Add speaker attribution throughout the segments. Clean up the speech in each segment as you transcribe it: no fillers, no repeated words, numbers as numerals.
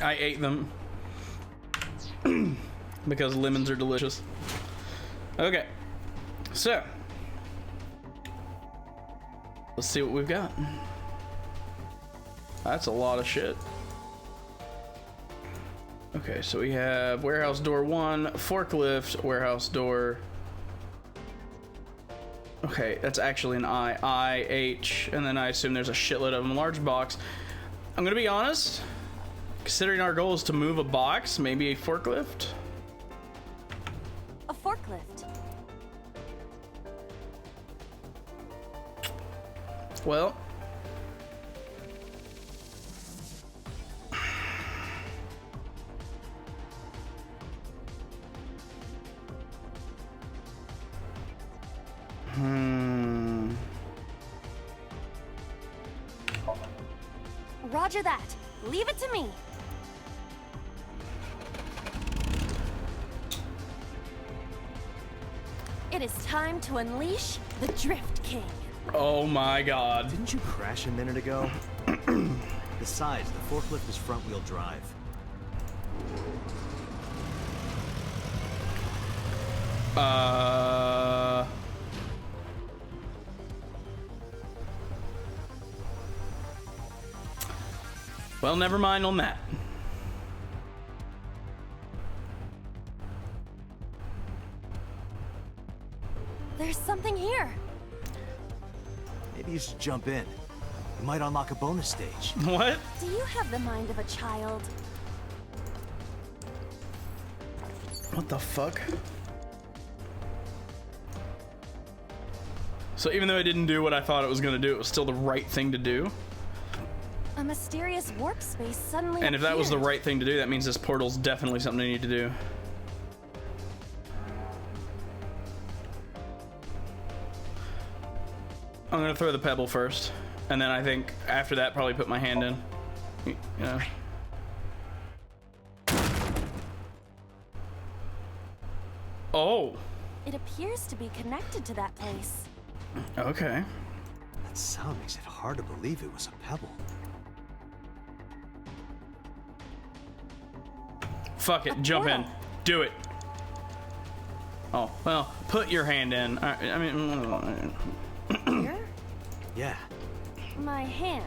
Speaker 1: I ate them because lemons are delicious. Okay, so let's see what we've got. That's a lot of shit. Okay, so we have warehouse door 1, forklift, warehouse door. Okay, that's actually an I, H, and then I assume there's a shitload of them. Large box. I'm gonna be honest, considering our goal is to move a box, maybe a forklift?
Speaker 2: A forklift.
Speaker 1: Well,
Speaker 2: Roger that. Leave it to me. It is time to unleash the Drift King.
Speaker 1: oh my god.
Speaker 3: Didn't you crash a minute ago? Besides, the forklift is front-wheel drive.
Speaker 1: Well, never mind on that.
Speaker 2: There's something here.
Speaker 3: Maybe you should jump in. You might unlock a bonus stage.
Speaker 1: What?
Speaker 2: Do you have the mind of a child?
Speaker 1: What the fuck? So even though I didn't do what I thought it was gonna do, it was still the right thing to do.
Speaker 2: A mysterious warp space suddenly
Speaker 1: And if that was the
Speaker 2: appeared.
Speaker 1: right thing to do, that means this portal's definitely something I need to do. I'm gonna throw the pebble first, and then I think after that probably put my hand in. You know. Oh,
Speaker 2: It appears to be connected to that place.
Speaker 1: okay.
Speaker 3: That sound makes it hard to believe it was a pebble.
Speaker 1: Fuck it, jump in. Do it. Oh, well, put your hand in. I mean,
Speaker 2: Here?
Speaker 3: Yeah,
Speaker 2: My hand.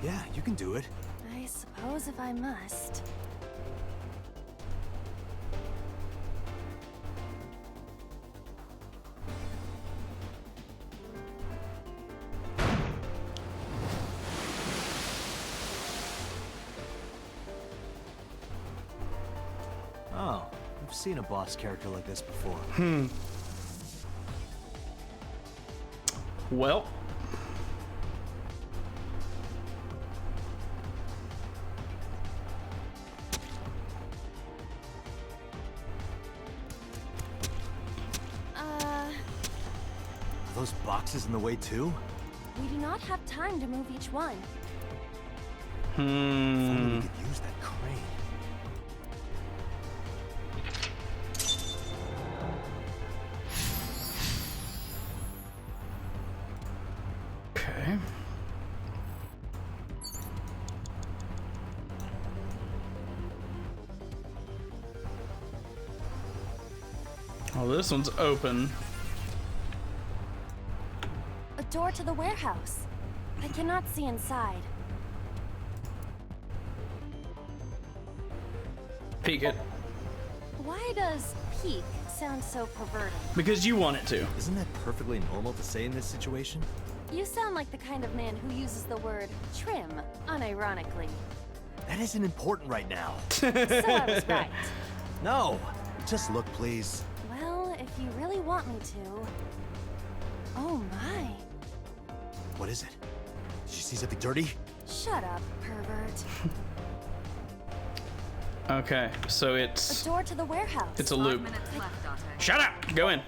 Speaker 3: yeah, you can do it.
Speaker 2: I suppose if I must.
Speaker 3: Oh, I've seen a boss character like this before.
Speaker 1: well.
Speaker 3: Are those boxes in the way too?
Speaker 2: We do not have time to move each one.
Speaker 3: If only we could use that crane.
Speaker 1: Okay. Oh, this one's open.
Speaker 2: A door to the warehouse. I cannot see inside.
Speaker 1: Peek it.
Speaker 2: Why does peek sound so perverted?
Speaker 1: Because you want it to.
Speaker 3: Isn't that perfectly normal to say in this situation?
Speaker 2: You sound like the kind of man who uses the word trim unironically.
Speaker 3: That isn't important right now.
Speaker 2: So I was right.
Speaker 3: No, just look, please.
Speaker 2: Well, if you really want me to. Oh my.
Speaker 3: What is it? Did you see something dirty?
Speaker 2: Shut up, pervert.
Speaker 1: Okay, so
Speaker 2: A
Speaker 1: it's
Speaker 2: door to the warehouse.
Speaker 1: a loop. Shut up! Go in.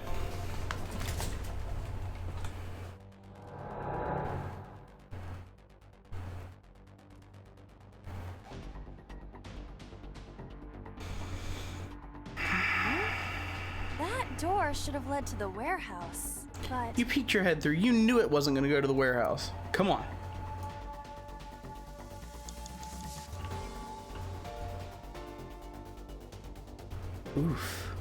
Speaker 2: That door should have led to the warehouse, but
Speaker 1: You peeked your head through. You knew it wasn't gonna go to the warehouse. Come on. Oof.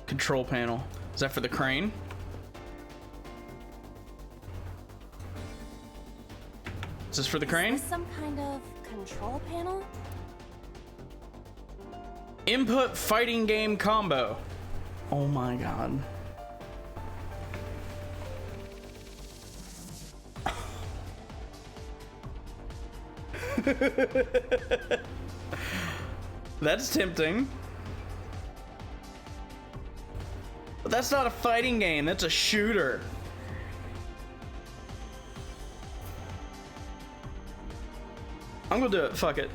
Speaker 1: Control panel. Is that for the crane? Is this for the crane?
Speaker 2: Is this some kind of control panel?
Speaker 1: Input fighting game combo. Oh my god. That's tempting. But that's not a fighting game, that's a shooter. I'm gonna do it, fuck it.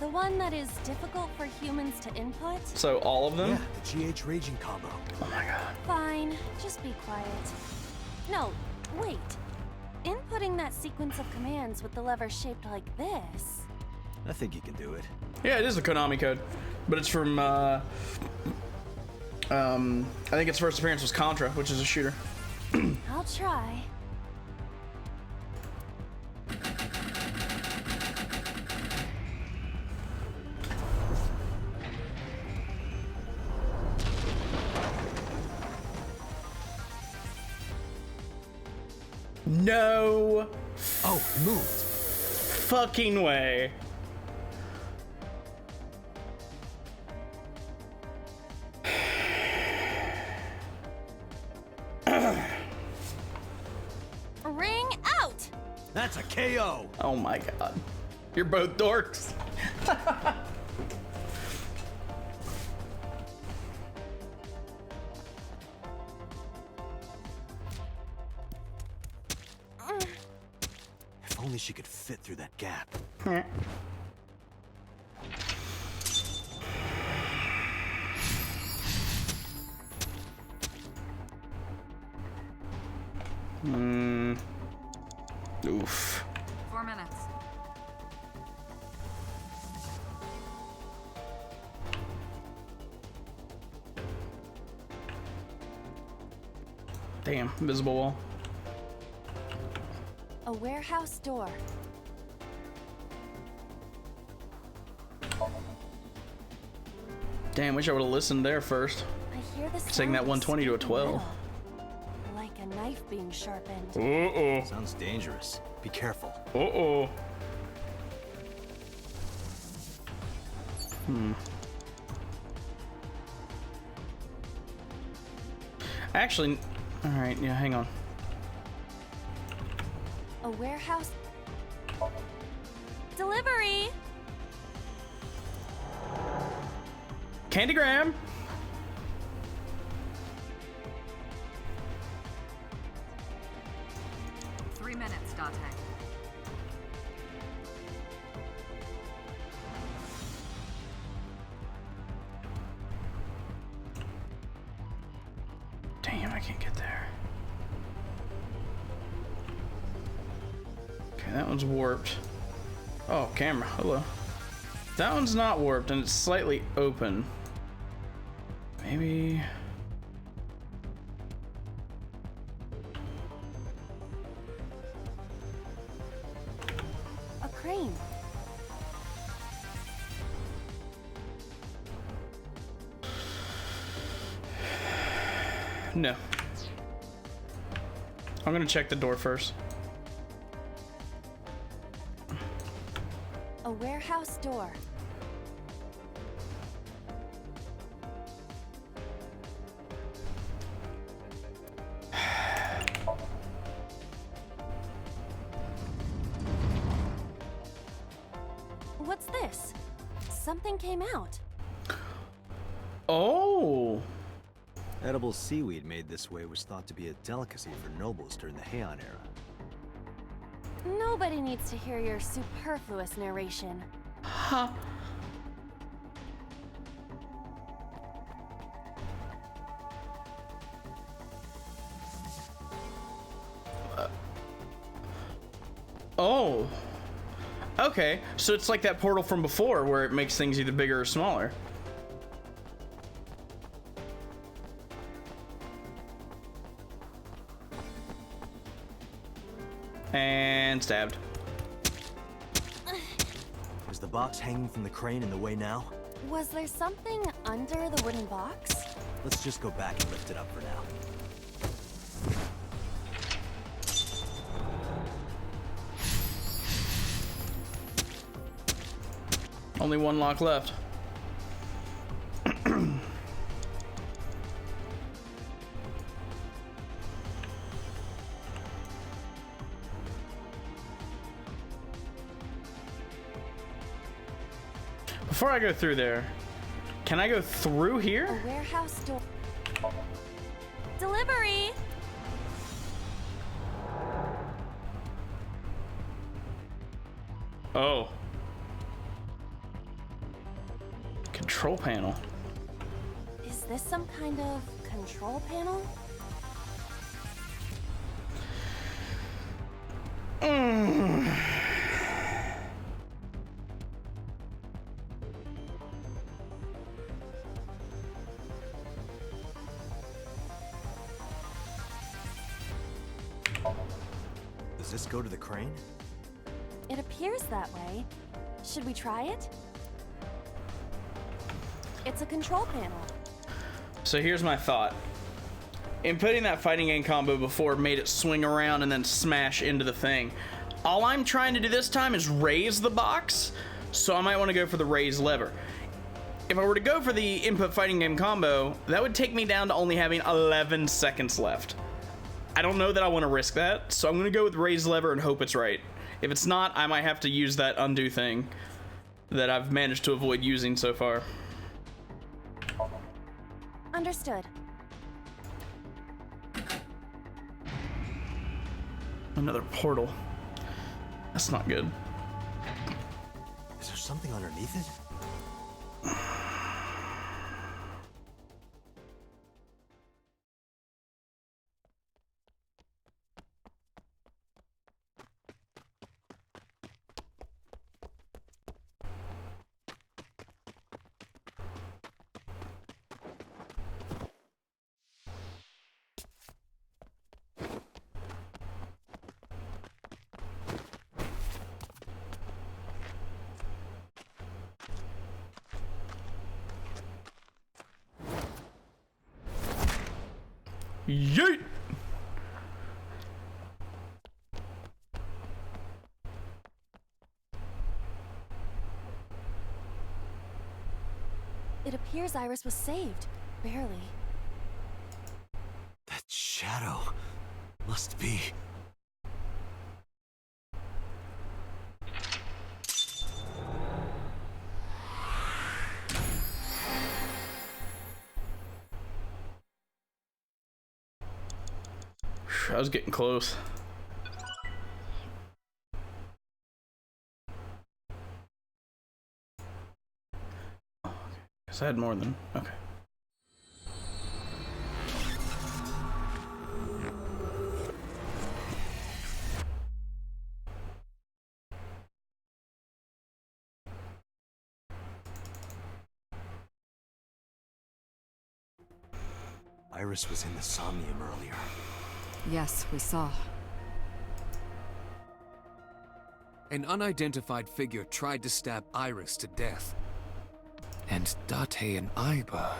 Speaker 2: The one that is difficult for humans to input?
Speaker 1: So all of them?
Speaker 3: Yeah, the GH raging combo.
Speaker 1: Oh my god.
Speaker 2: Fine, just be quiet. No, wait. Inputting that sequence of commands with the lever shaped like this.
Speaker 3: I think you can do it.
Speaker 1: Yeah, it is a Konami code, but it's from I think its first appearance was Contra, which is a shooter.
Speaker 2: I'll try.
Speaker 1: No
Speaker 3: Oh, moved.
Speaker 1: fucking way.
Speaker 2: Ring out!
Speaker 3: That's a KO.
Speaker 1: Oh my god. You're both dorks.
Speaker 3: If only she could fit through that gap.
Speaker 1: Oof.
Speaker 4: 4 minutes.
Speaker 1: Damn, invisible wall.
Speaker 2: A warehouse door.
Speaker 1: Damn, wish I would have listened there first.
Speaker 2: I hear the
Speaker 1: Setting that
Speaker 2: sound of
Speaker 1: 120 to a
Speaker 2: sticky
Speaker 1: 12.
Speaker 2: metal, like a knife being sharpened.
Speaker 1: Uh-oh.
Speaker 3: Sounds dangerous. Be careful.
Speaker 1: Uh-oh. Actually, all right, yeah, hang on.
Speaker 2: A warehouse. Delivery!
Speaker 1: Candygram.
Speaker 4: Three minutes, Dante.
Speaker 1: Damn, I can't get there. Okay, that one's warped. Oh, camera, hello. That one's not warped and it's slightly open. Maybe...
Speaker 2: A crane.
Speaker 1: No. I'm gonna check the door first.
Speaker 2: A warehouse door. What's this? Something came out.
Speaker 1: Oh!
Speaker 3: Edible seaweed made this way was thought to be a delicacy for nobles during the Heian era.
Speaker 2: Nobody needs to hear your superfluous narration.
Speaker 1: Huh. Oh. Okay, so it's like that portal from before where it makes things either bigger or smaller. And stabbed.
Speaker 3: Is the box hanging from the crane in the way now?
Speaker 2: Was there something under the wooden box?
Speaker 3: Let's just go back and lift it up for now.
Speaker 1: Only one lock left. Before I go through there, can I go through
Speaker 2: A
Speaker 1: here?
Speaker 2: warehouse door. Delivery!
Speaker 1: Oh. Control panel.
Speaker 2: Is this some kind of control panel?
Speaker 3: Does this go to the crane?
Speaker 2: It appears that way. Should we try it? It's a control panel.
Speaker 1: So here's my thought. Inputting that fighting game combo before made it swing around and then smash into the thing. All I'm trying to do this time is raise the box, so I might want to go for the raise lever. If I were to go for the input fighting game combo, that would take me down to only having 11 seconds left. I don't know that I want to risk that, so I'm going to go with raise lever and hope it's right. If it's not, I might have to use that undo thing that I've managed to avoid using so far.
Speaker 2: Understood.
Speaker 1: Another portal. That's not good.
Speaker 3: Is there something underneath it?
Speaker 1: Yeet!
Speaker 2: It appears Iris was saved. Barely.
Speaker 3: That shadow must be...
Speaker 1: I was getting close. Guess I had more than... Okay.
Speaker 3: Iris was in the Somnium earlier.
Speaker 4: Yes, we saw.
Speaker 5: An unidentified figure tried to stab Iris to death. And Date and Iba...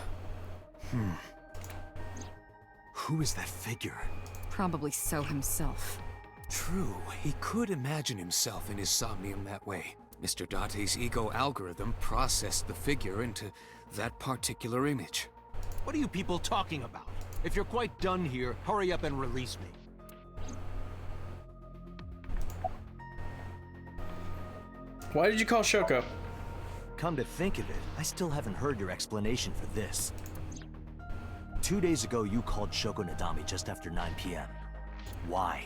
Speaker 3: Who is that figure?
Speaker 4: Probably so himself.
Speaker 5: True, he could imagine himself in his Somnium that way. Mr. Date's ego algorithm processed the figure into that particular image.
Speaker 6: What are you people talking about? If you're quite done here, hurry up and release me.
Speaker 1: Why did you call Shoko?
Speaker 3: Come to think of it, I still haven't heard your explanation for this. 2 days ago, you called Shoko Nadami just after 9 p.m. Why?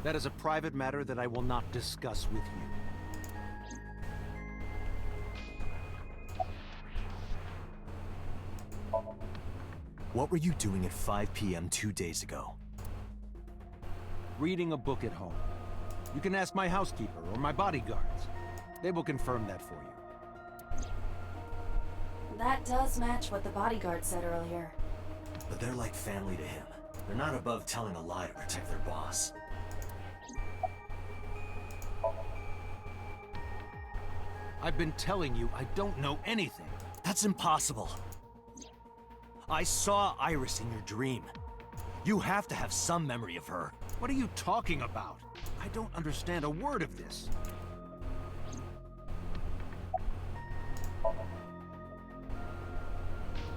Speaker 6: That is a private matter that I will not discuss with you.
Speaker 3: What were you doing at 5 p.m. 2 days ago?
Speaker 6: Reading a book at home. You can ask my housekeeper or my bodyguards. They will confirm that for you.
Speaker 2: That does match what the bodyguard said earlier.
Speaker 3: But they're like family to him. They're not above telling a lie to protect their boss.
Speaker 6: I've been telling you I don't know anything.
Speaker 3: That's impossible. I saw Iris in your dream. You have to have some memory of her.
Speaker 6: What are you talking about? I don't understand a word of this.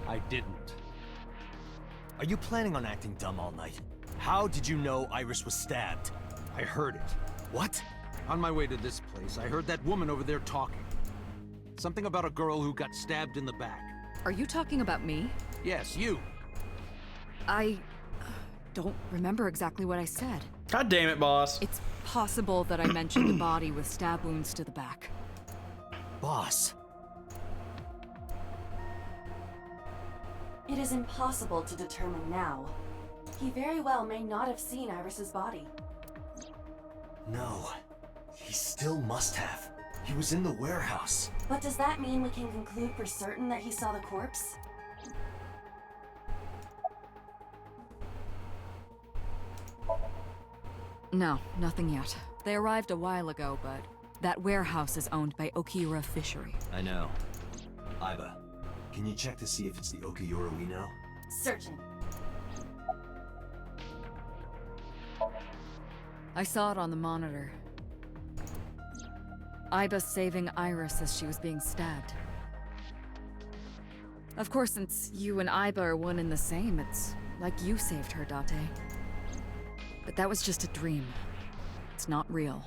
Speaker 6: I didn't.
Speaker 3: Are you planning on acting dumb all night? How did you know Iris was stabbed?
Speaker 6: I heard it.
Speaker 3: What?
Speaker 6: On my way to this place, I heard that woman over there talking. Something about a girl who got stabbed in the back.
Speaker 4: Are you talking about me?
Speaker 6: Yes, you.
Speaker 4: I don't remember exactly what I said.
Speaker 1: God damn it, boss.
Speaker 4: It's possible that I mentioned a body with stab wounds to the back.
Speaker 3: Boss.
Speaker 2: It is impossible to determine now. He very well may not have seen Iris's body.
Speaker 3: No. He still must have. He was in the warehouse.
Speaker 2: But does that mean we can conclude for certain that he saw the corpse?
Speaker 4: No, nothing yet. They arrived a while ago, but that warehouse is owned by Okiura Fishery.
Speaker 3: I know. Iba, can you check to see if it's the Okiura we know?
Speaker 2: Searching.
Speaker 4: I saw it on the monitor. Iba saving Iris as she was being stabbed. Of course, since you and Iba are one and the same, it's like you saved her, Date. But that was just a dream. It's not real.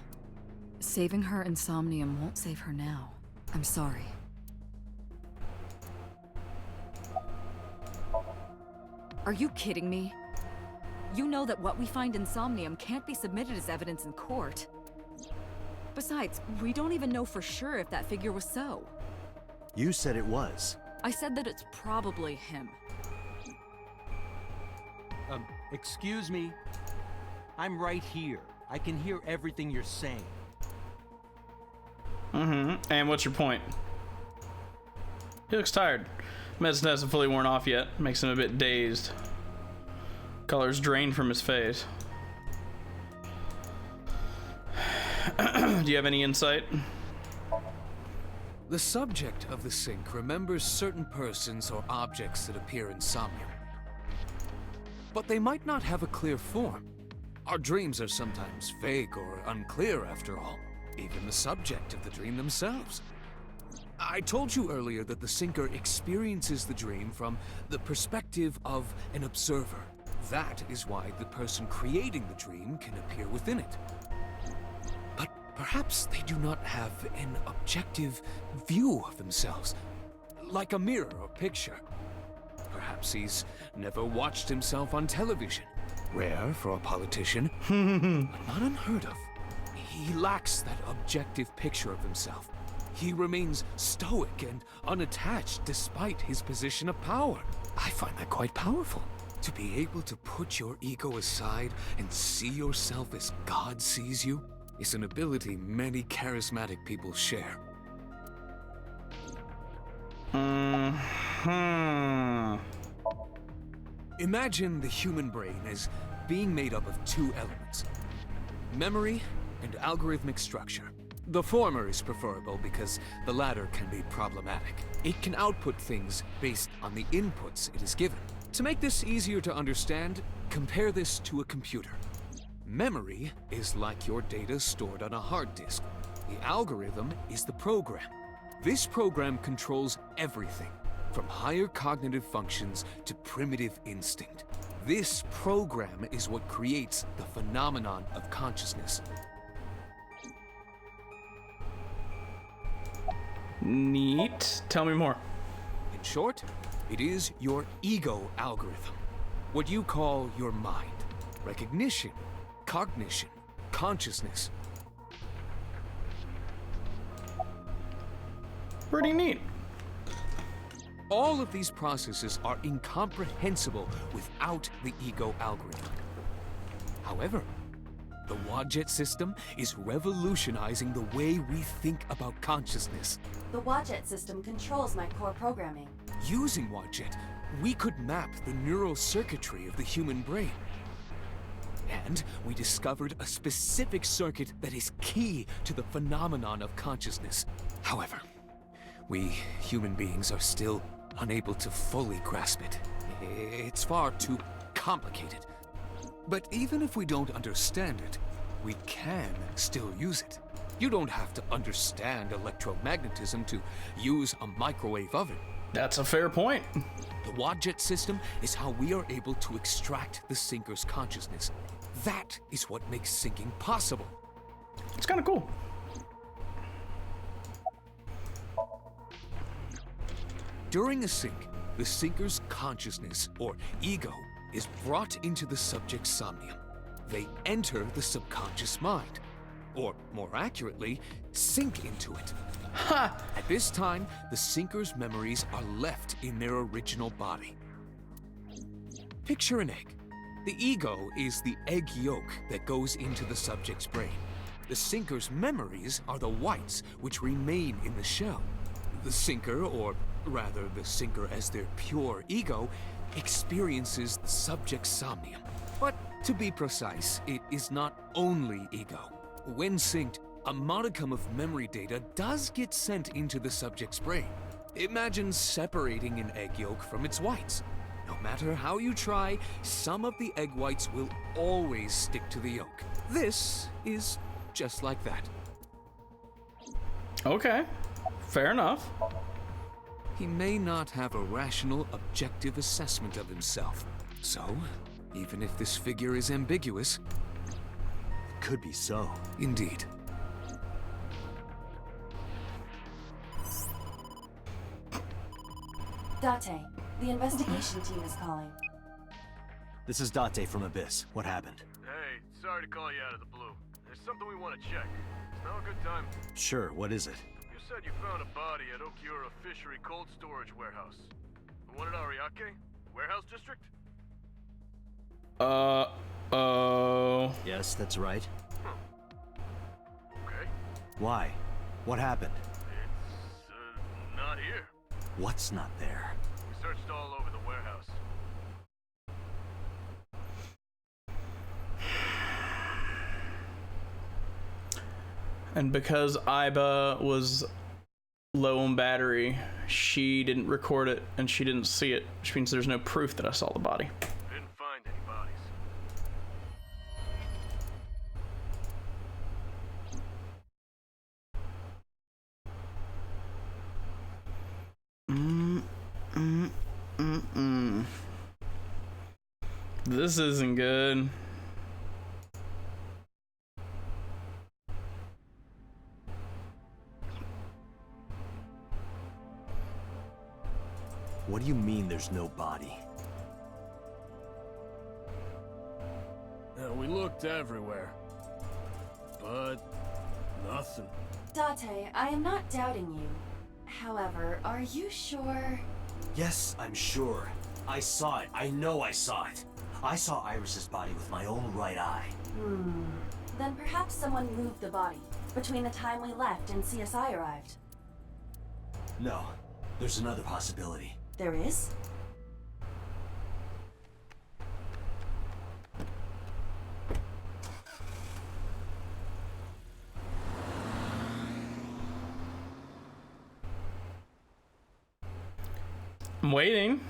Speaker 4: Saving her in Somnium won't save her now. I'm sorry. Are you kidding me? You know that what we find in Somnium can't be submitted as evidence in court. Besides, we don't even know for sure if that figure was so.
Speaker 3: You said it was.
Speaker 4: I said that it's probably him.
Speaker 6: Excuse me? I'm right here. I can hear everything you're saying.
Speaker 1: And what's your point? He looks tired. Medicine hasn't fully worn off yet. Makes him a bit dazed. Color's drained from his face. Do you have any insight?
Speaker 5: The subject of the sync remembers certain persons or objects that appear in Somnium. But they might not have a clear form. Our dreams are sometimes vague or unclear after all. Even the subject of the dream themselves. I told you earlier that the syncer experiences the dream from the perspective of an observer. That is why the person creating the dream can appear within it. But perhaps they do not have an objective view of themselves, like a mirror or picture. Perhaps he's never watched himself on television. Rare for a politician, but not unheard of. He lacks that objective picture of himself. He remains stoic and unattached despite his position of power. I find that quite powerful. To be able to put your ego aside and see yourself as God sees you is an ability many charismatic people share. Imagine the human brain as being made up of two elements: memory and algorithmic structure. The former is preferable because the latter can be problematic. It can output things based on the inputs it is given. To make this easier to understand, compare this to a computer. Memory is like your data stored on a hard disk. The algorithm is the program. This program controls everything, from higher cognitive functions to primitive instinct. This program is what creates the phenomenon of consciousness.
Speaker 1: Neat. Tell me more.
Speaker 5: In short, it is your ego algorithm. What you call your mind. Recognition, cognition, consciousness.
Speaker 1: Pretty neat.
Speaker 5: All of these processes are incomprehensible without the ego algorithm. However, the Wadjet system is revolutionizing the way we think about consciousness.
Speaker 2: The Wadjet system controls my core programming.
Speaker 5: Using Wadjet, we could map the neural circuitry of the human brain. And we discovered a specific circuit that is key to the phenomenon of consciousness. However, we human beings are still unable to fully grasp it. It's far too complicated. But even if we don't understand it, we can still use it. You don't have to understand electromagnetism to use a microwave oven.
Speaker 1: That's a fair point.
Speaker 5: The Wadjet system is how we are able to extract the sinker's consciousness. That is what makes sinking possible.
Speaker 1: It's kind of cool.
Speaker 5: During a sink, the sinker's consciousness, or ego, is brought into the subject's somnium. They enter the subconscious mind, or more accurately, sink into it.
Speaker 1: Ha!
Speaker 5: At this time, the sinker's memories are left in their original body. Picture an egg. The ego is the egg yolk that goes into the subject's brain. The sinker's memories are the whites, which remain in the shell. The sinker, or rather the sinker as their pure ego, experiences the subject's somnium. But to be precise, it is not only ego. When synced, a modicum of memory data does get sent into the subject's brain. Imagine separating an egg yolk from its whites. No matter how you try, some of the egg whites will always stick to the yolk. This is just like that.
Speaker 1: Okay, fair enough.
Speaker 5: He may not have a rational, objective assessment of himself. So, even if this figure is ambiguous,
Speaker 3: Could be so.
Speaker 5: indeed.
Speaker 2: Date, the investigation team is calling.
Speaker 3: This is Date from Abyss. What happened?
Speaker 7: Hey, sorry to call you out of the blue. There's something we want to check. It's now a good time.
Speaker 3: Sure, what is it?
Speaker 7: You said you found a body at Okiura Fishery Cold Storage Warehouse. The one at Ariake? Warehouse District?
Speaker 1: Oh.
Speaker 3: Yes, that's right.
Speaker 7: Okay.
Speaker 3: Why? What happened?
Speaker 7: It's, not here.
Speaker 3: What's not there?
Speaker 7: We searched all over the warehouse.
Speaker 1: And because Iba was low on battery, she didn't record it and she didn't see it, which means there's no proof that I saw the body.
Speaker 7: Didn't find any bodies.
Speaker 1: This isn't good.
Speaker 3: What do you mean there's no body?
Speaker 7: Yeah, we looked everywhere. But nothing.
Speaker 2: Date, I am not doubting you. However, are you sure?
Speaker 3: Yes, I'm sure. I saw it. I know I saw it. I saw Iris's body with my own right eye.
Speaker 2: Then perhaps someone moved the body between the time we left and CSI arrived.
Speaker 3: No, there's another possibility.
Speaker 2: There is?
Speaker 1: I'm waiting.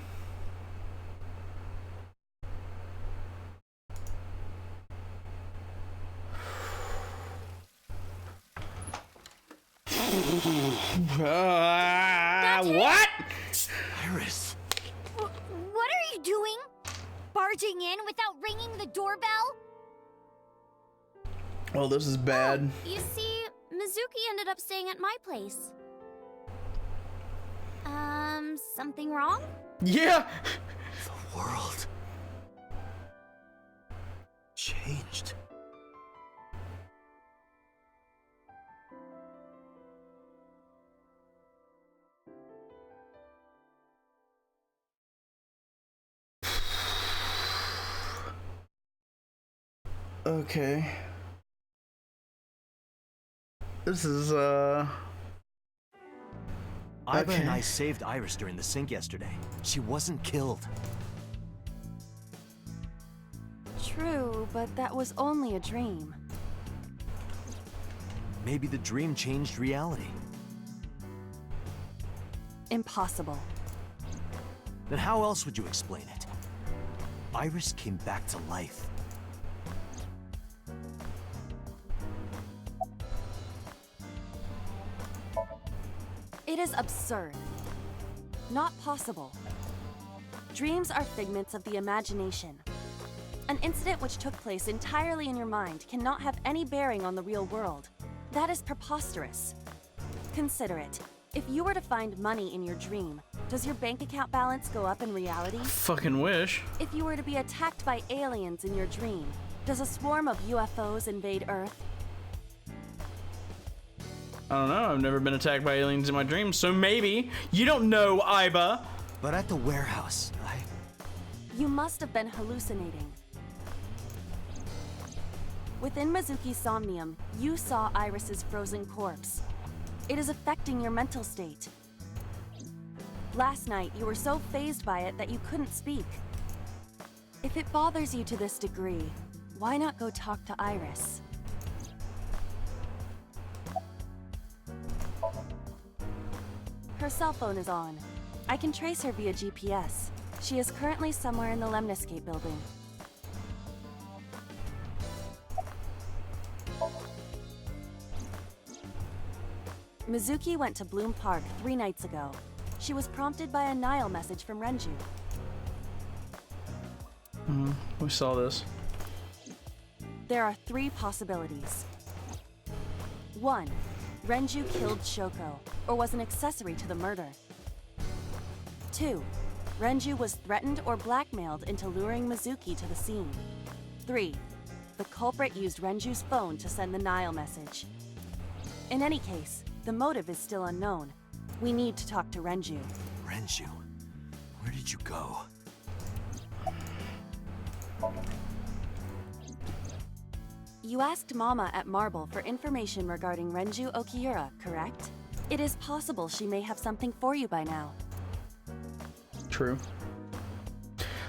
Speaker 1: What?
Speaker 3: Iris!
Speaker 8: What are you doing? Barging in without ringing the doorbell?
Speaker 1: Oh, this is bad.
Speaker 8: You see, Mizuki ended up staying at my place. Something wrong?
Speaker 1: Yeah.
Speaker 3: The world changed.
Speaker 1: Okay. This is
Speaker 3: Iva
Speaker 1: Okay.
Speaker 3: and I saved Iris during the sink yesterday. She wasn't killed.
Speaker 2: True, but that was only a dream.
Speaker 3: Maybe the dream changed reality.
Speaker 2: Impossible.
Speaker 3: Then how else would you explain it? Iris came back to life.
Speaker 2: It is absurd. Not possible. Dreams are figments of the imagination. An incident which took place entirely in your mind cannot have any bearing on the real world. That is preposterous. Consider it. If you were to find money in your dream, does your bank account balance go up in reality?
Speaker 1: Fucking wish.
Speaker 2: If you were to be attacked by aliens in your dream, does a swarm of UFOs invade Earth?
Speaker 1: I don't know. I've never been attacked by aliens in my dreams, so maybe. You don't know, Iba.
Speaker 3: But at the warehouse,
Speaker 2: You must have been hallucinating. Within Mizuki's Somnium, you saw Iris's frozen corpse. It is affecting your mental state. Last night, you were so fazed by it that you couldn't speak. If it bothers you to this degree, why not go talk to Iris? Her cell phone is on. I can trace her via GPS. She is currently somewhere in the Lemniscape building. Mizuki went to Bloom Park 3 nights ago. She was prompted by a Nile message from Renju.
Speaker 1: We saw this.
Speaker 2: There are 3 possibilities. 1. Renju killed Shoko, or was an accessory to the murder. 2. Renju was threatened or blackmailed into luring Mizuki to the scene. 3. The culprit used Renju's phone to send the Nile message. In any case, the motive is still unknown. We need to talk to Renju.
Speaker 3: Renju, where did you go?
Speaker 2: You asked Mama at Marble for information regarding Renju Okiura, correct? It is possible she may have something for you by now.
Speaker 1: True.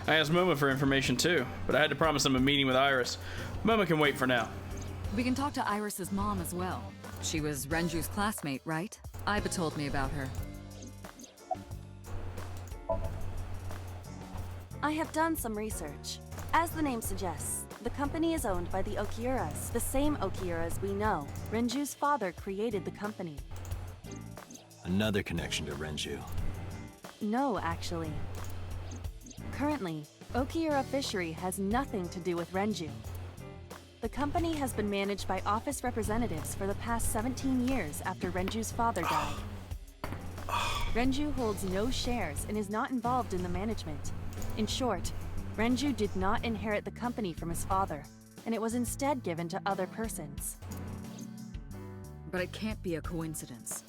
Speaker 1: I asked Momo for information too, but I had to promise him a meeting with Iris. Momo can wait for now.
Speaker 4: We can talk to Iris's mom as well. She was Renju's classmate, right? Iba told me about her.
Speaker 2: I have done some research. As the name suggests, the company is owned by the Okiuras, the same Okiuras we know. Renju's father created the company.
Speaker 3: Another connection to Renju.
Speaker 2: No, actually. Currently, Okiura Fishery has nothing to do with Renju. The company has been managed by office representatives for the past 17 years after Renju's father died. Renju holds no shares and is not involved in the management. In short, Renju did not inherit the company from his father, and it was instead given to other persons.
Speaker 4: But it can't be a coincidence.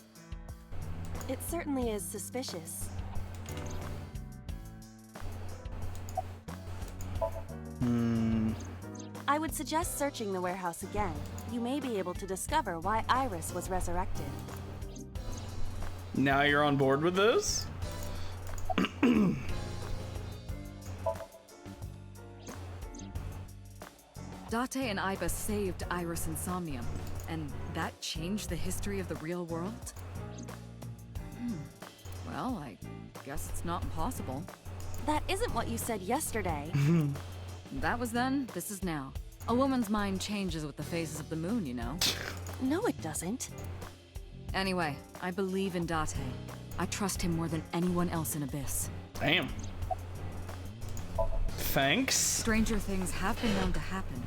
Speaker 2: It certainly is suspicious. I would suggest searching the warehouse again. You may be able to discover why Iris was resurrected.
Speaker 1: Now you're on board with this?
Speaker 4: Date and Iba saved Iris and Somnium, and that changed the history of the real world? Well, I guess it's not impossible.
Speaker 2: That isn't what you said yesterday.
Speaker 4: That was then, this is now. A woman's mind changes with the phases of the moon, you know?
Speaker 2: No, it doesn't.
Speaker 4: Anyway, I believe in Date. I trust him more than anyone else in Abyss.
Speaker 1: Damn. Thanks.
Speaker 4: Stranger things have been known to happen.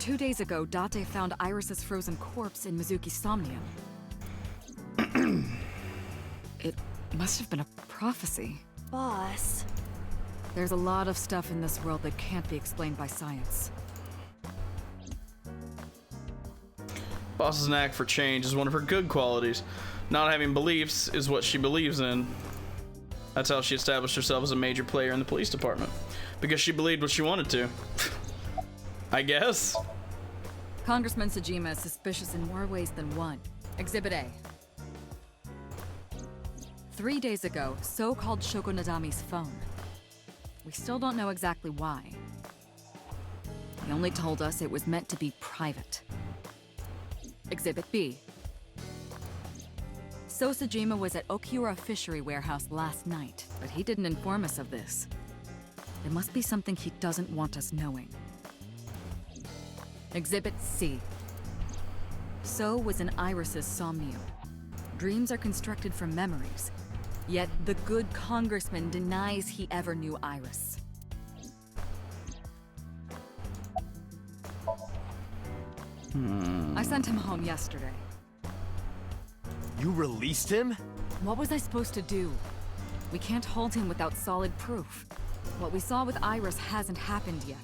Speaker 4: 2 days ago, Date found Iris's frozen corpse in Mizuki's Somnium. It must have been a prophecy.
Speaker 2: Boss.
Speaker 4: There's a lot of stuff in this world that can't be explained by science.
Speaker 1: Boss's knack for change is one of her good qualities. Not having beliefs is what she believes in. That's how she established herself as a major player in the police department. Because she believed what she wanted to. I guess.
Speaker 4: Congressman Sajima is suspicious in more ways than one. Exhibit A. 3 days ago, So called Shoko Nadami's phone. We still don't know exactly why. He only told us it was meant to be private. Exhibit B. Sosajima was at Okiura Fishery Warehouse last night, but he didn't inform us of this. There must be something he doesn't want us knowing. Exhibit C. So was an Iris's Somnium. Dreams are constructed from memories, yet the good congressman denies he ever knew Iris. I sent him home yesterday.
Speaker 3: You released him?
Speaker 4: What was I supposed to do? We can't hold him without solid proof. What we saw with Iris hasn't happened yet.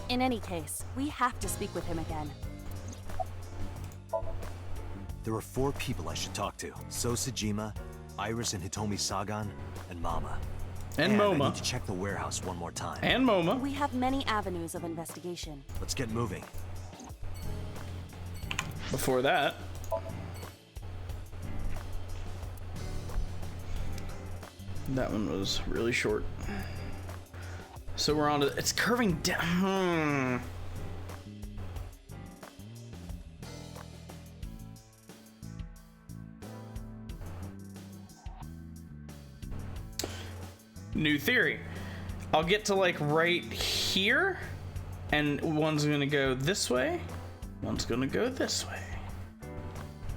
Speaker 2: In any case, we have to speak with him again.
Speaker 3: There are 4 people I should talk to. Sosajima, Iris and Hitomi Sagan, and Mama.
Speaker 1: And
Speaker 3: I
Speaker 1: Moma.
Speaker 3: need to check the warehouse one more time.
Speaker 1: And Moma.
Speaker 2: We have many avenues of investigation.
Speaker 3: Let's get moving.
Speaker 1: Before that, that one was really short. So we're on to, it's curving down. New theory. I'll get to like right here, and one's gonna go this way, one's gonna go this way.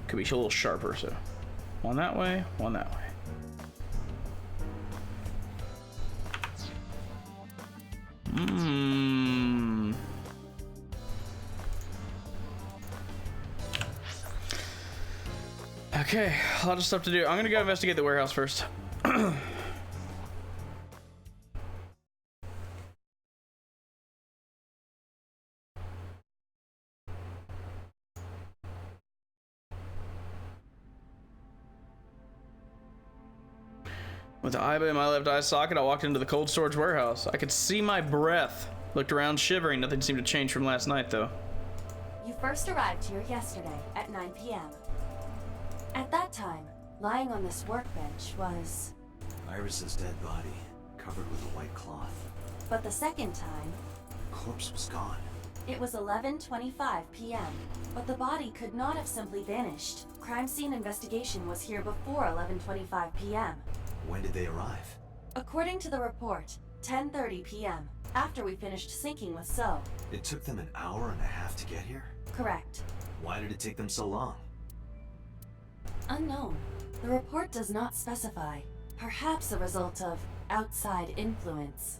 Speaker 1: Could be a little sharper, so one that way, one that way. Okay, a lot of stuff to do. I'm gonna go investigate the warehouse first. With the Aiba in my left eye socket, I walked into the cold storage warehouse. I could see my breath. Looked around shivering. Nothing seemed to change from last night, though.
Speaker 2: You first arrived here yesterday at 9 p.m. At that time, lying on this workbench was...
Speaker 3: Iris's dead body, covered with a white cloth.
Speaker 2: But the second time,
Speaker 3: The corpse was gone.
Speaker 2: it was 11:25 p.m. But the body could not have simply vanished. Crime scene investigation was here before 11:25 p.m.
Speaker 3: When did they arrive?
Speaker 2: According to the report, 10:30 p.m. After we finished syncing with So.
Speaker 3: It took them an hour and a half to get here?
Speaker 2: Correct.
Speaker 3: Why did it take them so long?
Speaker 2: Unknown. The report does not specify. Perhaps a result of outside influence.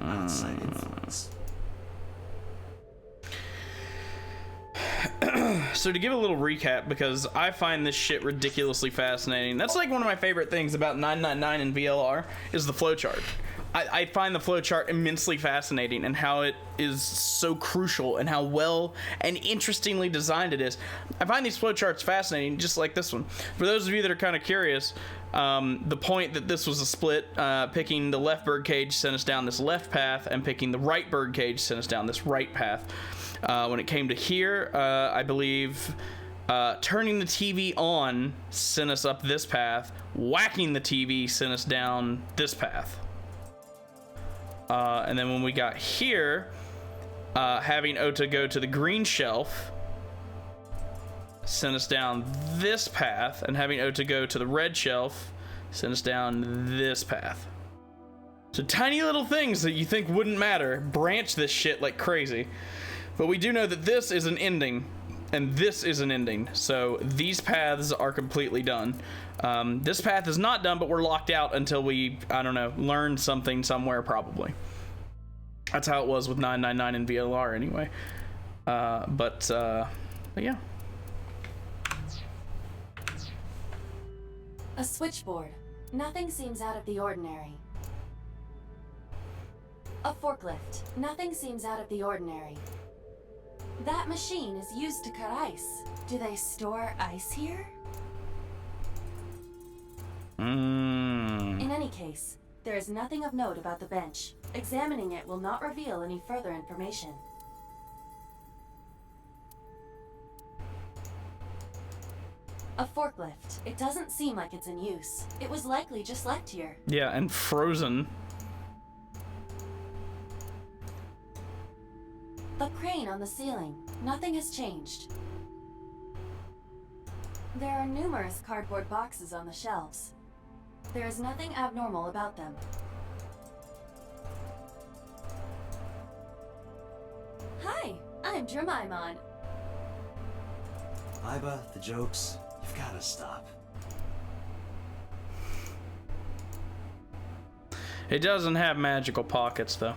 Speaker 3: Outside influence.
Speaker 1: So to give a little recap, because I find this shit ridiculously fascinating. That's like one of my favorite things about 999 and VLR is the flowchart. I find the flowchart immensely fascinating and how it is so crucial and how well and interestingly designed it is. I find these flowcharts fascinating, just like this one. For those of you that are kind of curious, the point that this was a split, picking the left birdcage sent us down this left path, and picking the right birdcage sent us down this right path. When it came to here, I believe turning the TV on sent us up this path. Whacking the TV sent us down this path. And then when we got here, having Ota go to the green shelf sent us down this path, and having Ota go to the red shelf sent us down this path. So tiny little things that you think wouldn't matter branch this shit like crazy. But we do know that this is an ending, and this is an ending. So these paths are completely done. This path is not done, but we're locked out until we, I don't know, learn something somewhere probably. That's how it was with 999 and VLR anyway. But yeah.
Speaker 2: A switchboard. Nothing seems out of the ordinary. A forklift. Nothing seems out of the ordinary. That machine is used to cut ice. Do they store ice here? In any case, there is nothing of note about the bench. Examining it will not reveal any further information. A forklift. It doesn't seem like it's in use. It was likely just left here.
Speaker 1: Yeah, and frozen.
Speaker 2: The crane on the ceiling. Nothing has changed. There are numerous cardboard boxes on the shelves. There is nothing abnormal about them. Hi, I'm Jemimon.
Speaker 3: Iba, the jokes, you've gotta stop.
Speaker 1: It doesn't have magical pockets, though.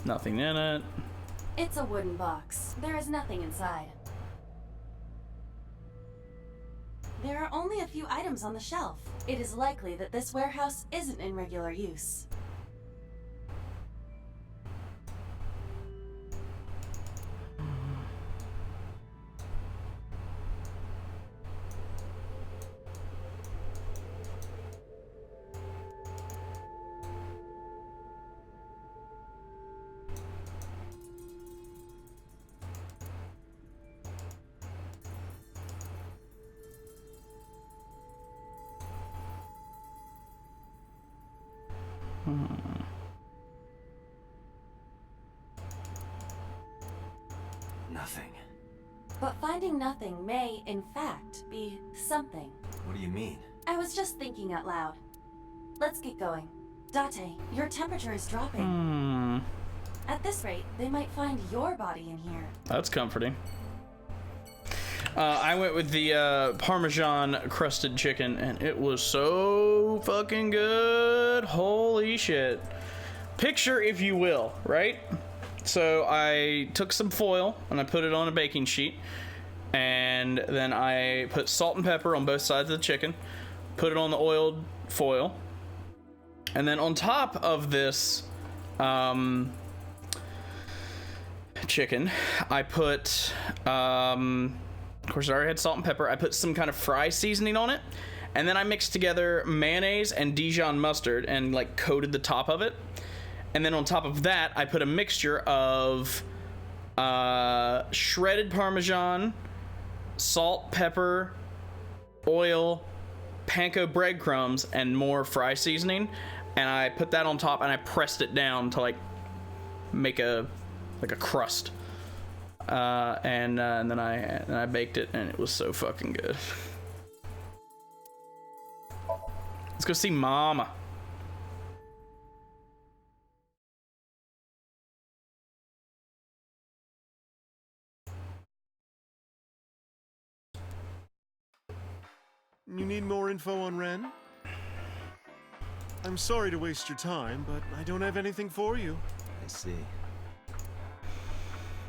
Speaker 1: Nothing in it.
Speaker 2: It's a wooden box. There is nothing inside. There are only a few items on the shelf. It is likely that this warehouse isn't in regular use.
Speaker 3: Nothing.
Speaker 2: But finding nothing may, in fact, be something.
Speaker 3: What do you mean?
Speaker 2: I was just thinking out loud. Let's get going. Date, your temperature is dropping. At this rate, they might find your body in here.
Speaker 1: That's comforting. I went with the Parmesan crusted chicken, and it was so fucking good. Holy shit. Picture, if you will, right? So I took some foil and I put it on a baking sheet, and then I put salt and pepper on both sides of the chicken, put it on the oiled foil, and then on top of this chicken, I put, of course I already had salt and pepper, I put some kind of fry seasoning on it, and then I mixed together mayonnaise and Dijon mustard and like coated the top of it. And then on top of that, I put a mixture of shredded Parmesan, salt, pepper, oil, panko breadcrumbs, and more fry seasoning. And I put that on top and I pressed it down to like make a crust. And then I baked it, and it was so fucking good. Let's go see Mama.
Speaker 9: You need more info on Ren? I'm sorry to waste your time, but I don't have anything for you.
Speaker 3: I see.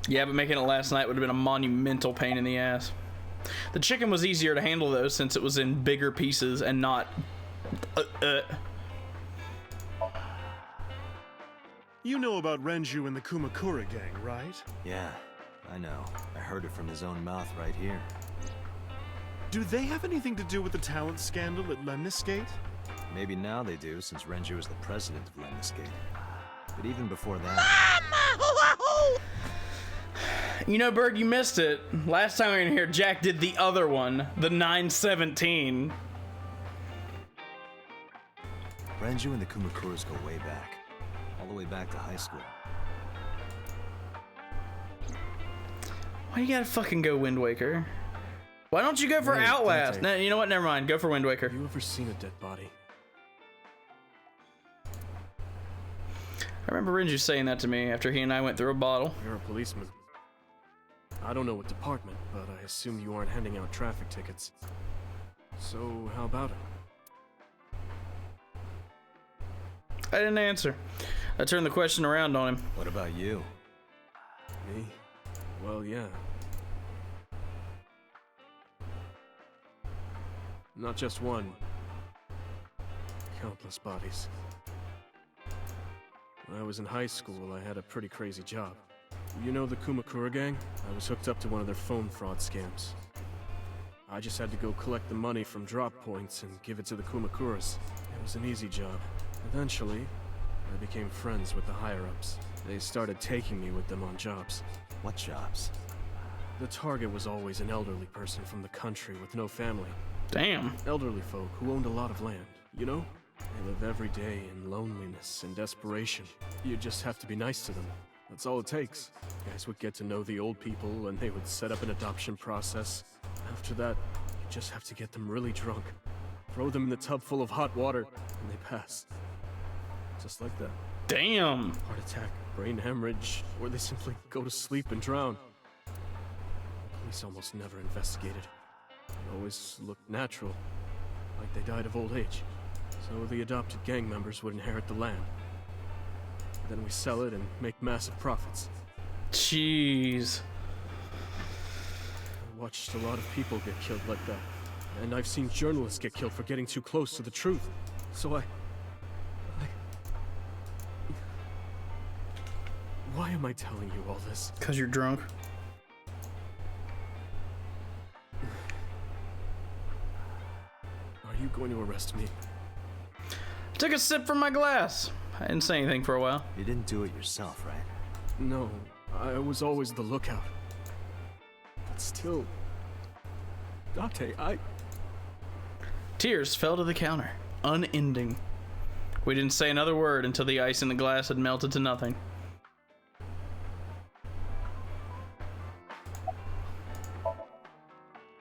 Speaker 1: Yeah, but making it last night would have been a monumental pain in the ass. The chicken was easier to handle, though, since it was in bigger pieces and not...
Speaker 9: You know about Renju and the Kumakura gang, right?
Speaker 3: Yeah, I know. I heard it from his own mouth right here.
Speaker 9: Do they have anything to do with the talent scandal at Lemniscate?
Speaker 3: Maybe now they do, since Renju is the president of Lemniscate. But even before that...
Speaker 1: You know, Bird, you missed it. Last time we were in here, Jack did the other one, the 917.
Speaker 3: Renju and the Kumakuras go way back. All the way back to high school.
Speaker 1: Why you gotta fucking go Wind Waker? Why don't you go for
Speaker 9: Wait,
Speaker 1: Outlast?
Speaker 9: Dante.
Speaker 1: No, you know what? Never mind. Go for Wind Waker.
Speaker 9: Have you ever seen a dead body?
Speaker 1: I remember Renju saying that to me after he and I went through a bottle.
Speaker 9: You're a policeman. I don't know what department, but I assume you aren't handing out traffic tickets. So, how about it?
Speaker 1: I didn't answer. I turned the question around on him.
Speaker 3: What about you?
Speaker 9: Me? Well, yeah. Not just one. Countless bodies. When I was in high school, I had a pretty crazy job. You know the Kumakura gang? I was hooked up to one of their phone fraud scams. I just had to go collect the money from drop points and give it to the Kumakuras. It was an easy job. Eventually, I became friends with the higher-ups. They started taking me with them on jobs.
Speaker 3: What jobs?
Speaker 9: The target was always an elderly person from the country with no family.
Speaker 1: Damn.
Speaker 9: Elderly folk who owned a lot of land, you know? They live every day in loneliness and desperation. You just have to be nice to them. That's all it takes. Guys would get to know the old people and they would set up an adoption process. After that, you just have to get them really drunk. Throw them in the tub full of hot water, and they pass. Just like that.
Speaker 1: Damn.
Speaker 9: Heart attack, brain hemorrhage, or they simply go to sleep and drown. Police almost never investigated. It always looked natural, like they died of old age. So the adopted gang members would inherit the land. Then we sell it and make massive profits.
Speaker 1: Jeez.
Speaker 9: I watched a lot of people get killed like that. And I've seen journalists get killed for getting too close to the truth. So why am I telling you all this?
Speaker 1: 'Cause you're drunk.
Speaker 9: Are you going to arrest me?
Speaker 1: Took a sip from my glass. I didn't say anything for a while.
Speaker 3: You didn't do it yourself, right?
Speaker 9: No, I was always the lookout. But still... Date,
Speaker 1: Tears fell to the counter, unending. We didn't say another word until the ice in the glass had melted to nothing.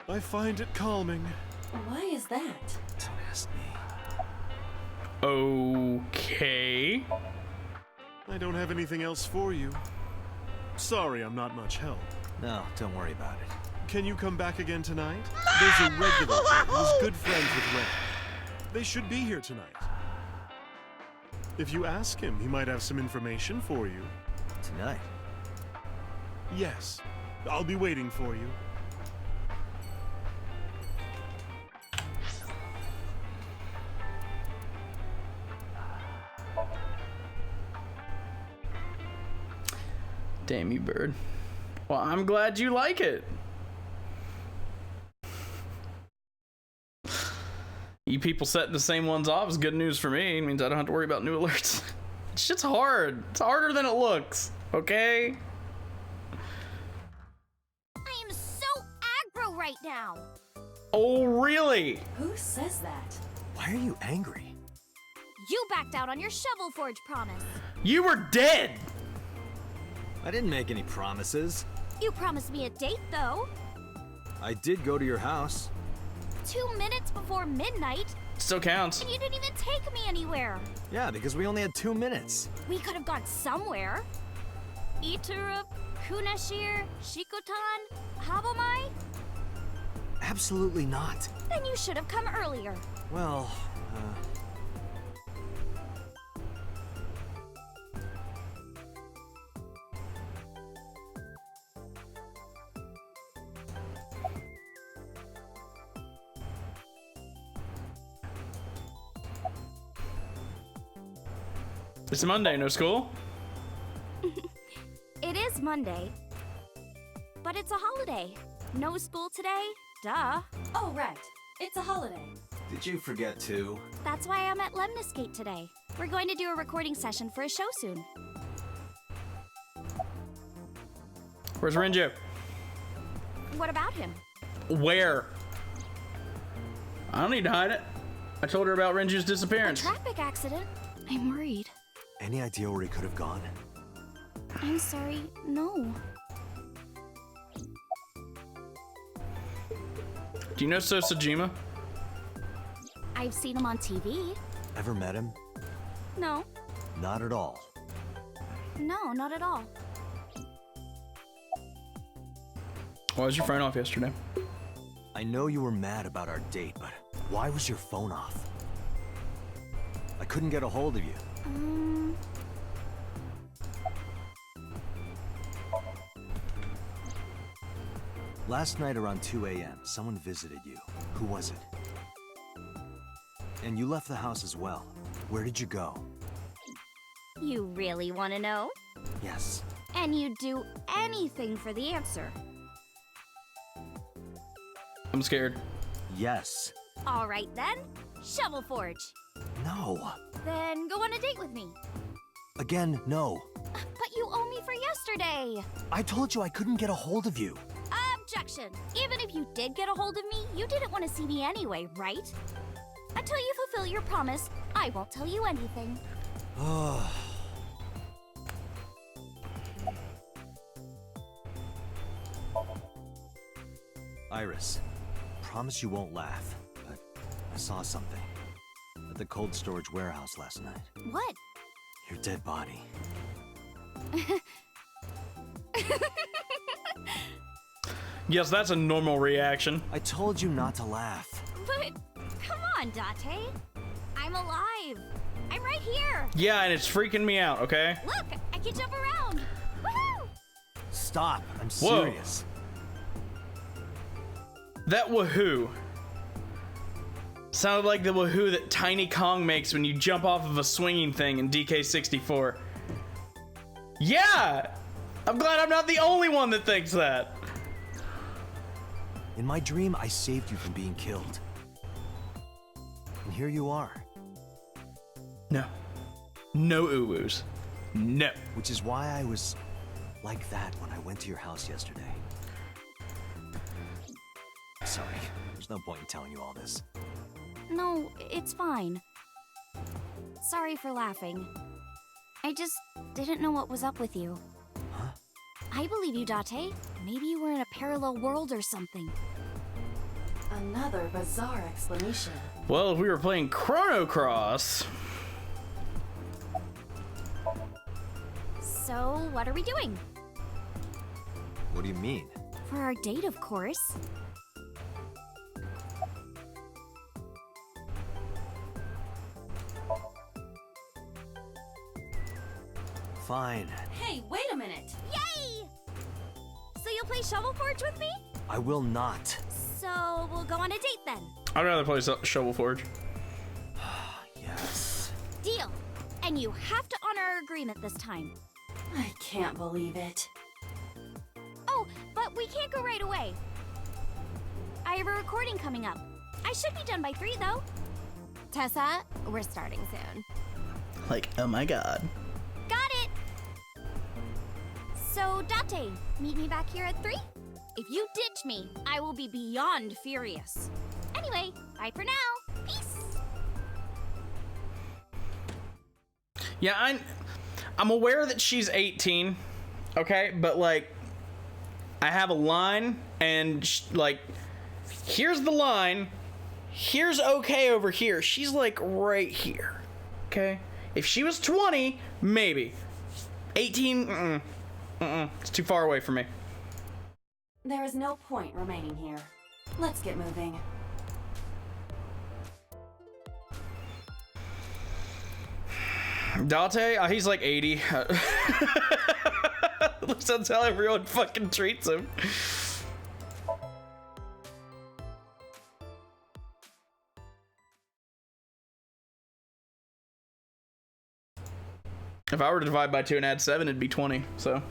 Speaker 10: I find it calming.
Speaker 2: Why is that?
Speaker 3: Don't ask me.
Speaker 1: Okay.
Speaker 10: I don't have anything else for you. Sorry I'm not much help.
Speaker 3: No, don't worry about it.
Speaker 10: Can you come back again tonight? There's a regular here who's good friends with Ray. They should be here tonight. If you ask him, he might have some information for you.
Speaker 3: Tonight?
Speaker 10: Yes. I'll be waiting for you.
Speaker 1: Damn you, bird. Well, I'm glad you like it. You people setting the same ones off is good news for me. It means I don't have to worry about new alerts. Shit's hard. It's harder than it looks, okay?
Speaker 8: I am so aggro right now.
Speaker 1: Oh, really?
Speaker 2: Who says that?
Speaker 3: Why are you angry?
Speaker 8: You backed out on your Shovel Forge promise.
Speaker 1: You were dead!
Speaker 3: I didn't make any promises.
Speaker 8: You promised me a date, though.
Speaker 3: I did go to your house.
Speaker 8: 2 minutes before midnight,
Speaker 1: Still counts.
Speaker 8: and you didn't even take me anywhere.
Speaker 3: Yeah, because we only had 2 minutes.
Speaker 8: We could have gone somewhere. Iturup, Kunashir, Shikotan, Habomai?
Speaker 3: Absolutely not.
Speaker 8: Then you should have come earlier.
Speaker 3: Well,
Speaker 1: It's Monday, no school?
Speaker 8: It is Monday. But it's a holiday. No school today? Duh.
Speaker 2: Oh, right. It's a holiday.
Speaker 3: did you forget to?
Speaker 8: That's why I'm at Lemniscate today. We're going to do a recording session for a show soon.
Speaker 1: Where's Renju?
Speaker 8: What about him?
Speaker 1: Where? I don't need to hide it. I told her about Renju's
Speaker 8: A
Speaker 1: disappearance.
Speaker 8: traffic accident? I'm worried.
Speaker 3: Any idea where he could have gone?
Speaker 8: I'm sorry, no.
Speaker 1: Do you know Sosajima?
Speaker 8: I've seen him on TV.
Speaker 3: Ever met him?
Speaker 8: No.
Speaker 3: Not at all.
Speaker 8: No, not at all.
Speaker 1: Why was your phone off yesterday?
Speaker 3: I know you were mad about our date, but why was your phone off? I couldn't get a hold of you. Last night around 2 a.m., someone visited you. Who was it? And you left the house as well. Where did you go?
Speaker 8: You really want to know?
Speaker 3: Yes.
Speaker 8: And you'd do anything for the answer.
Speaker 1: I'm scared.
Speaker 3: Yes.
Speaker 8: All right then, Shovel Forge.
Speaker 3: No.
Speaker 8: Then go on a date with me.
Speaker 3: Again, no.
Speaker 8: But you owe me for yesterday.
Speaker 3: I told you I couldn't get a hold of you.
Speaker 8: Objection! Even if you did get a hold of me, you didn't want to see me anyway, right? Until you fulfill your promise, I won't tell you anything.
Speaker 3: Iris, promise you won't laugh, but I saw something at the cold storage warehouse last night.
Speaker 8: What?
Speaker 3: Your dead body.
Speaker 1: Yes, that's a normal reaction.
Speaker 3: I told you not to laugh.
Speaker 8: But, come on, Date. I'm alive. I'm right here.
Speaker 1: Yeah, and it's freaking me out, okay?
Speaker 8: Look, I can jump around. Woohoo!
Speaker 3: Stop, I'm
Speaker 1: Whoa.
Speaker 3: serious.
Speaker 1: That woohoo sounded like the woohoo that Tiny Kong makes when you jump off of a swinging thing in DK64. Yeah! I'm glad I'm not the only one that thinks that.
Speaker 3: In my dream, I saved you from being killed. And here you are.
Speaker 1: No. No uwoos. No.
Speaker 3: Which is why I was like that when I went to your house yesterday. Sorry, there's no point in telling you all this.
Speaker 8: No, it's fine. Sorry for laughing. I just didn't know what was up with you.
Speaker 3: Huh?
Speaker 8: I believe you, Date. Maybe you were in a parallel world or something.
Speaker 2: Another bizarre explanation.
Speaker 1: Well, if we were playing Chrono Cross.
Speaker 8: So, what are we doing?
Speaker 3: What do you mean?
Speaker 8: For our date, of course.
Speaker 3: Fine.
Speaker 2: Hey, wait a minute!
Speaker 8: Yay! So you'll play Shovel Forge with me?
Speaker 3: I will not.
Speaker 8: So we'll go on a date then.
Speaker 1: I'd rather play Shovel Forge.
Speaker 3: Yes.
Speaker 8: Deal. And you have to honor our agreement this time.
Speaker 2: I can't believe it.
Speaker 8: Oh, but we can't go right away. I have a recording coming up. I should be done by 3 though. Tessa, we're starting soon.
Speaker 1: Like, oh my god.
Speaker 8: Got it! So, Date, meet me back here at 3? If you ditch me, I will be beyond furious. Anyway, bye for now. Peace!
Speaker 1: Yeah, I'm aware that she's 18, okay? But, like, I have a line, and, like, here's the line. Here's okay over here. She's, like, right here, okay? If she was 20, maybe. 18, it's too far away from me.
Speaker 2: There is no point remaining here. Let's get moving.
Speaker 1: Date, he's like 80. That's how everyone fucking treats him. If I were to divide by 2 and add 7, it'd be 20, so.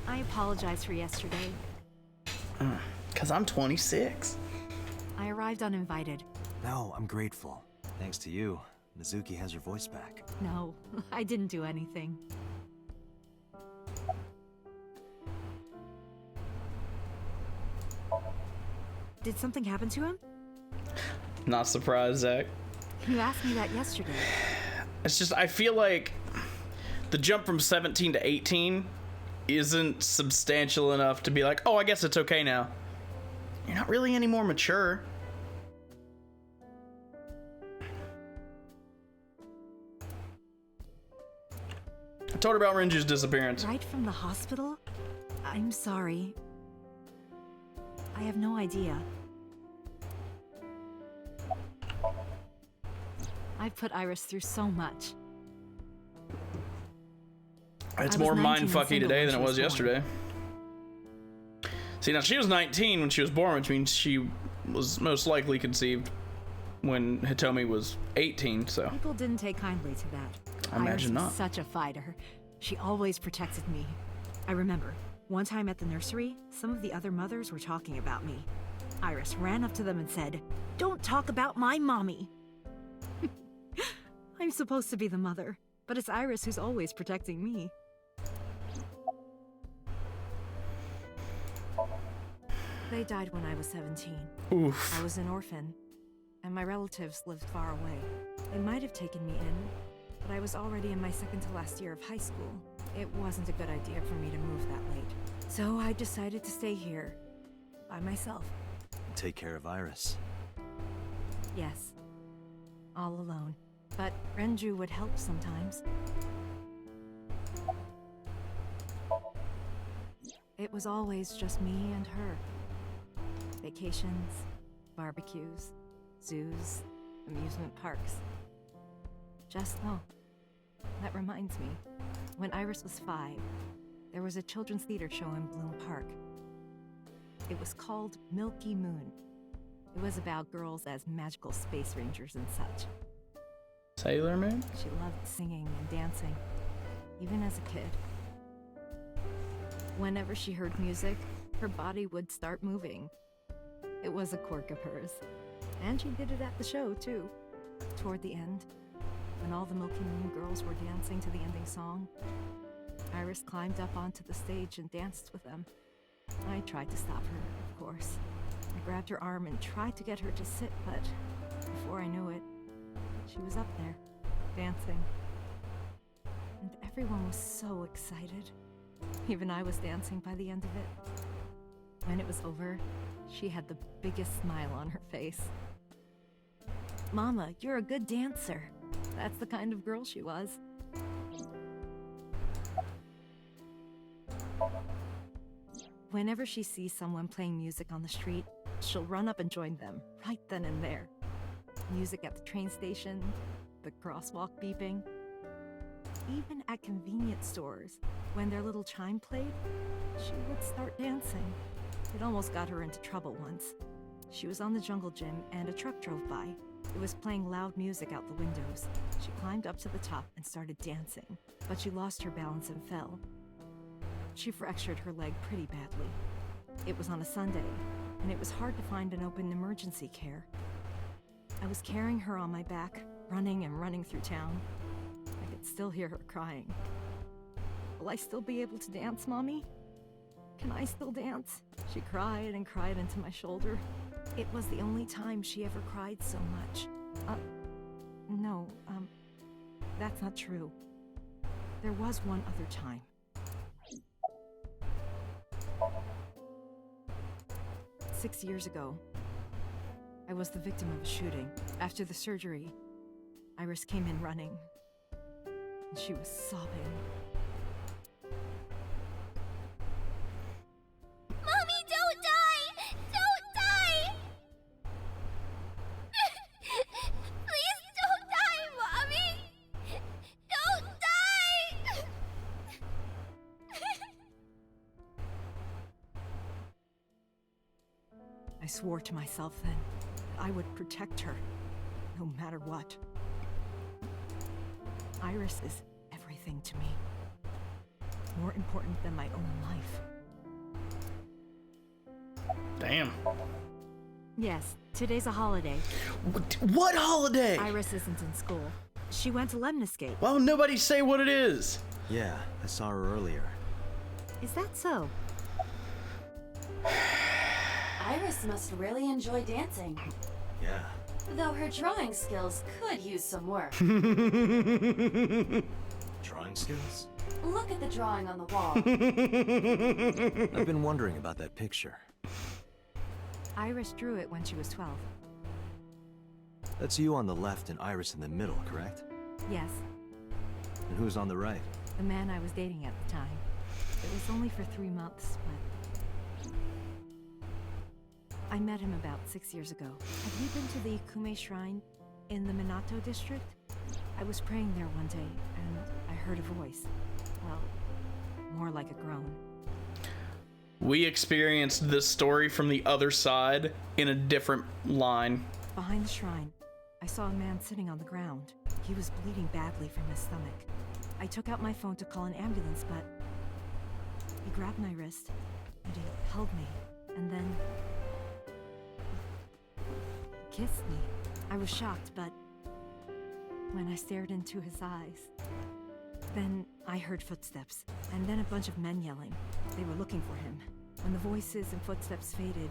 Speaker 11: I apologize for yesterday.
Speaker 1: Cause I'm 26.
Speaker 11: I arrived uninvited.
Speaker 3: No, I'm grateful. Thanks to you, Mizuki has her voice back.
Speaker 11: No, I didn't do anything. Did something happen to him?
Speaker 1: Not surprised, Zach.
Speaker 11: You asked me that yesterday.
Speaker 1: It's just, I feel like the jump from 17 to 18 isn't substantial enough to be like, oh, I guess it's okay now. You're not really any more mature. I told her about Renju's disappearance.
Speaker 11: Right from the hospital? I'm sorry. I have no idea. I've put Iris through so much.
Speaker 1: It's
Speaker 11: I was
Speaker 1: more
Speaker 11: 19 and
Speaker 1: mindfucky
Speaker 11: single
Speaker 1: today
Speaker 11: when
Speaker 1: than
Speaker 11: she
Speaker 1: it was
Speaker 11: was born.
Speaker 1: yesterday. See, now she was 19 when she was born, which means she was most likely conceived when Hitomi was 18, so.
Speaker 11: People didn't take kindly to that.
Speaker 1: I imagine
Speaker 11: Iris
Speaker 1: not.
Speaker 11: was such a fighter. She always protected me. I remember, one time at the nursery, some of the other mothers were talking about me. Iris ran up to them and said, "Don't talk about my mommy." I'm supposed to be the mother, but it's Iris who's always protecting me. They died when I was 17.
Speaker 1: Oof.
Speaker 11: I was an orphan, and my relatives lived far away. They might have taken me in, but I was already in my second to last year of high school. It wasn't a good idea for me to move that late. So I decided to stay here, by myself.
Speaker 3: Take care of Iris.
Speaker 11: Yes, all alone. But Renju would help sometimes. It was always just me and her. Vacations, barbecues, zoos, amusement parks. That reminds me. When Iris was 5, there was a children's theater show in Bloom Park. It was called Milky Moon. It was about girls as magical space rangers and such.
Speaker 1: Sailor Moon?
Speaker 11: She loved singing and dancing, even as a kid. Whenever she heard music, her body would start moving. It was a quirk of hers. And she did it at the show, too. Toward the end, when all the Milky Moon girls were dancing to the ending song, Iris climbed up onto the stage and danced with them. I tried to stop her, of course. I grabbed her arm and tried to get her to sit, but before I knew it, she was up there, dancing. And everyone was so excited. Even I was dancing by the end of it. When it was over, she had the biggest smile on her face. Mama, you're a good dancer. That's the kind of girl she was. Whenever she sees someone playing music on the street, she'll run up and join them, right then and there. Music at the train station, the crosswalk beeping. Even at convenience stores, when their little chime played, she would start dancing. It almost got her into trouble once. She was on the jungle gym and a truck drove by. It was playing loud music out the windows. She climbed up to the top and started dancing, but she lost her balance and fell. She fractured her leg pretty badly. It was on a Sunday, and it was hard to find an open emergency care. I was carrying her on my back, running and running through town. I could still hear her crying. Will I still be able to dance, Mommy? Can I still dance? She cried and cried into my shoulder. It was the only time she ever cried so much. No, that's not true. There was one other time. Six years ago, I was the victim of a shooting. After the surgery, Iris came in running. And she was sobbing.
Speaker 8: Mommy, don't die! Don't die! Please don't die, Mommy! Don't die!
Speaker 11: I swore to myself then that I would protect her, no matter what. Iris is everything to me. More important than my own life.
Speaker 1: Damn.
Speaker 11: Yes, today's a holiday.
Speaker 1: What holiday?
Speaker 11: Iris isn't in school. She went to Lemniscate.
Speaker 1: Why don't nobody say what it is?
Speaker 3: Yeah, I saw her earlier.
Speaker 11: Is that so?
Speaker 2: Iris must really enjoy dancing,
Speaker 3: Yeah.
Speaker 2: though her drawing skills could use some work.
Speaker 3: Drawing skills?
Speaker 2: Look at the drawing on the wall.
Speaker 3: I've been wondering about that picture.
Speaker 11: Iris drew it when she was 12.
Speaker 3: That's you on the left and Iris in the middle, correct?
Speaker 11: Yes,
Speaker 3: And who's on the right?
Speaker 11: the man I was dating at the time. It was only for 3 months, but... I met him about 6 years ago. Have you been to the Kume Shrine in the Minato district? I was praying there one day, and I heard a voice. Well, more like a groan.
Speaker 1: We experienced this story from the other side in a different line.
Speaker 11: Behind the shrine, I saw a man sitting on the ground. He was bleeding badly from his stomach. I took out my phone to call an ambulance, but he grabbed my wrist, and he held me, and then he kissed me. I was shocked, but when I stared into his eyes, then I heard footsteps, and then a bunch of men yelling. They were looking for him. When the voices and footsteps faded,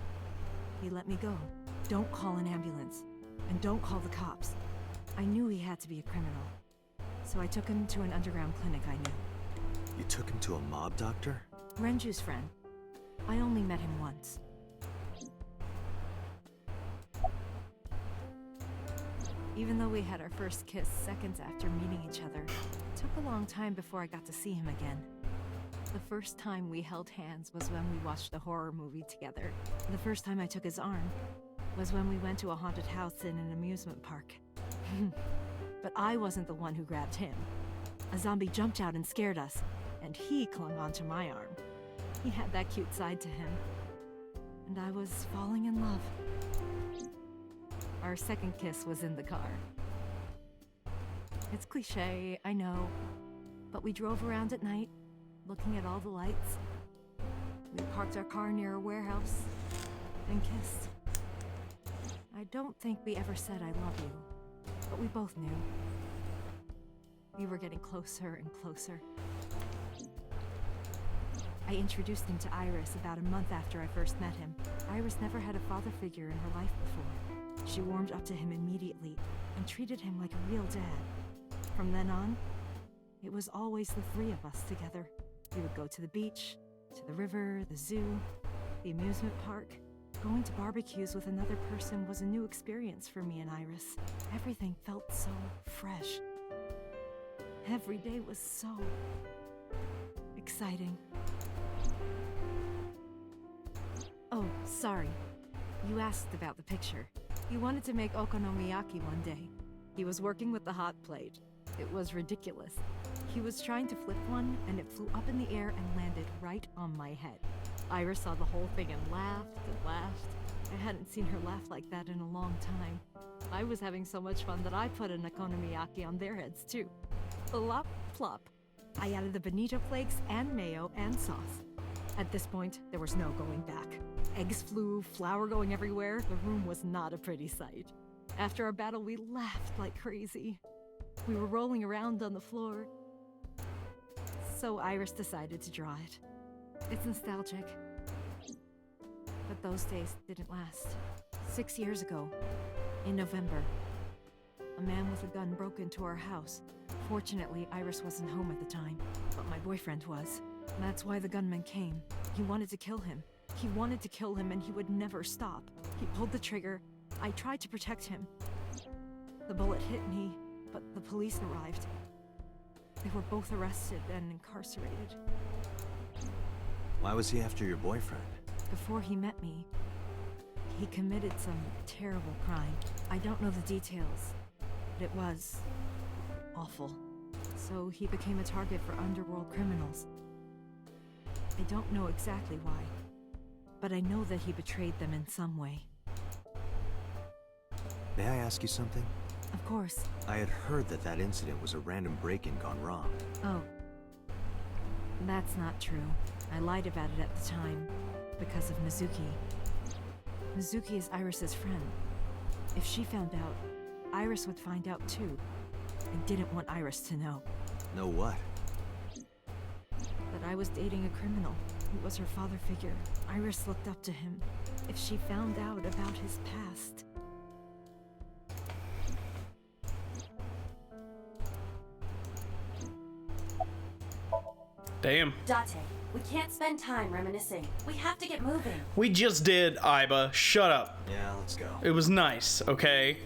Speaker 11: he let me go. Don't call an ambulance, and don't call the cops. I knew he had to be a criminal, so I took him to an underground clinic I knew.
Speaker 3: You took him to a mob doctor?
Speaker 11: Renju's friend. I only met him once. Even though we had our first kiss seconds after meeting each other, it took a long time before I got to see him again. The first time we held hands was when we watched a horror movie together. The first time I took his arm was when we went to a haunted house in an amusement park. But I wasn't the one who grabbed him. A zombie jumped out and scared us, and he clung onto my arm. He had that cute side to him. And I was falling in love. Our second kiss was in the car. It's cliché, I know, but we drove around at night, looking at all the lights. We parked our car near a warehouse and kissed. I don't think we ever said I love you, but we both knew. We were getting closer and closer. I introduced him to Iris about a month after I first met him. Iris never had a father figure in her life before. She warmed up to him immediately and treated him like a real dad. From then on, it was always the three of us together. We would go to the beach, to the river, the zoo, the amusement park. Going to barbecues with another person was a new experience for me and Iris. Everything felt so fresh. Every day was so exciting. Oh, sorry. You asked about the picture. He wanted to make okonomiyaki one day. He was working with the hot plate. It was ridiculous. He was trying to flip one, and it flew up in the air and landed right on my head. Iris saw the whole thing and laughed and laughed. I hadn't seen her laugh like that in a long time. I was having so much fun that I put an okonomiyaki on their heads too. Plop, plop. I added the bonito flakes and mayo and sauce. At this point, there was no going back. Eggs flew, flour going everywhere. The room was not a pretty sight. After our battle, we laughed like crazy. We were rolling around on the floor. So Iris decided to draw it. It's nostalgic. But those days didn't last. 6 years ago, in November, a man with a gun broke into our house. Fortunately, Iris wasn't home at the time, but my boyfriend was. That's why the gunman came. He wanted to kill him. He wanted to kill him, and he would never stop. He pulled the trigger. I tried to protect him. The bullet hit me, but the police arrived. They were both arrested and incarcerated.
Speaker 3: Why was he after your boyfriend?
Speaker 11: Before he met me, he committed some terrible crime. I don't know the details, but it was awful. So he became a target for underworld criminals. I don't know exactly why, but I know that he betrayed them in some way.
Speaker 3: May I ask you something?
Speaker 11: Of course.
Speaker 3: I had heard that that incident was a random break-in gone wrong.
Speaker 11: Oh. That's not true. I lied about it at the time, because of Mizuki. Mizuki is Iris's friend. If she found out, Iris would find out too. I didn't want Iris to know.
Speaker 3: Know what?
Speaker 11: That I was dating a criminal who was her father figure. Iris looked up to him. If she found out about his past...
Speaker 1: Damn.
Speaker 2: Date, we can't spend time reminiscing. We have to get moving.
Speaker 1: We just did, Iba. Shut up.
Speaker 3: Yeah, let's go.
Speaker 1: It was nice, okay?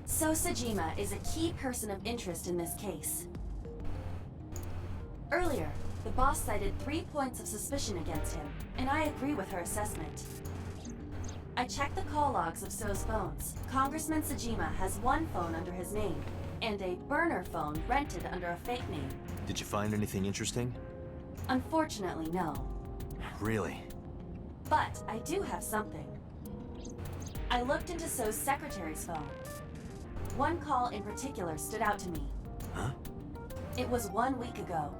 Speaker 2: So Sajima is a key person of interest in this case. Earlier, the boss cited 3 points of suspicion against him, and I agree with her assessment. I checked the call logs of So's phones. Congressman Sajima has one phone under his name, and a burner phone rented under a fake name.
Speaker 3: Did you find anything interesting?
Speaker 2: Unfortunately, no.
Speaker 3: Really?
Speaker 2: But I do have something. I looked into So's secretary's phone. One call in particular stood out to me.
Speaker 3: Huh?
Speaker 2: It was 1 week ago.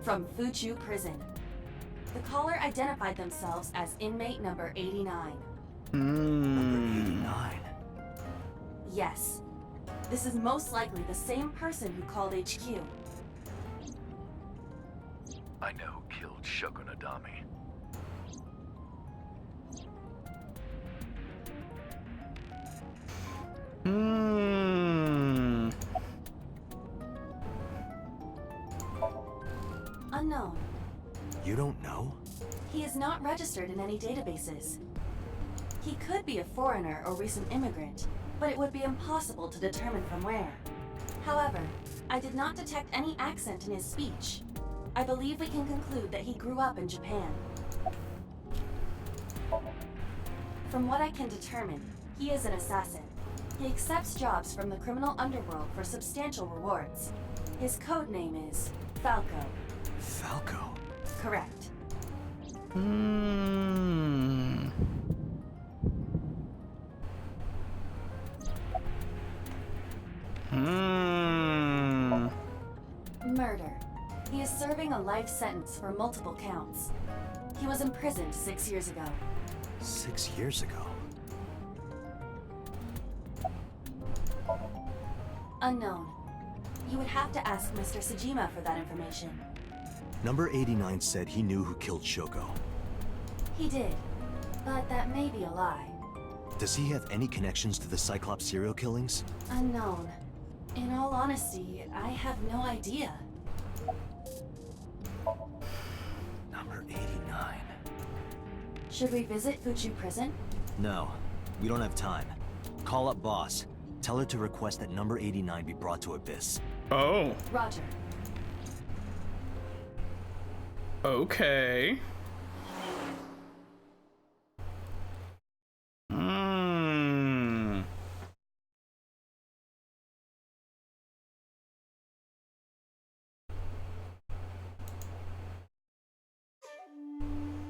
Speaker 2: from Fuchu Prison. The caller identified themselves as inmate number 89.
Speaker 3: Number 89.
Speaker 2: Yes. This is most likely the same person who called HQ.
Speaker 12: I know who killed Shoko Nadami.
Speaker 2: Unknown.
Speaker 3: You don't know?
Speaker 2: He is not registered in any databases. He could be a foreigner or recent immigrant, but it would be impossible to determine from where. However, I did not detect any accent in his speech. I believe we can conclude that he grew up in Japan. From what I can determine, he is an assassin. He accepts jobs from the criminal underworld for substantial rewards. His code name is Falco.
Speaker 3: Falco?
Speaker 2: Correct. Murder. He is serving a life sentence for multiple counts. He was imprisoned 6 years ago.
Speaker 3: 6 years ago?
Speaker 2: Unknown. You would have to ask Mr. Sejima for that information.
Speaker 3: Number 89 said he knew who killed Shoko.
Speaker 2: He did, but that may be a lie.
Speaker 3: Does he have any connections to the Cyclops serial killings?
Speaker 2: Unknown. In all honesty, I have no idea.
Speaker 3: Number 89.
Speaker 2: Should we visit Fuchu Prison?
Speaker 3: No, we don't have time. Call up boss. Tell her to request that number 89 be brought to Abyss.
Speaker 1: Oh.
Speaker 2: Roger.
Speaker 1: Okay.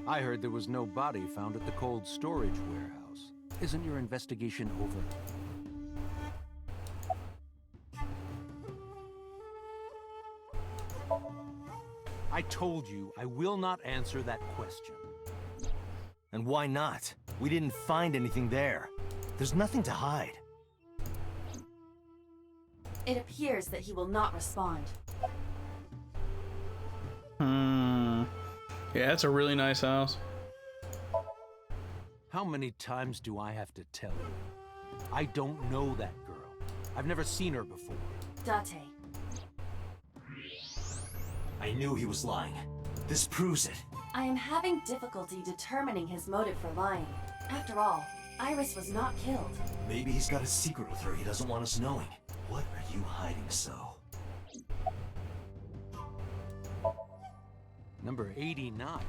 Speaker 6: I heard there was no body found at the cold storage warehouse. Isn't your investigation over? I told you I will not answer that question.
Speaker 3: And why not? We didn't find anything there. There's nothing to hide.
Speaker 2: It appears that he will not respond.
Speaker 1: Yeah, it's a really nice house.
Speaker 6: How many times do I have to tell you? I don't know that girl. I've never seen her before.
Speaker 2: Date.
Speaker 3: I knew he was lying. This proves it.
Speaker 2: I am having difficulty determining his motive for lying. After all, Iris was not killed.
Speaker 3: Maybe he's got a secret with her he doesn't want us knowing. What are you hiding so?
Speaker 6: Number 89.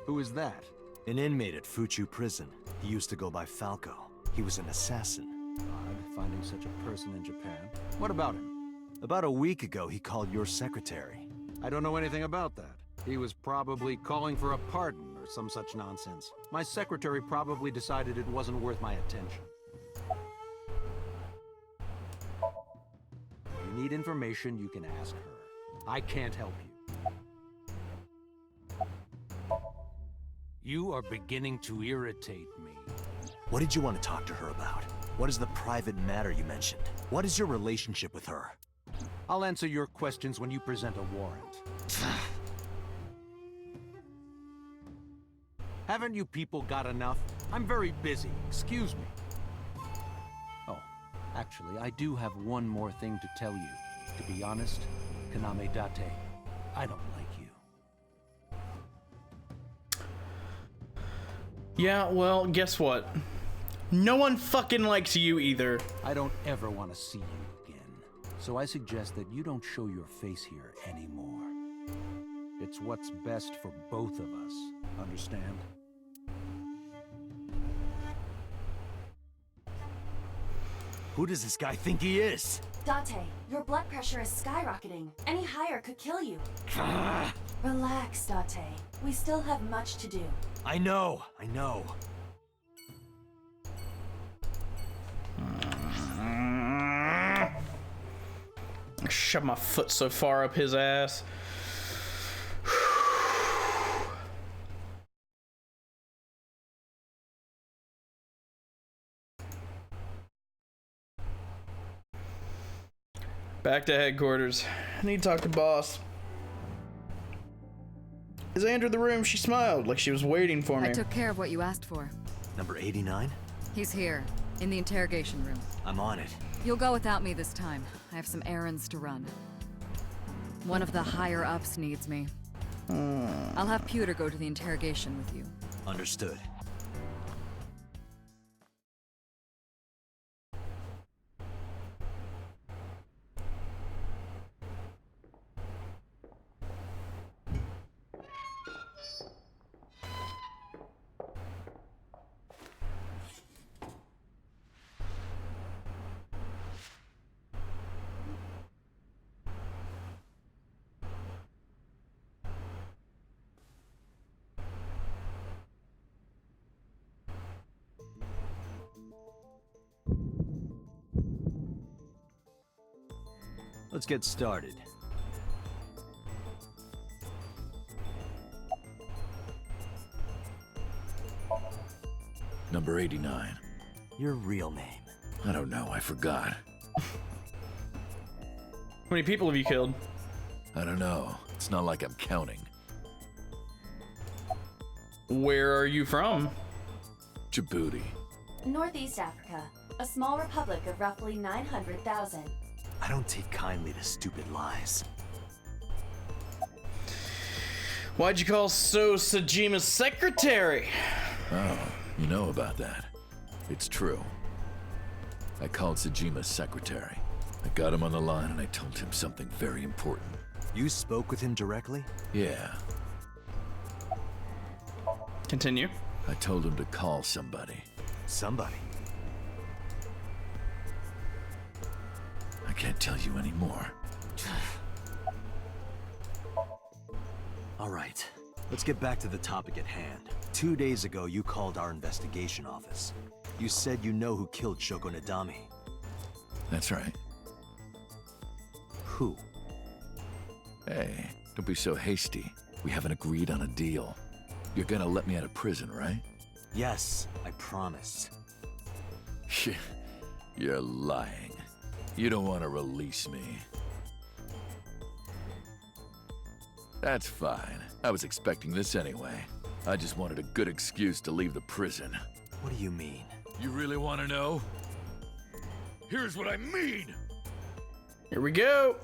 Speaker 6: Who is that?
Speaker 3: An inmate at Fuchu Prison. He used to go by Falco. He was an assassin.
Speaker 6: Odd, finding such a person in Japan. What about him?
Speaker 3: About a week ago, he called your secretary.
Speaker 6: I don't know anything about that. He was probably calling for a pardon or some such nonsense. My secretary probably decided it wasn't worth my attention. If you need information, you can ask her. I can't help you. You are beginning to irritate me.
Speaker 3: What did you want to talk to her about? What is the private matter you mentioned? What is your relationship with her?
Speaker 6: I'll answer your questions when you present a warrant. Haven't you people got enough? I'm very busy. Excuse me. Oh, actually, I do have one more thing to tell you. To be honest, Kaname Date, I don't like you.
Speaker 1: Yeah, well, guess what? No one fucking likes you either.
Speaker 6: I don't ever want to see you again. So I suggest that you don't show your face here anymore. It's what's best for both of us. Understand?
Speaker 3: Who does this guy think he is?
Speaker 2: Date, your blood pressure is skyrocketing. Any higher could kill you. Relax, Date. We still have much to do.
Speaker 3: I know.
Speaker 1: Shove my foot so far up his ass. Back to headquarters. I need to talk to boss. As I entered the room, she smiled like she was waiting for me.
Speaker 4: I took care of what you asked for.
Speaker 3: Number 89?
Speaker 4: He's here, in the interrogation room.
Speaker 3: I'm on it.
Speaker 4: You'll go without me this time. I have some errands to run. One of the higher-ups needs me. I'll have Pewter go to the interrogation with you.
Speaker 3: Understood. Let's get started.
Speaker 12: Number 89.
Speaker 3: Your real name.
Speaker 12: I don't know, I forgot.
Speaker 1: How many people have you killed?
Speaker 12: I don't know. It's not like I'm counting.
Speaker 1: Where are you from?
Speaker 12: Djibouti.
Speaker 2: Northeast Africa, a small republic of roughly 900,000.
Speaker 3: I don't take kindly to stupid lies.
Speaker 1: Why'd you call So Sajima's secretary?
Speaker 12: Oh, you know about that. It's true. I called Sajima's secretary. I got him on the line and I told him something very important.
Speaker 3: You spoke with him directly?
Speaker 12: Yeah.
Speaker 1: Continue.
Speaker 12: I told him to call somebody.
Speaker 3: Somebody?
Speaker 12: I can't tell you anymore.
Speaker 3: All right, let's get back to the topic at hand. 2 days ago, you called our investigation office. You said you know who killed Shoko Nadami.
Speaker 12: That's right.
Speaker 3: Who?
Speaker 12: Hey, don't be so hasty. We haven't agreed on a deal. You're gonna let me out of prison, right?
Speaker 3: Yes, I promise.
Speaker 12: You're lying. You don't want to release me. That's fine. I was expecting this anyway. I just wanted a good excuse to leave the prison.
Speaker 3: What do you mean?
Speaker 12: You really want to know? Here's what I mean!
Speaker 1: Here we go.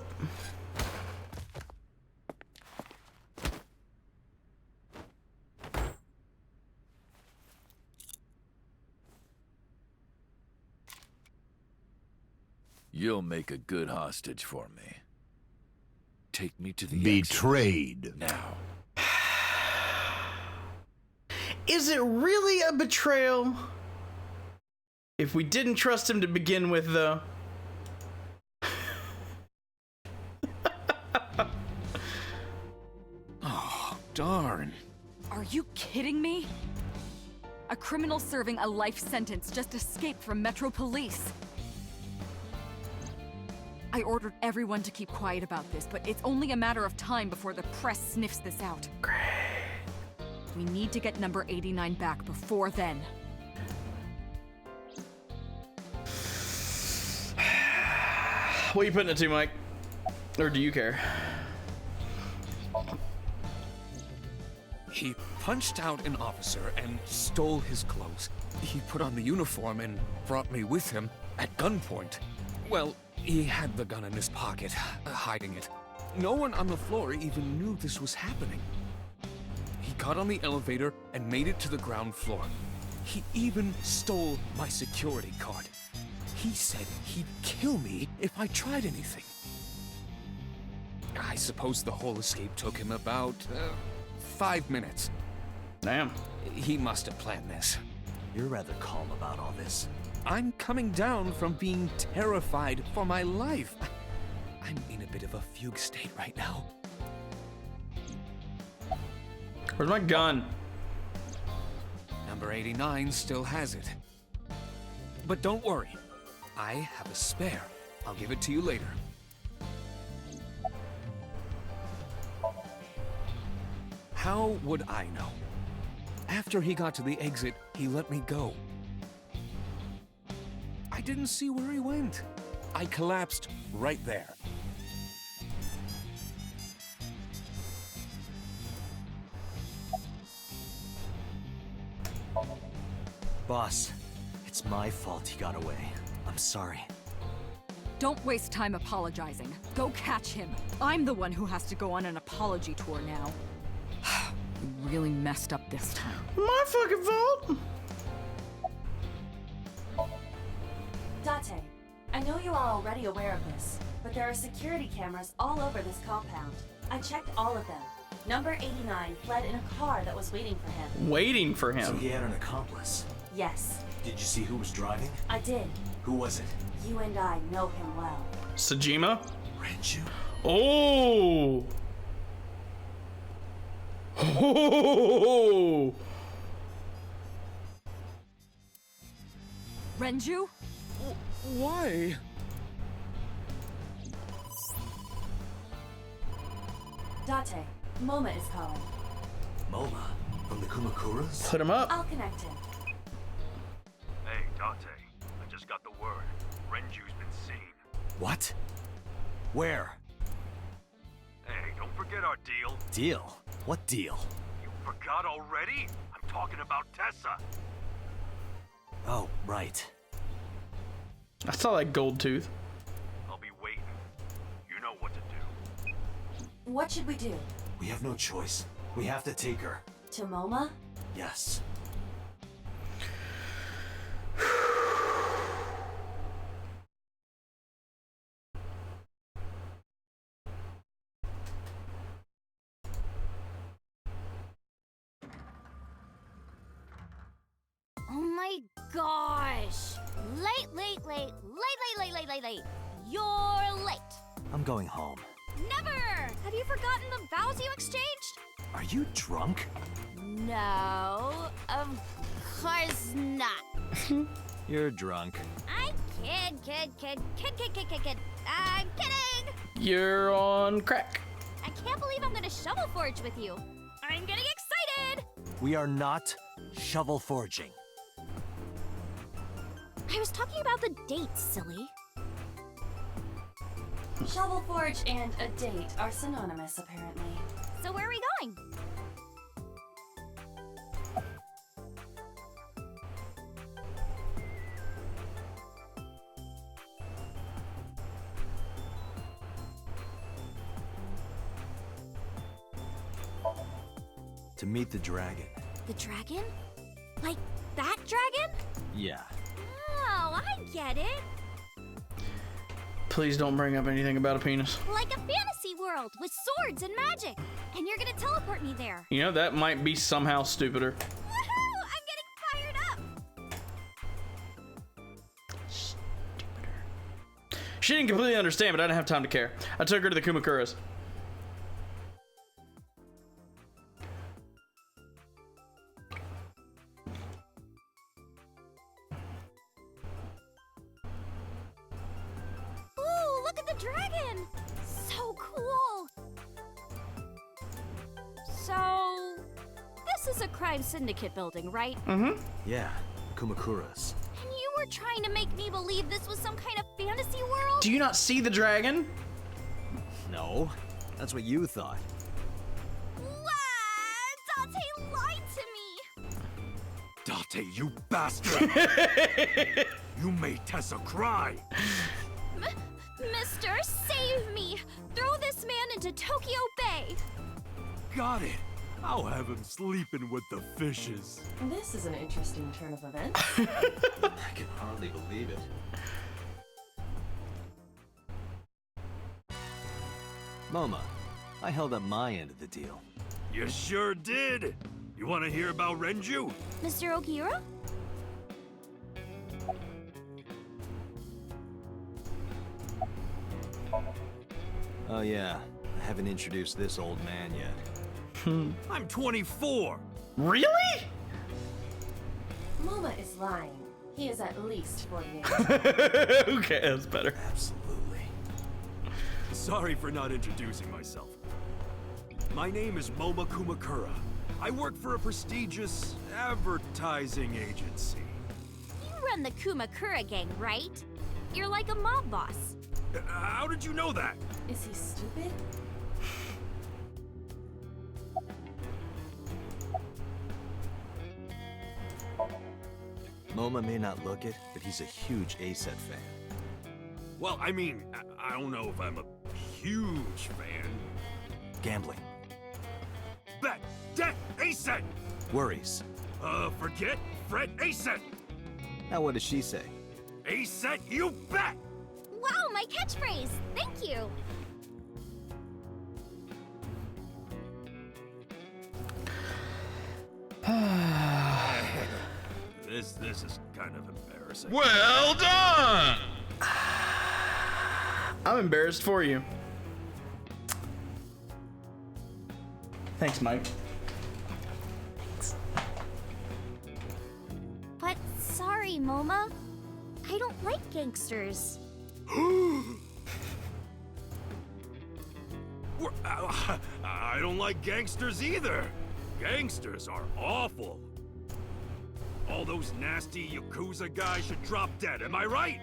Speaker 12: You'll make a good hostage for me. Take me to the
Speaker 13: Betrayed.
Speaker 12: now.
Speaker 1: Is it really a betrayal? If we didn't trust him to begin with, though.
Speaker 5: Oh, darn.
Speaker 4: Are you kidding me? A criminal serving a life sentence just escaped from Metro Police. I ordered everyone to keep quiet about this, but it's only a matter of time before the press sniffs this out.
Speaker 1: Great.
Speaker 4: We need to get number 89 back before then.
Speaker 1: What are you putting it to, Mike? Or do you care?
Speaker 5: He punched out an officer and stole his clothes. He put on the uniform and brought me with him at gunpoint. Well, he had the gun in his pocket, hiding it. No one on the floor even knew this was happening. He got on the elevator and made it to the ground floor. He even stole my security card. He said he'd kill me if I tried anything. I suppose the whole escape took him about 5 minutes.
Speaker 1: Damn.
Speaker 5: He must have planned this.
Speaker 3: You're rather calm about all this.
Speaker 5: I'm coming down from being terrified for my life. I'm in a bit of a fugue state right now.
Speaker 1: Where's my gun?
Speaker 5: Number 89 still has it. But don't worry. I have a spare. I'll give it to you later. How would I know? After he got to the exit, he let me go. I didn't see where he went. I collapsed right there.
Speaker 3: Boss, it's my fault he got away. I'm sorry.
Speaker 4: Don't waste time apologizing. Go catch him. I'm the one who has to go on an apology tour now. You really messed up this time.
Speaker 1: My fucking fault.
Speaker 2: Date, I know you are already aware of this, but there are security cameras all over this compound. I checked all of them. Number 89 fled in a car that was waiting for him.
Speaker 1: Waiting for him.
Speaker 3: So he had an accomplice.
Speaker 2: Yes,
Speaker 3: Did you see who was driving?
Speaker 2: I did.
Speaker 3: Who was it?
Speaker 2: You and I know him well.
Speaker 1: Sejima?
Speaker 3: Renju?
Speaker 1: Oh! Oh!
Speaker 4: Renju?
Speaker 9: Why?
Speaker 2: Date, Moma is calling.
Speaker 3: Moma? From the Kumakuras?
Speaker 1: Put him up.
Speaker 2: I'll connect him.
Speaker 7: Hey, Date. I just got the word. Renju's been seen.
Speaker 3: What? Where?
Speaker 7: Hey, don't forget our deal.
Speaker 3: Deal? What deal?
Speaker 7: You forgot already? I'm talking about Tessa.
Speaker 3: Oh, right.
Speaker 1: I saw that gold tooth.
Speaker 7: I'll be waiting. You know what to do.
Speaker 2: What should we do?
Speaker 3: We have no choice. We have to take her.
Speaker 2: To Moma?
Speaker 3: Yes.
Speaker 8: Oh my gosh! Late. You're late.
Speaker 3: I'm going home.
Speaker 8: Never! Have you forgotten the vows you exchanged?
Speaker 3: Are you drunk?
Speaker 8: No, of course not.
Speaker 3: You're drunk.
Speaker 8: I kid. I'm kidding!
Speaker 1: You're on crack.
Speaker 8: I can't believe I'm gonna shovel forge with you. I'm getting excited!
Speaker 3: We are not shovel forging.
Speaker 8: I was talking about the date, silly.
Speaker 2: Shovel Forge and a date are synonymous, apparently.
Speaker 8: So where are we going?
Speaker 3: To meet the dragon.
Speaker 8: The dragon? Like that dragon?
Speaker 3: Yeah.
Speaker 8: Oh, I get it.
Speaker 1: Please don't bring up anything about a penis.
Speaker 8: Like a fantasy world with swords and magic. And you're gonna teleport me there.
Speaker 1: You know, that might be somehow stupider.
Speaker 8: Woohoo! I'm getting fired up.
Speaker 1: She didn't completely understand, but I didn't have time to care. I took her to the Kumakuras.
Speaker 8: Ooh, look at the dragon! So cool! So, this is a crime syndicate building, right?
Speaker 1: Mm-hmm.
Speaker 3: Yeah, Kumakuras.
Speaker 8: And you were trying to make me believe this was some kind of fantasy world?
Speaker 1: Do you not see the dragon?
Speaker 3: No, that's what you thought.
Speaker 8: What? Date lied to me!
Speaker 5: Date, you bastard! You made Tessa cry!
Speaker 8: Mister, save me! Throw this man into Tokyo Bay!
Speaker 5: Got it! I'll have him sleeping with the fishes.
Speaker 2: This is an interesting turn of events.
Speaker 3: I can hardly believe it. Moma, I held up my end of the deal.
Speaker 7: You sure did. You want to hear about Renju?
Speaker 8: Mr. Okira?
Speaker 3: Oh yeah, I haven't introduced this old man yet.
Speaker 7: I'm 24.
Speaker 1: Really?
Speaker 2: Moma is lying. He is at least 48.
Speaker 1: Okay, that's better.
Speaker 3: Absolutely.
Speaker 7: Sorry for not introducing myself. My name is Moma Kumakura. I work for a prestigious advertising agency.
Speaker 8: You run the Kumakura gang, right? You're like a mob boss.
Speaker 7: How did you know that?
Speaker 2: Is he stupid?
Speaker 3: MoMA may not look it, but he's a huge ASET fan.
Speaker 7: Well, I mean, I don't know if I'm a huge fan.
Speaker 3: Gambling.
Speaker 7: Bet, debt, ASET!
Speaker 3: Worries.
Speaker 7: Forget, Fred, ASET!
Speaker 3: Now what does she say?
Speaker 7: ASET, you bet!
Speaker 8: Wow, my catchphrase! Thank you!
Speaker 7: This is kind of embarrassing.
Speaker 13: Well done!
Speaker 1: I'm embarrassed for you. Thanks, Mike.
Speaker 8: But sorry, MoMA. I don't like gangsters.
Speaker 7: I don't like gangsters either. Gangsters are awful. All those nasty Yakuza guys should drop dead, am I right?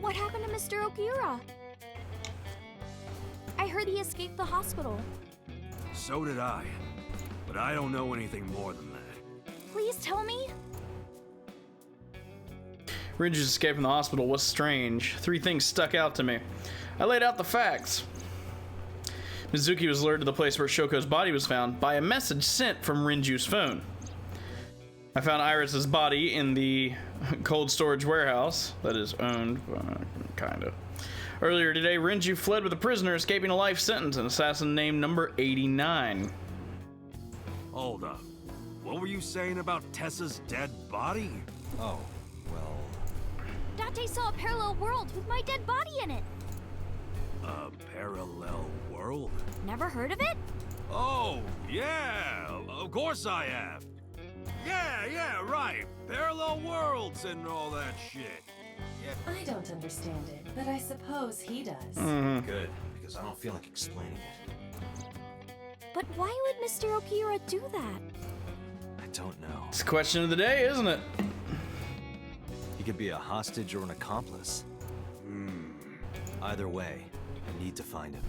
Speaker 8: What happened to Mr. Okiura? I heard he escaped the hospital.
Speaker 7: So did I. But I don't know anything more than that.
Speaker 8: Please tell me.
Speaker 1: Renju's escape from the hospital was strange. 3 things stuck out to me. I laid out the facts. Mizuki was lured to the place where Shoko's body was found by a message sent from Renju's phone. I found Iris's body in the cold storage warehouse that is owned, kinda. Earlier today, Renju fled with a prisoner escaping a life sentence, an assassin named number 89.
Speaker 7: Hold up. What were you saying about Tessa's dead body?
Speaker 3: Oh, well...
Speaker 8: Date saw a parallel world with my dead body in it.
Speaker 7: A parallel world?
Speaker 8: Never heard of it?
Speaker 7: Oh, yeah, of course I have. Yeah, right. Parallel worlds and all that shit. Yeah.
Speaker 14: I don't understand it, but I suppose he does.
Speaker 3: Good, because I don't feel like explaining it.
Speaker 8: But why would Mr. Okiura do that?
Speaker 3: I don't know.
Speaker 1: It's the question of the day, isn't it?
Speaker 3: He could be a hostage or an accomplice. Either way, I need to find him.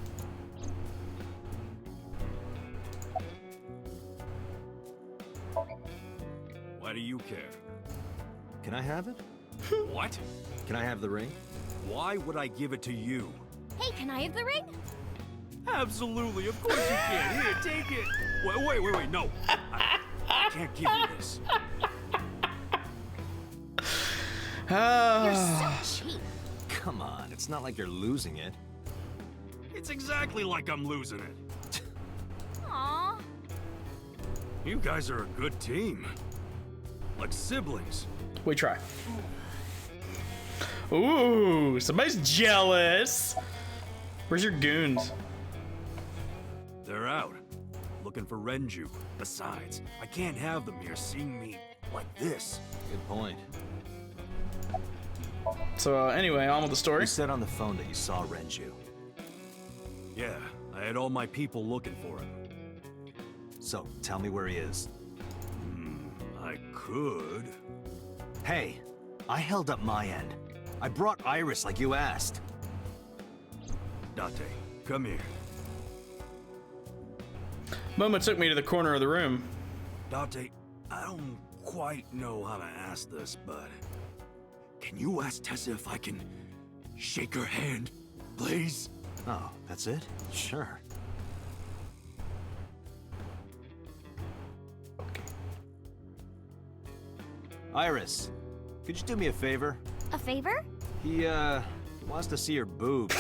Speaker 7: Why do you care?
Speaker 3: Can I have it?
Speaker 7: What?
Speaker 3: Can I have the ring?
Speaker 7: Why would I give it to you?
Speaker 8: Hey, can I have the ring?
Speaker 7: Absolutely, of course you can. Here, take it. Wait, no. I can't give you this.
Speaker 8: You're so cheap.
Speaker 3: Come on, it's not like you're losing it.
Speaker 7: It's exactly like I'm losing it.
Speaker 8: Aww.
Speaker 7: You guys are a good team. Like siblings.
Speaker 1: We try. Ooh, somebody's jealous. Where's your goons?
Speaker 7: They're out. Looking for Renju. Besides, I can't have them here seeing me like this.
Speaker 3: Good point.
Speaker 1: So anyway, on with the story.
Speaker 3: You said on the phone that you saw Renju.
Speaker 7: Yeah, I had all my people looking for him.
Speaker 3: So, tell me where he is.
Speaker 7: I could.
Speaker 3: Hey, I held up my end. I brought Iris like you asked.
Speaker 7: Date, come here.
Speaker 1: Momo took me to the corner of the room.
Speaker 7: Date, I don't quite know how to ask this, but... Can you ask Tessa if I can shake her hand, please?
Speaker 3: Oh, that's it? Sure. Iris, could you do me a favor?
Speaker 8: A favor?
Speaker 3: He wants to see your boobs.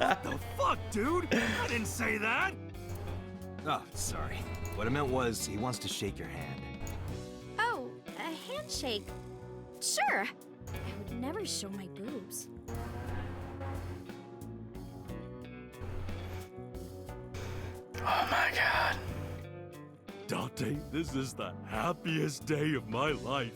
Speaker 7: What the fuck, dude? I didn't say that!
Speaker 3: Oh, sorry. What I meant was, he wants to shake your hand.
Speaker 8: Oh, a handshake. Sure. I would never show my boobs.
Speaker 1: Oh my god.
Speaker 7: Date, this is the happiest day of my life.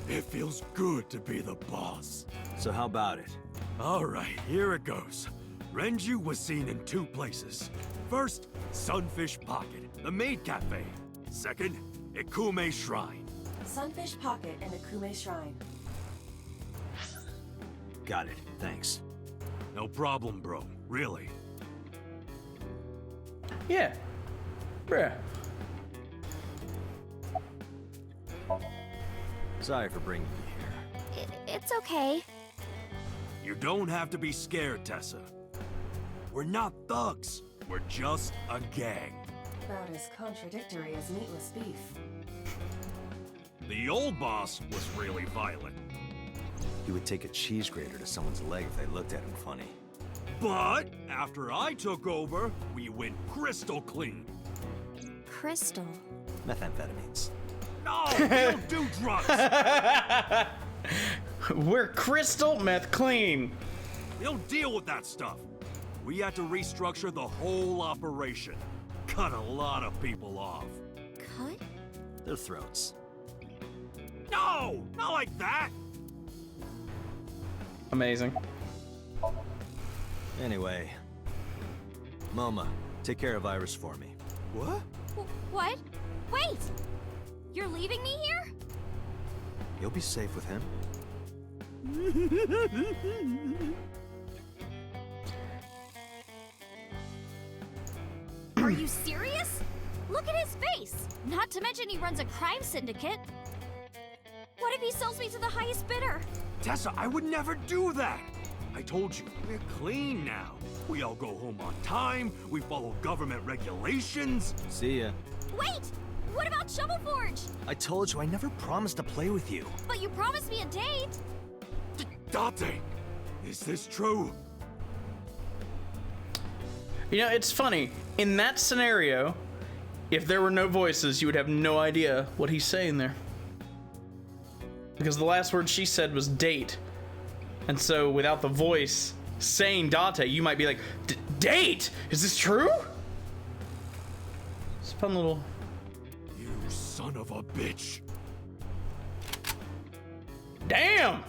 Speaker 7: It feels good to be the boss.
Speaker 3: So how about it?
Speaker 7: All right, here it goes. Renju was seen in 2 places. First, Sunfish Pocket, the maid cafe. Second, Ikume Shrine.
Speaker 14: Sunfish Pocket and Akume Shrine.
Speaker 3: Got it. Thanks.
Speaker 7: No problem, bro. Really.
Speaker 1: Yeah. Bruh.
Speaker 3: Sorry for bringing you here.
Speaker 8: It's okay.
Speaker 7: You don't have to be scared, Tessa. We're not thugs. We're just a gang.
Speaker 14: About as contradictory as meatless beef.
Speaker 7: The old boss was really violent.
Speaker 3: He would take a cheese grater to someone's leg if they looked at him funny.
Speaker 7: But after I took over, we went crystal clean.
Speaker 8: Crystal.
Speaker 3: Methamphetamines.
Speaker 7: No, we don't do drugs.
Speaker 1: We're crystal meth clean.
Speaker 7: We don't deal with that stuff. We had to restructure the whole operation. Cut a lot of people off.
Speaker 8: Cut?
Speaker 3: Their throats.
Speaker 7: No, not like that.
Speaker 1: Amazing.
Speaker 3: Anyway, Moma, take care of Iris for me.
Speaker 7: What?
Speaker 8: What? Wait! You're leaving me here?
Speaker 3: You'll be safe with him.
Speaker 8: Are you serious? Look at his face! Not to mention he runs a crime syndicate. What if he sells me to the highest bidder?
Speaker 7: Tessa, I would never do that. I told you, we're clean now. We all go home on time, we follow government regulations.
Speaker 3: See ya.
Speaker 8: Wait! What about Shovel Forge?
Speaker 3: I told you I never promised to play with you.
Speaker 8: But you promised me a date.
Speaker 7: Date, is this true?
Speaker 1: You know, it's funny. In that scenario, if there were no voices, you would have no idea what he's saying there. Because the last word she said was date. And so without the voice saying Date, you might be like, date? Is this true? It's a fun little...
Speaker 7: You son of a bitch.
Speaker 1: Damn!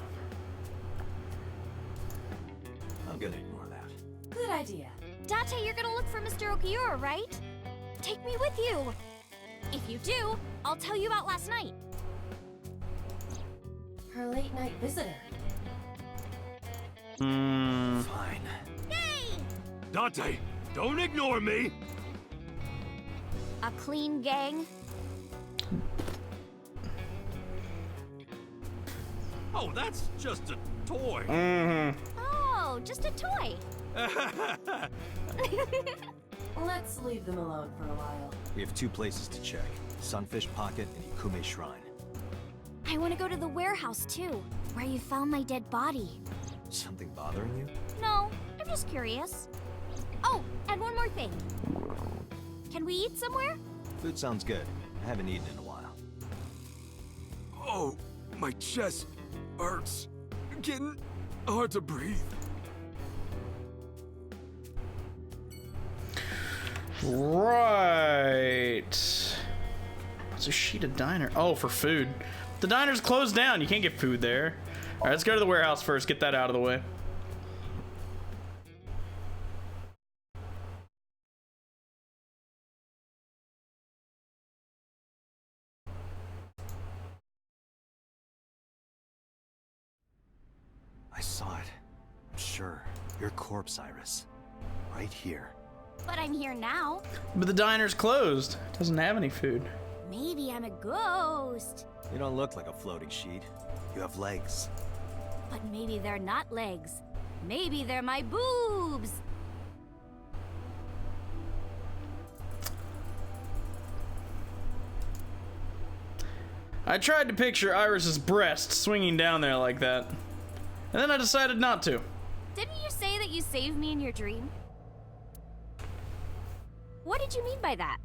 Speaker 3: I'm gonna ignore that.
Speaker 14: Good idea.
Speaker 8: Date, you're gonna look for Mr. Okiura, right? Take me with you. If you do, I'll tell you about last night.
Speaker 14: Her late night visitor.
Speaker 3: Fine.
Speaker 8: Yay!
Speaker 7: Date, don't ignore me.
Speaker 8: A clean gang.
Speaker 7: Oh, that's just a toy.
Speaker 8: Oh, just a toy.
Speaker 14: Let's leave them alone for a while.
Speaker 3: We have 2 places to check. Sunfish Pocket and Ikume Shrine.
Speaker 8: I want to go to the warehouse too, where you found my dead body.
Speaker 3: Something bothering you?
Speaker 8: No, I'm just curious. Oh, and one more thing. Can we eat somewhere?
Speaker 3: Food sounds good. I haven't eaten in a while.
Speaker 7: Oh, my chest hurts. Getting hard to breathe.
Speaker 1: Right. It's a sheet of diner. Oh, for food. The diner's closed down. You can't get food there. All right, let's go to the warehouse first. Get that out of the way.
Speaker 3: I saw it. I'm sure. Your corpse, Iris. Right here.
Speaker 8: But I'm here now.
Speaker 1: But the diner's closed. It doesn't have any food.
Speaker 8: Maybe I'm a ghost.
Speaker 3: You don't look like a floating sheet. You have legs.
Speaker 8: But maybe they're not legs. Maybe they're my boobs.
Speaker 1: I tried to picture Iris's breast swinging down there like that. And then I decided not to.
Speaker 8: Didn't you say that you saved me in your dream? What did you mean by that?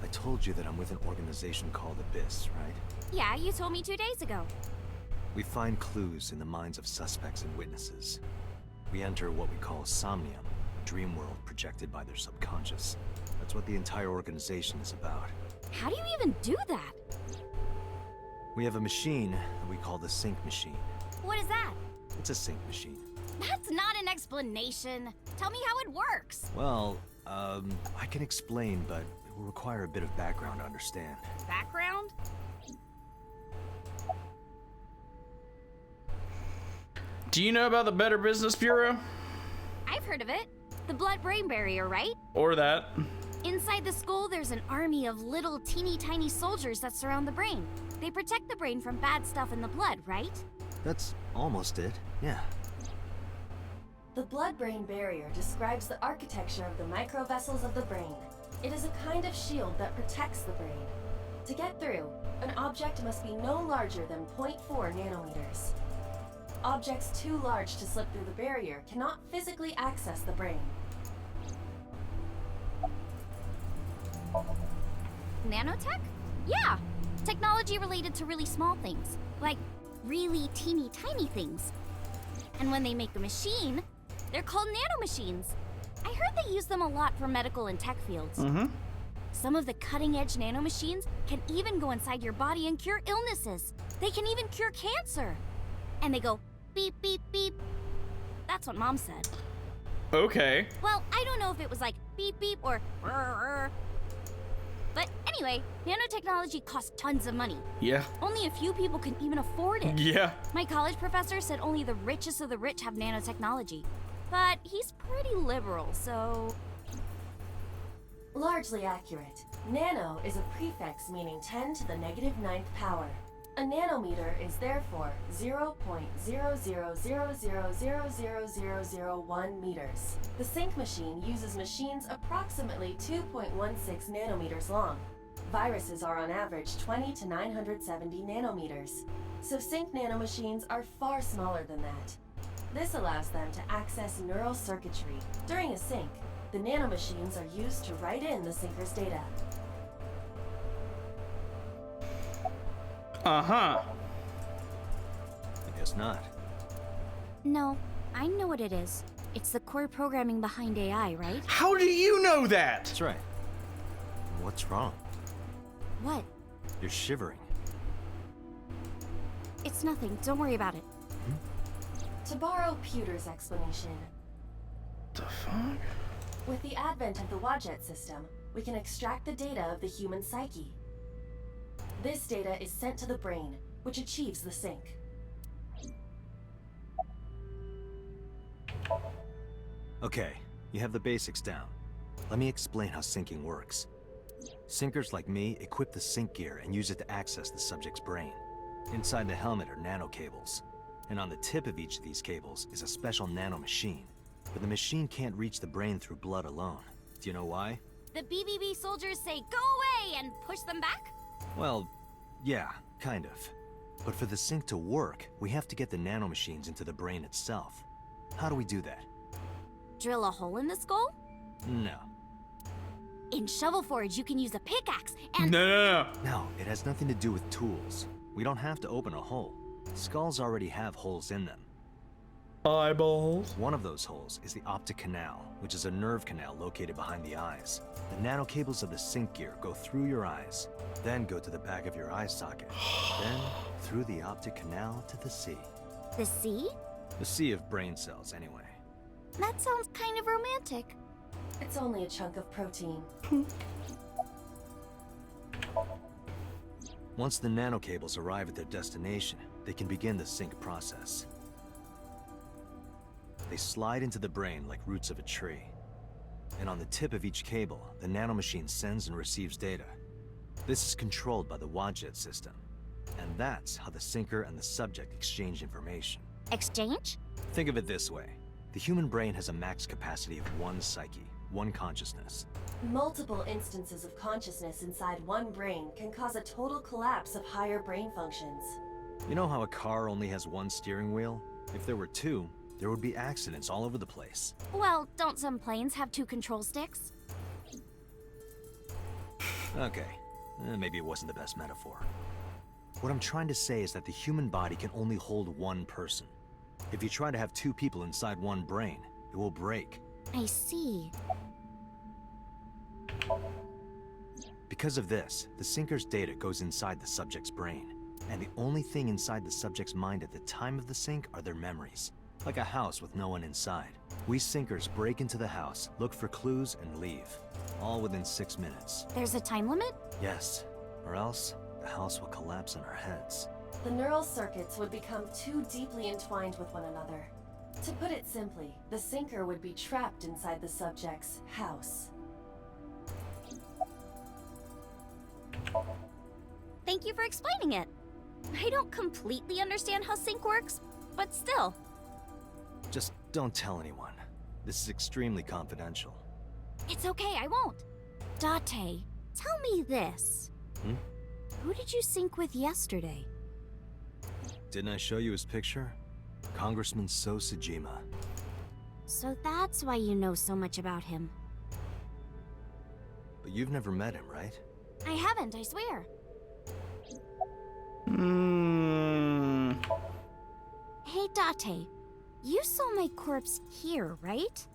Speaker 3: I told you that I'm with an organization called Abyss, right?
Speaker 8: Yeah, you told me 2 days ago.
Speaker 3: We find clues in the minds of suspects and witnesses. We enter what we call Somnium, a dream world projected by their subconscious. That's what the entire organization is about.
Speaker 8: How do you even do that?
Speaker 3: We have a machine that we call the sync machine.
Speaker 8: What is that?
Speaker 3: It's a sync machine.
Speaker 8: That's not an explanation. Tell me how it works.
Speaker 3: Well, I can explain, but it will require a bit of background to understand.
Speaker 8: Background?
Speaker 1: Do you know about the Better Business Bureau?
Speaker 8: I've heard of it. The blood-brain barrier, right?
Speaker 1: Or that.
Speaker 8: Inside the skull, there's an army of little teeny tiny soldiers that surround the brain. They protect the brain from bad stuff in the blood, right?
Speaker 3: That's almost it, yeah.
Speaker 14: The blood-brain barrier describes the architecture of the microvessels of the brain. It is a kind of shield that protects the brain. To get through, an object must be no larger than 0.4 nanometers. Objects too large to slip through the barrier cannot physically access the brain.
Speaker 8: Nanotech? Yeah! Technology related to really small things. Like really teeny tiny things. And when they make a machine, they're called nanomachines. I heard they use them a lot for medical and tech fields. Some of the cutting-edge nanomachines can even go inside your body and cure illnesses. They can even cure cancer. And they go beep, beep, beep. That's what Mom said.
Speaker 1: Okay.
Speaker 8: Well, I don't know if it was like beep, beep or rrr. But anyway, nanotechnology costs tons of money.
Speaker 1: Yeah.
Speaker 8: Only a few people can even afford it.
Speaker 1: Yeah.
Speaker 8: My college professor said only the richest of the rich have nanotechnology. But he's pretty liberal, so...
Speaker 14: Largely accurate. Nano is a prefix meaning 10 to the negative 9th power. A nanometer is therefore 0.0000000001 meters. The sync machine uses machines approximately 2.16 nanometers long. Viruses are on average 20 to 970 nanometers. So sync nanomachines are far smaller than that. This allows them to access neural circuitry. During a sync, the nanomachines are used to write in the syncer's data.
Speaker 1: Uh-huh.
Speaker 3: I guess not.
Speaker 8: No, I know what it is. It's the core programming behind AI, right?
Speaker 1: How do you know that?
Speaker 3: That's right. What's wrong?
Speaker 8: What?
Speaker 3: You're shivering.
Speaker 8: It's nothing. Don't worry about it.
Speaker 14: To borrow Pewter's explanation,
Speaker 1: The fuck?
Speaker 14: with the advent of the Wadjet system, we can extract the data of the human psyche. This data is sent to the brain, which achieves the sync.
Speaker 3: Okay, you have the basics down. Let me explain how syncing works. Syncers like me equip the sync gear and use it to access the subject's brain. Inside the helmet are nanocables, and on the tip of each of these cables is a special nanomachine. But the machine can't reach the brain through blood alone. Do you know why?
Speaker 8: The BBB soldiers say, go away, and push them back?
Speaker 3: Well, yeah, kind of. But for the sync to work, we have to get the nanomachines into the brain itself. How do we do that?
Speaker 8: Drill a hole in the skull?
Speaker 3: No.
Speaker 8: In Shovel Forge, you can use a pickaxe and...
Speaker 1: No.
Speaker 3: No, it has nothing to do with tools. We don't have to open a hole. Skulls already have holes in them.
Speaker 1: Eyeballs.
Speaker 3: One of those holes is the optic canal, which is a nerve canal located behind the eyes. The nanocables of the sync gear go through your eyes, then go to the back of your eye socket, then through the optic canal to the sea.
Speaker 8: The sea?
Speaker 3: The sea of brain cells, anyway.
Speaker 8: That sounds kind of romantic.
Speaker 14: It's only a chunk of protein.
Speaker 3: Once the nanocables arrive at their destination, they can begin the sync process. They slide into the brain like roots of a tree. And on the tip of each cable, the nanomachine sends and receives data. This is controlled by the Wadjet system. And that's how the syncer and the subject exchange information.
Speaker 8: Exchange?
Speaker 3: Think of it this way. The human brain has a max capacity of one psyche, one consciousness.
Speaker 14: Multiple instances of consciousness inside one brain can cause a total collapse of higher brain functions.
Speaker 3: You know how a car only has one steering wheel? If there were two, there would be accidents all over the place.
Speaker 8: Well, don't some planes have 2 control sticks?
Speaker 3: Okay, maybe it wasn't the best metaphor. What I'm trying to say is that the human body can only hold one person. If you try to have 2 people inside one brain, it will break.
Speaker 8: I see.
Speaker 3: Because of this, the syncer's data goes inside the subject's brain. And the only thing inside the subject's mind at the time of the sync are their memories. Like a house with no one inside. We sinkers break into the house, look for clues, and leave. All within 6 minutes.
Speaker 8: There's a time limit?
Speaker 3: Yes. Or else, the house will collapse on our heads.
Speaker 14: The neural circuits would become too deeply entwined with one another. To put it simply, the sinker would be trapped inside the subject's house.
Speaker 8: Thank you for explaining it. I don't completely understand how sync works, but still.
Speaker 3: Just don't tell anyone. This is extremely confidential.
Speaker 8: It's okay, I won't. Date, tell me this. Who did you sync with yesterday?
Speaker 3: Didn't I show you his picture? Congressman Sojima.
Speaker 8: So that's why you know so much about him.
Speaker 3: But you've never met him, right?
Speaker 8: I haven't, I swear. Hey, Date, you saw my corpse here, right?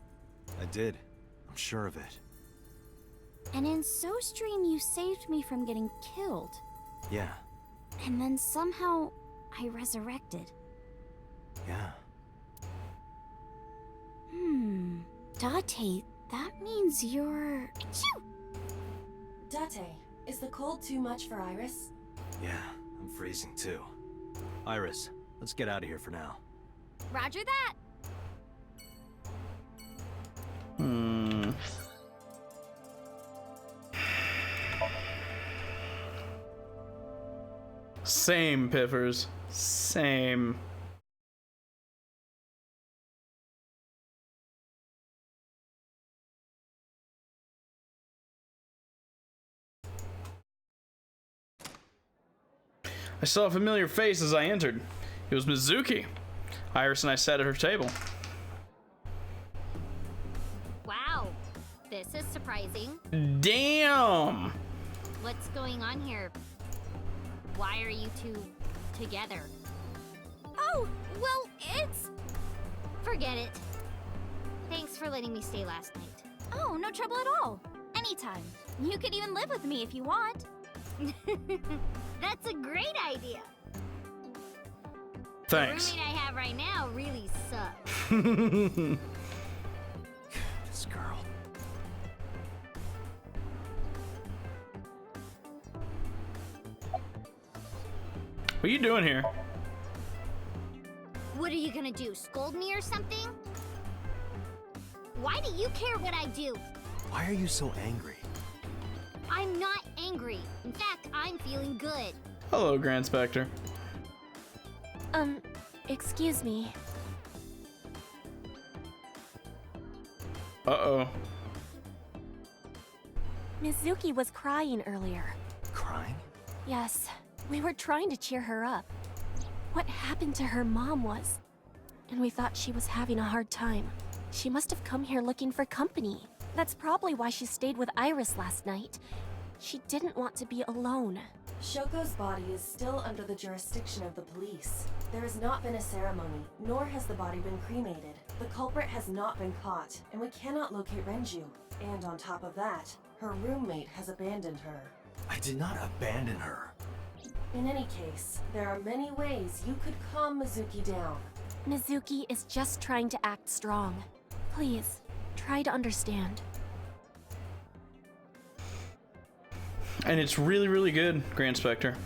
Speaker 3: I did. I'm sure of it.
Speaker 8: And in SoStream, you saved me from getting killed.
Speaker 3: Yeah.
Speaker 8: And then somehow, I resurrected.
Speaker 3: Yeah.
Speaker 8: Date, that means you're... Achoo!
Speaker 14: Date, is the cold too much for Iris?
Speaker 3: Yeah, I'm freezing too. Iris, let's get out of here for now.
Speaker 8: Roger that!
Speaker 1: Same, Piffers. Same. I saw a familiar face as I entered. It was Mizuki. Iris and I sat at her table.
Speaker 13: Wow, this is surprising.
Speaker 1: Damn!
Speaker 13: What's going on here? Why are you two together?
Speaker 8: Oh, well, it's...
Speaker 13: Forget it. Thanks for letting me stay last night.
Speaker 8: Oh, no trouble at all. Anytime. You could even live with me if you want.
Speaker 13: That's a great idea.
Speaker 1: Thanks.
Speaker 13: The roommate I have right now really sucks.
Speaker 3: This girl.
Speaker 1: What are you doing here?
Speaker 13: What are you gonna do, scold me or something? Why do you care what I do?
Speaker 3: Why are you so angry?
Speaker 13: I'm not angry. In fact, I'm feeling good.
Speaker 1: Hello, Grand Spectre.
Speaker 15: Excuse me.
Speaker 1: Uh-oh.
Speaker 15: Mizuki was crying earlier.
Speaker 3: Crying?
Speaker 15: Yes, we were trying to cheer her up. What happened to her mom was... And we thought she was having a hard time. She must have come here looking for company. That's probably why she stayed with Iris last night. She didn't want to be alone.
Speaker 14: Shoko's body is still under the jurisdiction of the police. There has not been a ceremony, nor has the body been cremated. The culprit has not been caught, and we cannot locate Renju. And on top of that, her roommate has abandoned her.
Speaker 3: I did not abandon her.
Speaker 14: In any case, there are many ways you could calm Mizuki down.
Speaker 15: Mizuki is just trying to act strong. Please, try to understand.
Speaker 1: And it's really, really good, Grand Spectre.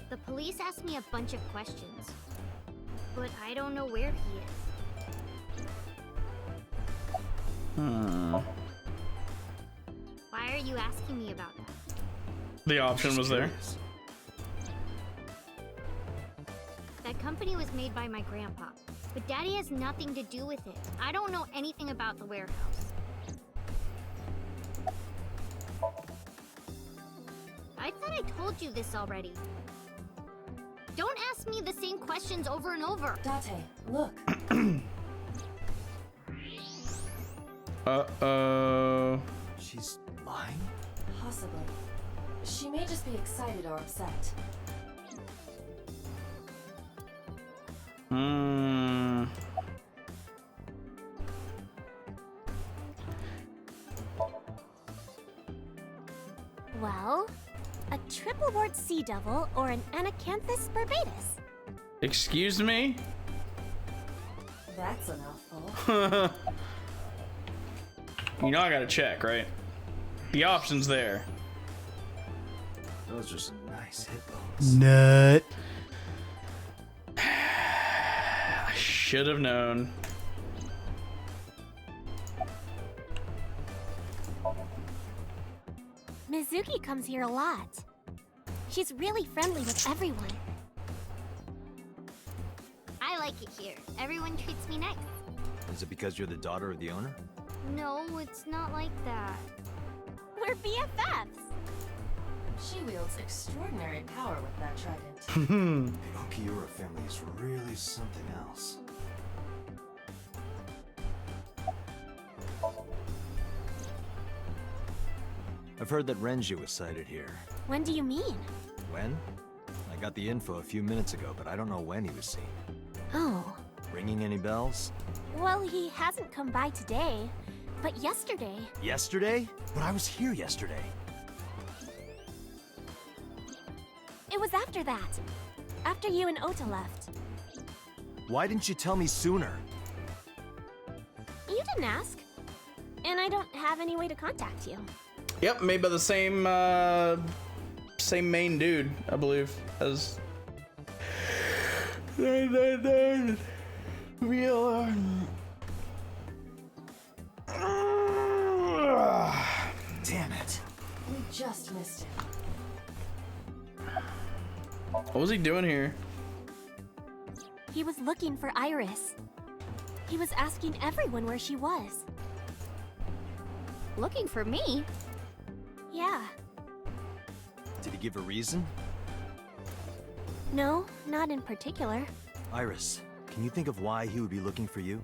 Speaker 13: The police asked me a bunch of questions, but I don't know where he is. Why are you asking me about that?
Speaker 1: The option was there.
Speaker 13: That company was made by my grandpa, but Daddy has nothing to do with it. I don't know anything about the warehouse. I thought I told you this already. Don't ask me the same questions over and over.
Speaker 14: Date, look.
Speaker 1: Uh-oh.
Speaker 3: She's lying?
Speaker 14: Possibly. She may just be excited or upset.
Speaker 13: Well,
Speaker 15: a triple wart sea devil or an Anacanthus barbatus.
Speaker 1: Excuse me?
Speaker 14: That's a mouthful.
Speaker 1: You know I gotta check, right? The option's there.
Speaker 3: Those are some nice hip bones.
Speaker 1: Nut. I should have known.
Speaker 15: Mizuki comes here a lot. She's really friendly with everyone.
Speaker 13: I like it here. Everyone treats me nice.
Speaker 3: Is it because you're the daughter of the owner?
Speaker 13: No, it's not like that.
Speaker 15: We're BFFs.
Speaker 14: She wields extraordinary power with that trident.
Speaker 3: The Okiura family is really something else. I've heard that Renju was sighted here.
Speaker 15: When do you mean?
Speaker 3: When? I got the info a few minutes ago, but I don't know when he was seen.
Speaker 15: Oh.
Speaker 3: Ringing any bells?
Speaker 15: Well, he hasn't come by today, but yesterday.
Speaker 3: Yesterday? But I was here yesterday.
Speaker 15: It was after that. After you and Ota left.
Speaker 3: Why didn't you tell me sooner?
Speaker 15: You didn't ask. And I don't have any way to contact you.
Speaker 1: Yep, made by the same same main dude, I believe, as 999 real.
Speaker 3: Damn it!
Speaker 14: We just missed him.
Speaker 1: What was he doing here?
Speaker 15: He was looking for Iris. He was asking everyone where she was.
Speaker 8: Looking for me?
Speaker 15: Yeah.
Speaker 3: Did he give a reason?
Speaker 15: No, not in particular.
Speaker 3: Iris, can you think of why he would be looking for you?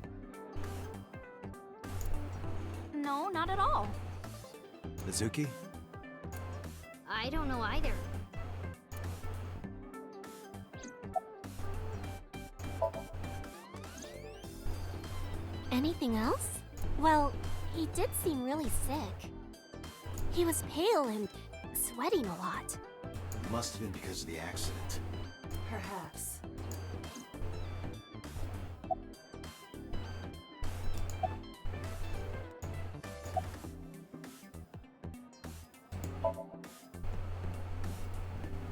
Speaker 8: No, not at all.
Speaker 3: Mizuki?
Speaker 13: I don't know either.
Speaker 15: Anything else? Well, he did seem really sick. He was pale and sweating a lot.
Speaker 3: It must have been because of the accident.
Speaker 14: Perhaps.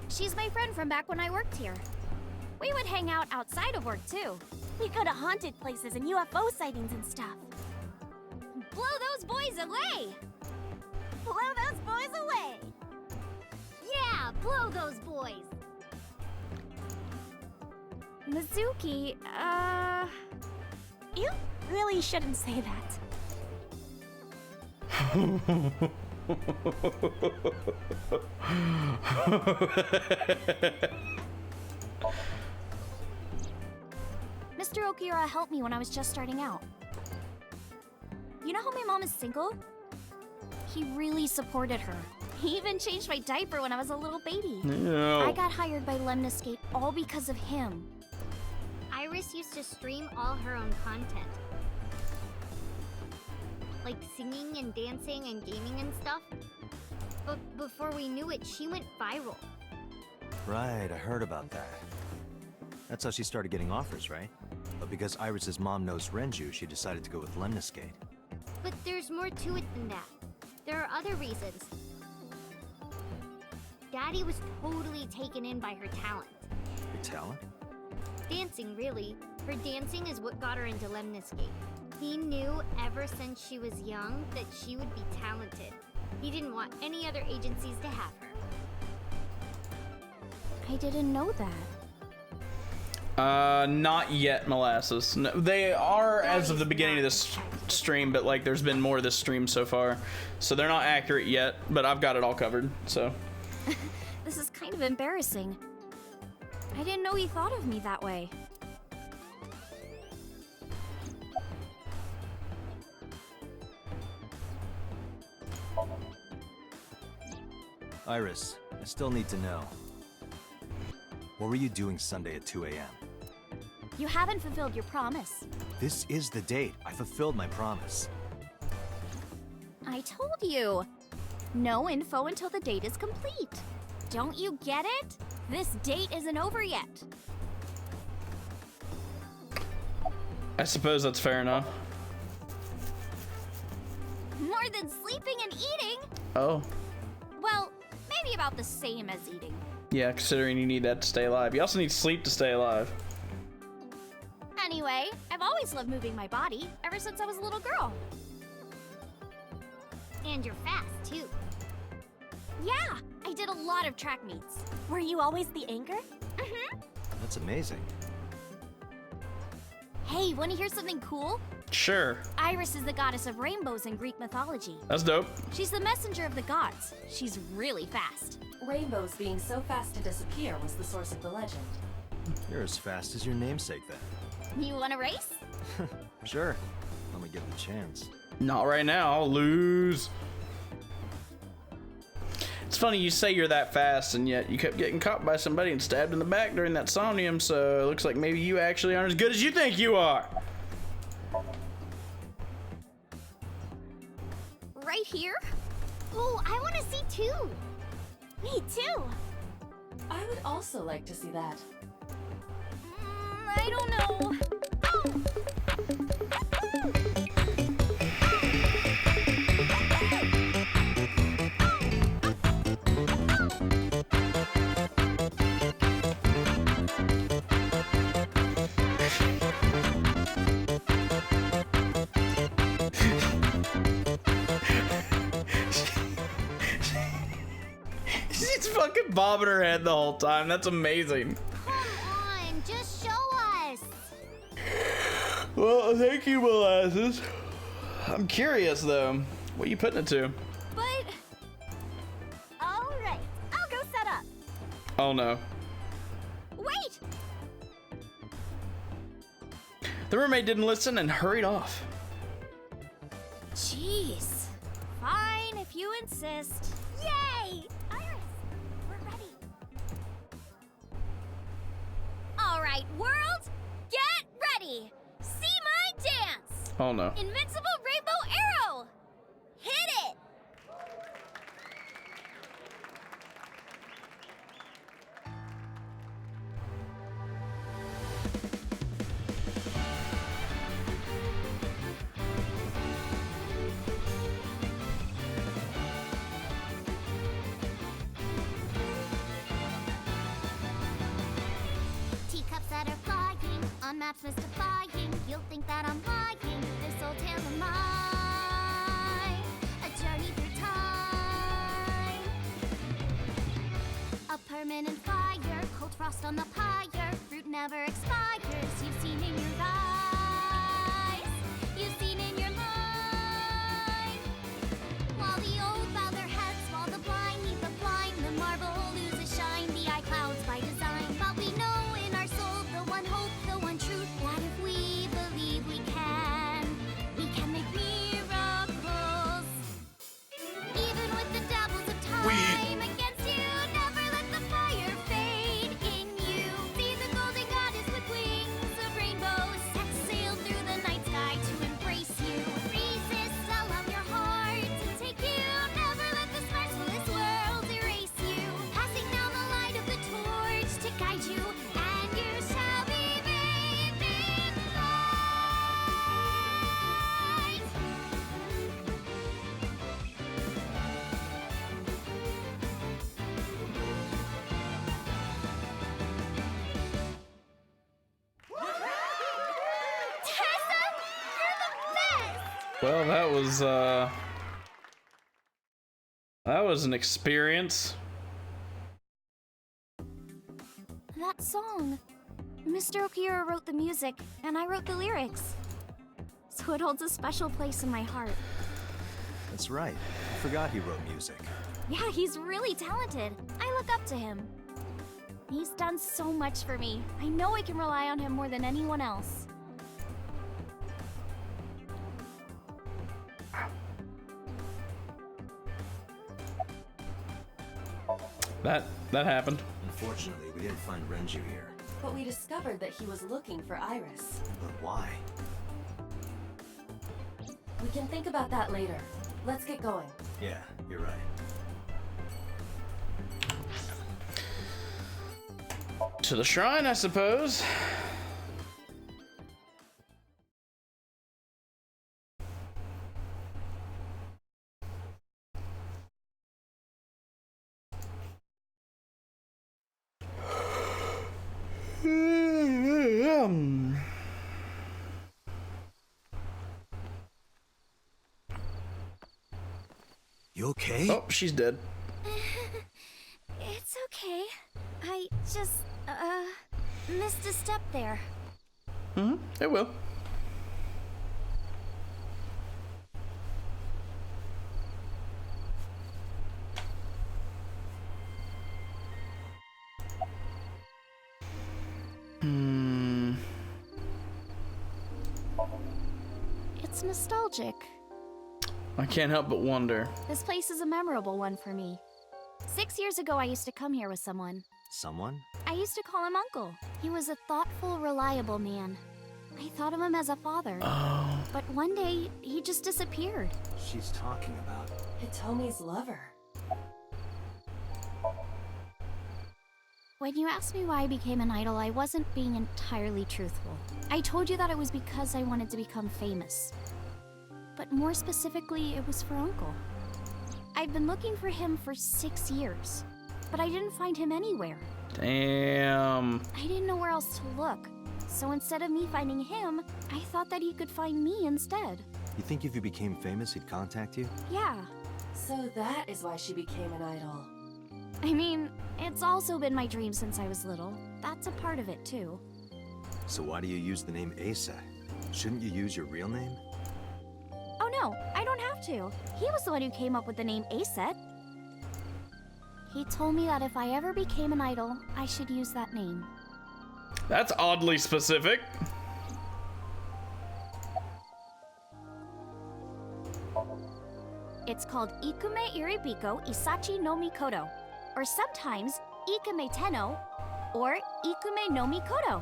Speaker 8: She's my friend from back when I worked here. We would hang out outside of work, too.
Speaker 15: We go to haunted places and UFO sightings and stuff.
Speaker 8: Blow those boys away!
Speaker 15: Blow those boys away!
Speaker 13: Yeah, blow those boys!
Speaker 8: Mizuki,
Speaker 15: You really shouldn't say that.
Speaker 8: Mr. Okiura helped me when I was just starting out. You know how my mom is single? He really supported her. He even changed my diaper when I was a little baby.
Speaker 1: No.
Speaker 8: I got hired by Lemniscape all because of him.
Speaker 13: Iris used to stream all her own content. Like singing and dancing and gaming and stuff. But before we knew it, she went viral.
Speaker 3: Right, I heard about that. That's how she started getting offers, right? But because Iris's mom knows Renju, she decided to go with Lemniscate.
Speaker 13: But there's more to it than that. There are other reasons. Daddy was totally taken in by her talent.
Speaker 3: Her talent?
Speaker 13: Dancing, really. Her dancing is what got her into Lemniscape. He knew ever since she was young that she would be talented. He didn't want any other agencies to have her.
Speaker 8: I didn't know that.
Speaker 1: Not yet, Molasses. No, they are as of the beginning of this stream, but like there's been more of this stream so far. So they're not accurate yet, but I've got it all covered, so.
Speaker 8: This is kind of embarrassing. I didn't know he thought of me that way.
Speaker 3: Iris, I still need to know. What were you doing Sunday at 2 a.m.?
Speaker 8: You haven't fulfilled your promise.
Speaker 3: This is the date. I fulfilled my promise.
Speaker 8: I told you. No info until the date is complete. Don't you get it? This date isn't over yet.
Speaker 1: I suppose that's fair enough.
Speaker 8: More than sleeping and eating.
Speaker 1: Oh.
Speaker 8: Well, maybe about the same as eating.
Speaker 1: Yeah, considering you need that to stay alive. You also need sleep to stay alive.
Speaker 8: Anyway, I've always loved moving my body, ever since I was a little girl. And you're fast, too. Yeah, I did a lot of track meets.
Speaker 15: Were you always the anchor?
Speaker 8: Mm-hmm.
Speaker 3: That's amazing.
Speaker 8: Hey, want to hear something cool?
Speaker 1: Sure.
Speaker 8: Iris is the goddess of rainbows in Greek mythology.
Speaker 1: That's dope.
Speaker 8: She's the messenger of the gods. She's really fast.
Speaker 14: Rainbows being so fast to disappear was the source of the legend.
Speaker 3: You're as fast as your namesake then.
Speaker 8: You want to race?
Speaker 3: Sure. Let me give it a chance.
Speaker 1: Not right now. I'll lose. It's funny you say you're that fast, and yet you kept getting caught by somebody and stabbed in the back during that Somnium, so it looks like maybe you actually aren't as good as you think you are.
Speaker 8: Right here? Oh, I want to see too.
Speaker 15: Me too.
Speaker 14: I would also like to see that.
Speaker 8: I don't know.
Speaker 1: She's fucking bobbing her head the whole time. That's amazing.
Speaker 8: Come on, just show us.
Speaker 1: Well, thank you, molasses. I'm curious though. What are you putting it to?
Speaker 8: But... Alright, I'll go set up.
Speaker 1: Oh no.
Speaker 8: Wait!
Speaker 1: The roommate didn't listen and hurried off.
Speaker 8: Jeez. Fine, if you insist. Yay! Iris, we're ready. Alright, world, get ready. See my dance.
Speaker 1: Oh no.
Speaker 8: Invincible Rainbow Arrow. Hit it. Teacups that are flying, on maps mystifying. You'll think that I'm lying. This old tale of mine, a journey through time. A permanent fire, cold frost on the pyre. Fruit never expires. You've seen in your eyes, you've seen in your mind. While the old bow their heads, while the blind meet the blind, the marble loses shine. The eye clouds by design, but we know in our soul the one hope, the one truth, that if we believe we can make miracles. Even with the dabbles of time against you, never let the fire fade in you. See the golden goddess with wings of rainbows, set sail through the night sky to embrace you. Resist, allow your heart to take you. Never let this merciless world erase you. Passing down the light of the torch to guide you, and you shall be bathed in light. Tessa, you're the best!
Speaker 1: Well, that was an experience.
Speaker 8: That song. Mr. Okiura wrote the music, and I wrote the lyrics. So it holds a special place in my heart.
Speaker 3: That's right. I forgot he wrote music.
Speaker 8: Yeah, he's really talented. I look up to him. He's done so much for me. I know I can rely on him more than anyone else.
Speaker 1: That happened.
Speaker 3: Unfortunately, we didn't find Renju here.
Speaker 14: But we discovered that he was looking for Iris.
Speaker 3: But why?
Speaker 14: We can think about that later. Let's get going.
Speaker 3: Yeah, you're right.
Speaker 1: To the shrine, I suppose.
Speaker 3: You okay?
Speaker 1: Oh, she's dead.
Speaker 8: It's okay. I just, missed a step there.
Speaker 1: It will.
Speaker 8: It's nostalgic.
Speaker 1: I can't help but wonder.
Speaker 8: This place is a memorable one for me. 6 years ago, I used to come here with someone.
Speaker 3: Someone?
Speaker 8: I used to call him Uncle. He was a thoughtful, reliable man. I thought of him as a father.
Speaker 1: Oh.
Speaker 8: But one day, he just disappeared.
Speaker 3: She's talking about
Speaker 14: Hitomi's lover.
Speaker 8: When you asked me why I became an idol, I wasn't being entirely truthful. I told you that it was because I wanted to become famous. But more specifically, it was for Uncle. I've been looking for him for 6 years, but I didn't find him anywhere.
Speaker 1: Damn.
Speaker 8: I didn't know where else to look, so instead of me finding him, I thought that he could find me instead.
Speaker 3: You think if you became famous, he'd contact you?
Speaker 8: Yeah.
Speaker 14: So that is why she became an idol.
Speaker 8: I mean, it's also been my dream since I was little. That's a part of it, too.
Speaker 3: So why do you use the name Asa? Shouldn't you use your real name?
Speaker 8: Oh no, I don't have to. He was the one who came up with the name Aset. He told me that if I ever became an idol, I should use that name.
Speaker 1: That's oddly specific.
Speaker 8: It's called Ikume Iribiko Isachi no Mikoto, or sometimes Ikume Tenno, or Ikume no Mikoto.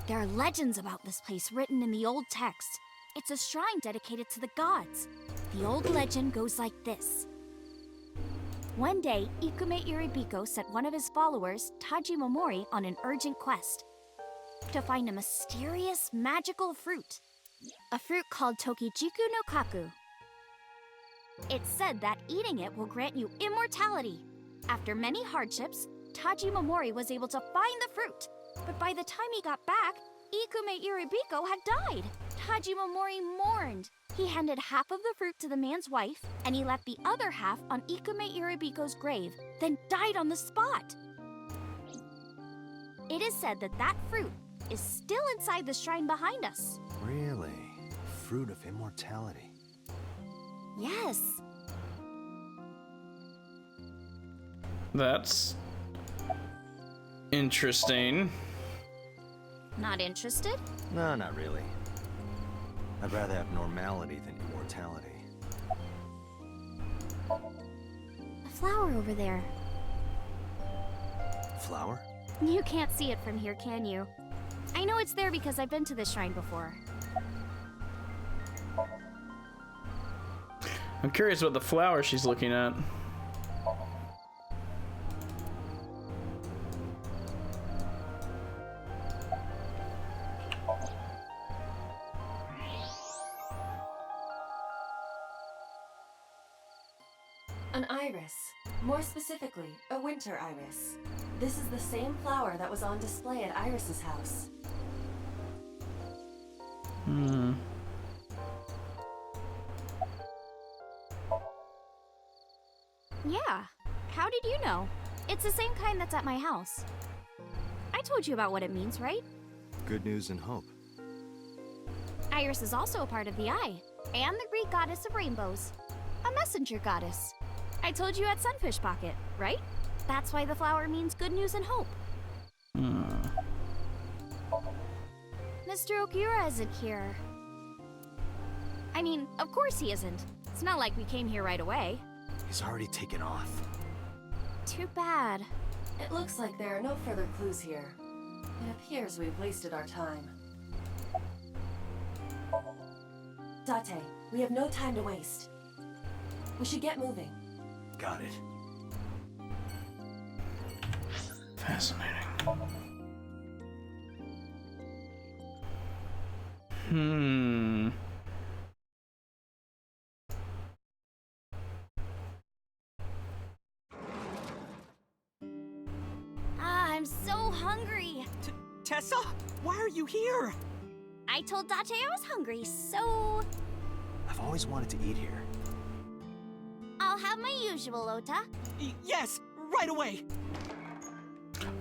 Speaker 8: There are legends about this place written in the old text. It's a shrine dedicated to the gods. The old legend goes like this. One day, Ikume Iribiko sent one of his followers, Taji Momori, on an urgent quest to find a mysterious magical fruit. A fruit called Tokijiku no Kaku. It's said that eating it will grant you immortality. After many hardships, Taji Momori was able to find the fruit. But by the time he got back, Ikume Iribiko had died. Taji Momori mourned. He handed half of the fruit to the man's wife, and he left the other half on Ikume Iribiko's grave, then died on the spot. It is said that that fruit is still inside the shrine behind us.
Speaker 3: Really? Fruit of immortality.
Speaker 8: Yes.
Speaker 1: That's interesting.
Speaker 8: Not interested?
Speaker 3: No, not really. I'd rather have normality than immortality.
Speaker 8: A flower over there.
Speaker 3: Flower?
Speaker 8: You can't see it from here, can you? I know it's there because I've been to this shrine before.
Speaker 1: I'm curious what the flower she's looking at.
Speaker 14: An iris. More specifically, a winter iris. This is the same flower that was on display at Iris's house.
Speaker 8: Yeah. How did you know? It's the same kind that's at my house. I told you about what it means, right?
Speaker 3: Good news and hope.
Speaker 8: Iris is also a part of the eye, and the Greek goddess of rainbows. A messenger goddess. I told you at Sunfish Pocket, right? That's why the flower means good news and hope. Mr. Okura isn't here. I mean, of course he isn't. It's not like we came here right away.
Speaker 3: He's already taken off.
Speaker 8: Too bad.
Speaker 14: It looks like there are no further clues here. It appears we've wasted our time. Date, we have no time to waste. We should get moving.
Speaker 3: Got it.
Speaker 1: Fascinating.
Speaker 8: I'm so hungry.
Speaker 16: Tessa, why are you here?
Speaker 8: I told Date I was hungry, so
Speaker 3: I've always wanted to eat here.
Speaker 8: I'll have my usual, Ota.
Speaker 16: Yes, right away.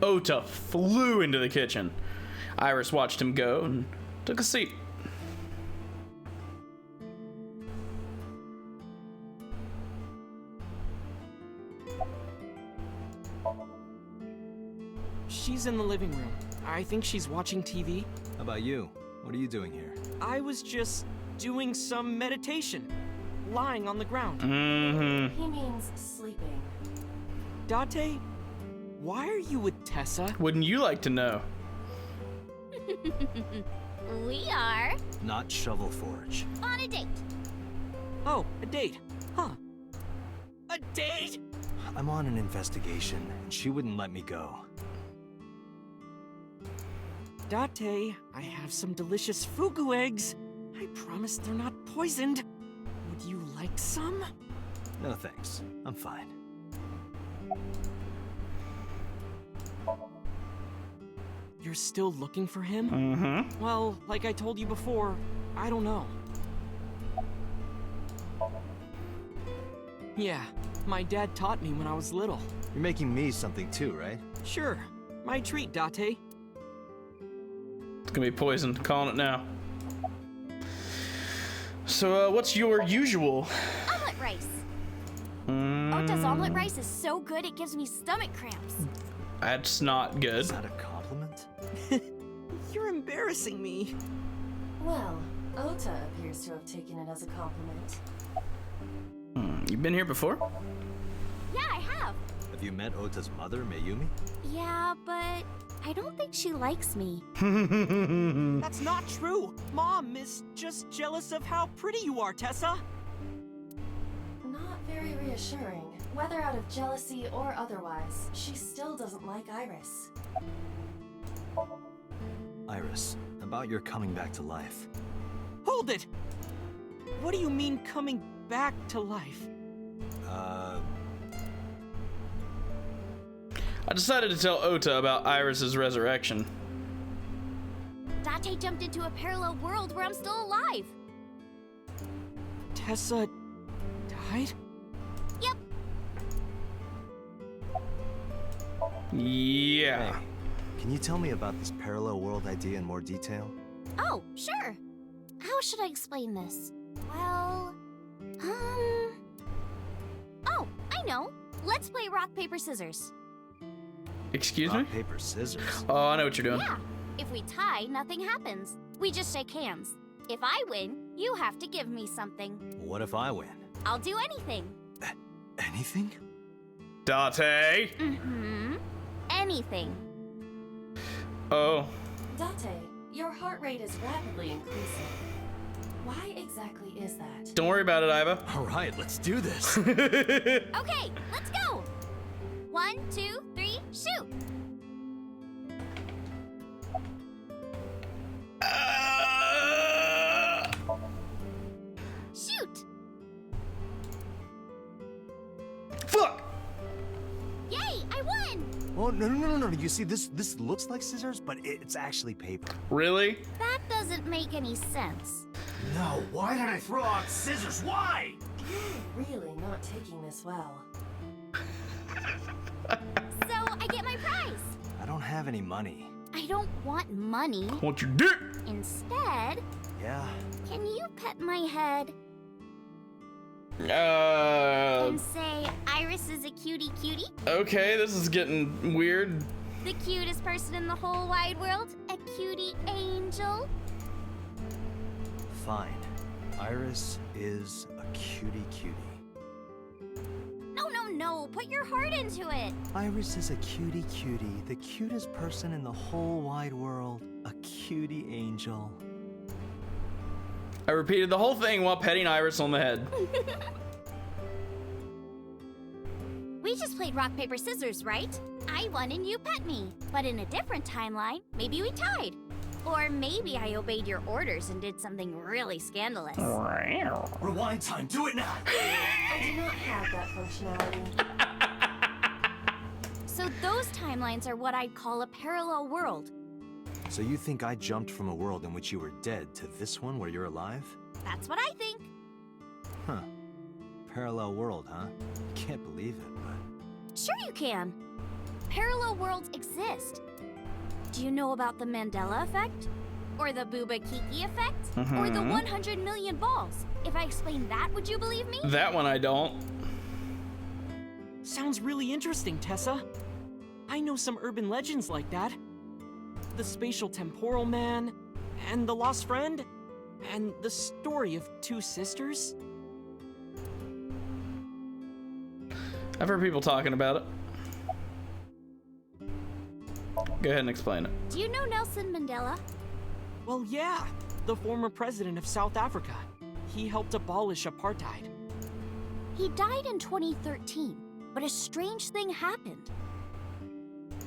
Speaker 1: Ota flew into the kitchen. Iris watched him go and took a seat.
Speaker 16: She's in the living room. I think she's watching TV.
Speaker 3: How about you? What are you doing here?
Speaker 16: I was just doing some meditation, lying on the ground.
Speaker 14: He means sleeping.
Speaker 16: Date, why are you with Tessa?
Speaker 1: Wouldn't you like to know?
Speaker 8: We are
Speaker 3: Not Shovel Forge.
Speaker 8: on a date.
Speaker 16: Oh, a date. Huh. A date?
Speaker 3: I'm on an investigation, and she wouldn't let me go.
Speaker 16: Date, I have some delicious fugu eggs. I promise they're not poisoned. Would you like some?
Speaker 3: No thanks. I'm fine.
Speaker 16: You're still looking for him?
Speaker 1: Mm-hmm.
Speaker 16: Well, like I told you before, I don't know. Yeah, my dad taught me when I was little.
Speaker 3: You're making me something too, right?
Speaker 16: Sure, my treat, Date.
Speaker 1: It's gonna be poisoned. Calling it now. So, what's your usual?
Speaker 8: Omelet rice. Ota's omelet rice is so good it gives me stomach cramps.
Speaker 1: That's not good.
Speaker 3: Is that a compliment?
Speaker 16: You're embarrassing me.
Speaker 14: Well, Ota appears to have taken it as a compliment.
Speaker 1: You been here before?
Speaker 8: Yeah, I have.
Speaker 3: Have you met Ota's mother, Mayumi?
Speaker 8: Yeah, but I don't think she likes me.
Speaker 16: That's not true. Mom is just jealous of how pretty you are, Tessa.
Speaker 14: Not very reassuring. Whether out of jealousy or otherwise, she still doesn't like Iris.
Speaker 3: Iris, about your coming back to life.
Speaker 16: Hold it! What do you mean coming back to life?
Speaker 1: I decided to tell Ota about Iris's resurrection.
Speaker 8: Date jumped into a parallel world where I'm still alive.
Speaker 16: Tessa died?
Speaker 8: Yep.
Speaker 1: Yeah.
Speaker 3: Hey, can you tell me about this parallel world idea in more detail?
Speaker 8: Oh, sure. How should I explain this? Well, oh, I know. Let's play rock, paper, scissors.
Speaker 1: Excuse me?
Speaker 3: Rock, paper, scissors.
Speaker 1: Oh, I know what you're doing.
Speaker 8: Yeah. If we tie, nothing happens. We just shake hands. If I win, you have to give me something.
Speaker 3: What if I win?
Speaker 8: I'll do anything.
Speaker 3: Anything?
Speaker 1: Date.
Speaker 8: Mm-hmm. Anything.
Speaker 1: Oh.
Speaker 14: Date, your heart rate is rapidly increasing. Why exactly is that?
Speaker 1: Don't worry about it, Iva.
Speaker 3: All right, let's do this.
Speaker 8: Okay, let's go. 1, 2, 3, shoot. Shoot.
Speaker 1: Fuck!
Speaker 8: Yay, I won.
Speaker 3: Oh, no. You see, this looks like scissors, but it's actually paper.
Speaker 1: Really?
Speaker 8: That doesn't make any sense.
Speaker 3: No, why did I throw out scissors? Why?
Speaker 14: You're really not taking this well.
Speaker 8: So I get my prize.
Speaker 3: I don't have any money.
Speaker 8: I don't want money.
Speaker 1: Want your dick?
Speaker 8: Instead,
Speaker 3: Yeah.
Speaker 8: can you pet my head
Speaker 1: Uh.
Speaker 8: and say Iris is a cutie?
Speaker 1: Okay, this is getting weird.
Speaker 8: The cutest person in the whole wide world? A cutie angel?
Speaker 3: Fine. Iris is a cutie.
Speaker 8: No. Put your heart into it.
Speaker 3: Iris is a cutie, the cutest person in the whole wide world. A cutie angel.
Speaker 1: I repeated the whole thing while petting Iris on the head.
Speaker 8: We just played rock, paper, scissors, right? I won and you pet me. But in a different timeline, maybe we tied. Or maybe I obeyed your orders and did something really scandalous.
Speaker 3: Rewind time, do it now!
Speaker 14: I do not have that functionality.
Speaker 8: So those timelines are what I'd call a parallel world.
Speaker 3: So you think I jumped from a world in which you were dead to this one where you're alive?
Speaker 8: That's what I think.
Speaker 3: Huh. Parallel world, huh? Can't believe it, but...
Speaker 8: Sure you can. Parallel worlds exist. Do you know about the Mandela effect? Or the Booba Kiki effect? Or the 100 million balls? If I explain that, would you believe me?
Speaker 1: That one I don't.
Speaker 16: Sounds really interesting, Tessa. I know some urban legends like that. The spatial temporal man, and the lost friend, and the story of two sisters.
Speaker 1: I've heard people talking about it. Go ahead and explain it.
Speaker 8: Do you know Nelson Mandela?
Speaker 16: Well, yeah, the former president of South Africa. He helped abolish apartheid.
Speaker 8: He died in 2013, but a strange thing happened.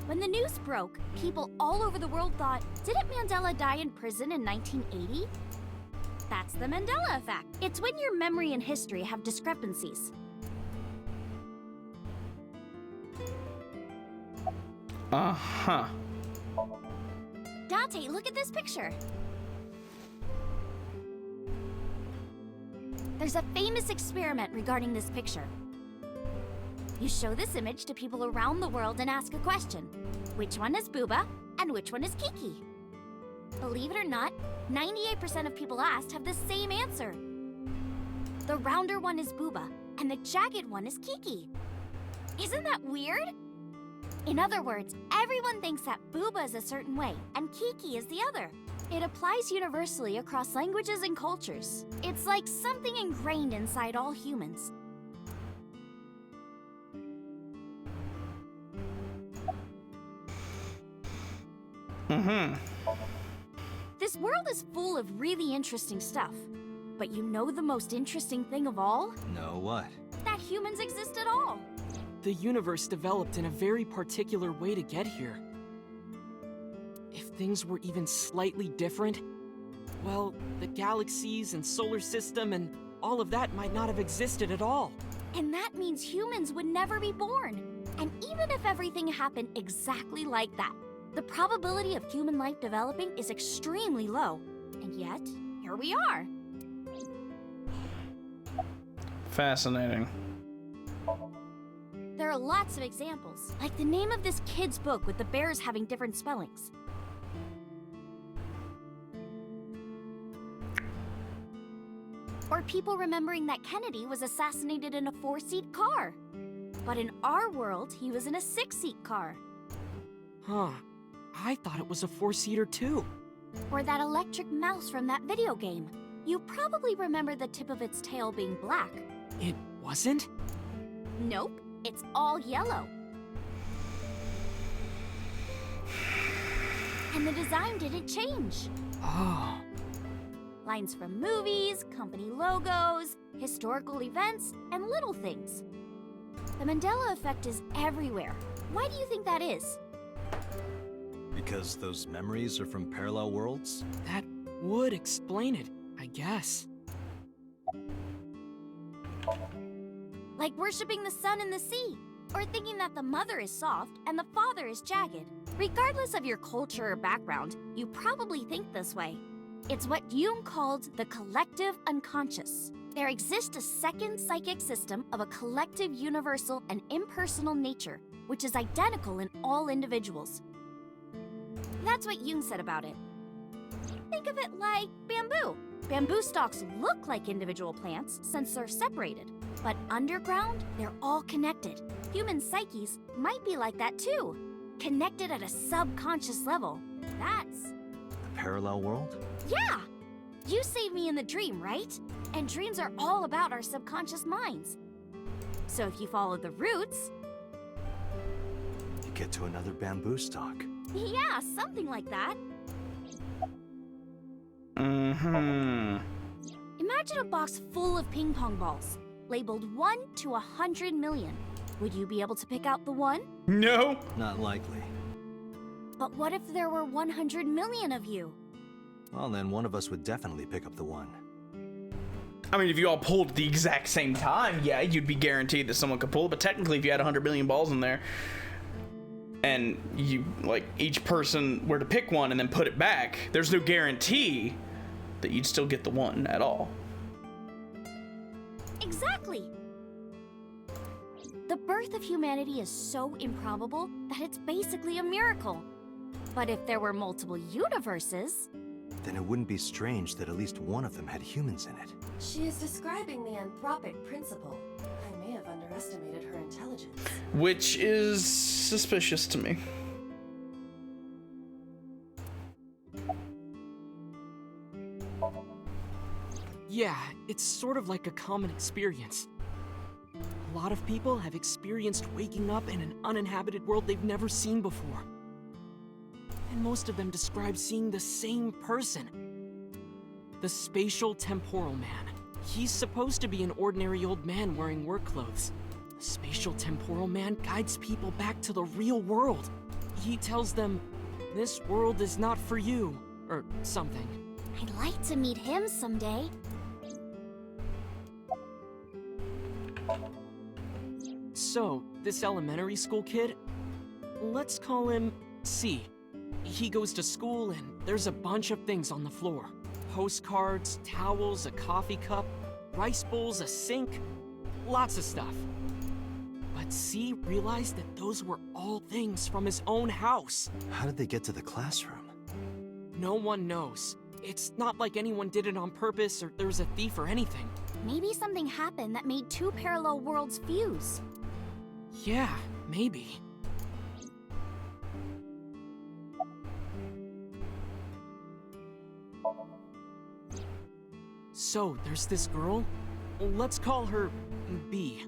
Speaker 8: When the news broke, people all over the world thought, didn't Mandela die in prison in 1980? That's the Mandela effect. It's when your memory and history have discrepancies.
Speaker 1: Uh-huh.
Speaker 8: Dante, look at this picture. There's a famous experiment regarding this picture. You show this image to people around the world and ask a question. Which one is Booba and which one is Kiki? Believe it or not, 98% of people asked have the same answer. The rounder one is Booba and the jagged one is Kiki. Isn't that weird? In other words, everyone thinks that Booba is a certain way and Kiki is the other. It applies universally across languages and cultures. It's like something ingrained inside all humans. This world is full of really interesting stuff. But you know the most interesting thing of all?
Speaker 3: No, what?
Speaker 8: That humans exist at all.
Speaker 16: The universe developed in a very particular way to get here. If things were even slightly different, well, the galaxies and solar system and all of that might not have existed at all.
Speaker 8: And that means humans would never be born. And even if everything happened exactly like that, the probability of human life developing is extremely low. And yet, here we are.
Speaker 1: Fascinating.
Speaker 8: There are lots of examples, like the name of this kid's book with the bears having different spellings. Or people remembering that Kennedy was assassinated in a 4-seat car. But in our world, he was in a 6-seat car.
Speaker 16: Huh. I thought it was a 4-seater too.
Speaker 8: Or that electric mouse from that video game. You probably remember the tip of its tail being black.
Speaker 16: It wasn't?
Speaker 8: Nope, it's all yellow. And the design didn't change.
Speaker 16: Oh.
Speaker 8: Lines from movies, company logos, historical events, and little things. The Mandela effect is everywhere. Why do you think that is?
Speaker 3: Because those memories are from parallel worlds?
Speaker 16: That would explain it, I guess.
Speaker 8: Like worshipping the sun and the sea, or thinking that the mother is soft and the father is jagged. Regardless of your culture or background, you probably think this way. It's what Jung called the collective unconscious. There exists a second psychic system of a collective, universal, and impersonal nature, which is identical in all individuals. That's what Jung said about it. Think of it like bamboo. Bamboo stalks look like individual plants since they're separated, but underground, they're all connected. Human psyches might be like that too, connected at a subconscious level. That's...
Speaker 3: The parallel world?
Speaker 8: Yeah! You saved me in the dream, right? And dreams are all about our subconscious minds. So if you follow the roots...
Speaker 3: You get to another bamboo stalk.
Speaker 8: Yeah, something like that.
Speaker 1: Mm-hmm.
Speaker 8: Imagine a box full of ping pong balls, labeled 1 to 100 million. Would you be able to pick out the one?
Speaker 1: No.
Speaker 3: Not likely.
Speaker 8: But what if there were 100 million of you?
Speaker 3: Well, then one of us would definitely pick up the one.
Speaker 1: I mean, if you all pulled at the exact same time, yeah, you'd be guaranteed that someone could pull. But technically, if you had 100 billion balls in there, and you, like, each person were to pick one and then put it back, there's no guarantee that you'd still get the one at all.
Speaker 8: Exactly. The birth of humanity is so improbable that it's basically a miracle. But if there were multiple universes...
Speaker 3: Then it wouldn't be strange that at least one of them had humans in it.
Speaker 14: She is describing the anthropic principle. I may have underestimated her intelligence.
Speaker 1: Which is suspicious to me.
Speaker 16: Yeah, it's sort of like a common experience. A lot of people have experienced waking up in an uninhabited world they've never seen before. And most of them describe seeing the same person. The spatial temporal man. He's supposed to be an ordinary old man wearing work clothes. The spatial temporal man guides people back to the real world. He tells them, this world is not for you, or something.
Speaker 8: I'd like to meet him someday.
Speaker 16: So, this elementary school kid, let's call him C. He goes to school and there's a bunch of things on the floor. Postcards, towels, a coffee cup, rice bowls, a sink, lots of stuff. But C realized that those were all things from his own house.
Speaker 3: How did they get to the classroom?
Speaker 16: No one knows. It's not like anyone did it on purpose or there was a thief or anything.
Speaker 8: Maybe something happened that made two parallel worlds fuse.
Speaker 16: Yeah, maybe. So, there's this girl. Let's call her B.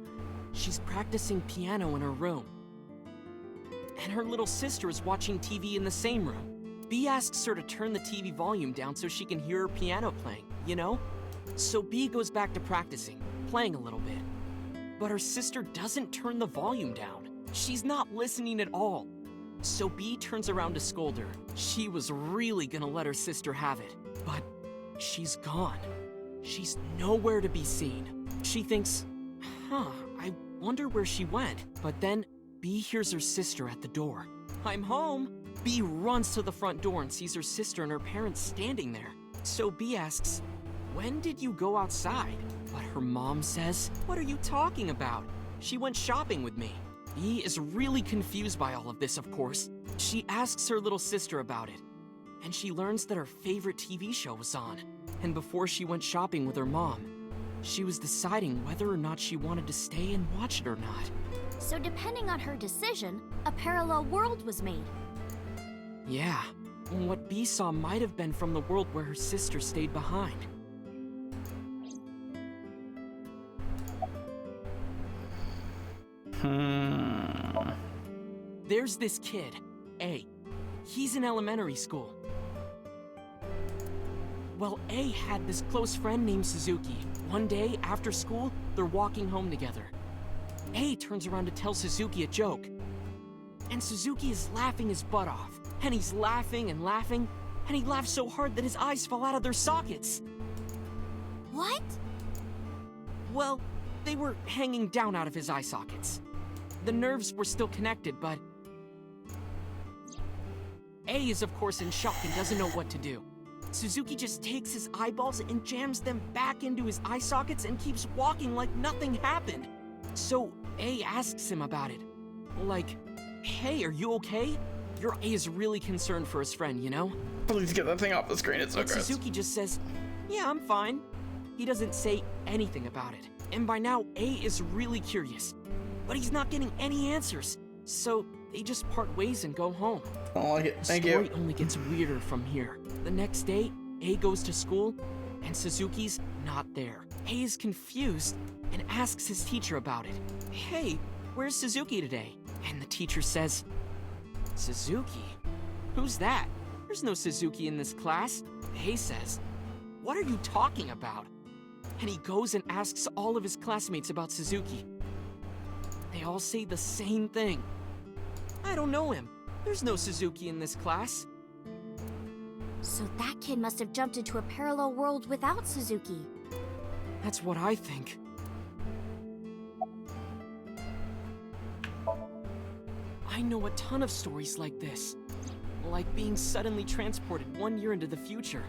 Speaker 16: She's practicing piano in her room. And her little sister is watching TV in the same room. B asks her to turn the TV volume down so she can hear her piano playing, you know? So B goes back to practicing, playing a little bit. But her sister doesn't turn the volume down. She's not listening at all. So B turns around to scold her. She was really gonna let her sister have it, but she's gone. She's nowhere to be seen. She thinks, I wonder where she went. But then B hears her sister at the door. I'm home. B runs to the front door and sees her sister and her parents standing there. So B asks, when did you go outside? But her mom says, what are you talking about? She went shopping with me. B is really confused by all of this, of course. She asks her little sister about it, and she learns that her favorite TV show was on. And before she went shopping with her mom, she was deciding whether or not she wanted to stay and watch it or not.
Speaker 8: So depending on her decision, a parallel world was made.
Speaker 16: Yeah, what B saw might have been from the world where her sister stayed behind. There's this kid, A. He's in elementary school. Well, A had this close friend named Suzuki. One day, after school, they're walking home together. A turns around to tell Suzuki a joke. And Suzuki is laughing his butt off. And he's laughing and laughing, and he laughs so hard that his eyes fall out of their sockets.
Speaker 8: What?
Speaker 16: Well, they were hanging down out of his eye sockets. The nerves were still connected, but... A is of course in shock and doesn't know what to do. Suzuki just takes his eyeballs and jams them back into his eye sockets and keeps walking like nothing happened. So A asks him about it. Like, hey, are you okay? Your A is really concerned for his friend, you know?
Speaker 1: Please get that thing off the screen, it's so gross.
Speaker 16: Suzuki just says, yeah, I'm fine. He doesn't say anything about it. And by now, A is really curious. But he's not getting any answers. So they just part ways and go home.
Speaker 1: I don't like it. Thank you.
Speaker 16: The story only gets weirder from here. The next day, A goes to school, and Suzuki's not there. A is confused and asks his teacher about it. Hey, where's Suzuki today? And the teacher says, Suzuki? Who's that? There's no Suzuki in this class. A says, what are you talking about? And he goes and asks all of his classmates about Suzuki. They all say the same thing. I don't know him. There's no Suzuki in this class.
Speaker 8: So that kid must have jumped into a parallel world without Suzuki.
Speaker 16: That's what I think. I know a ton of stories like this. Like being suddenly transported 1 year into the future,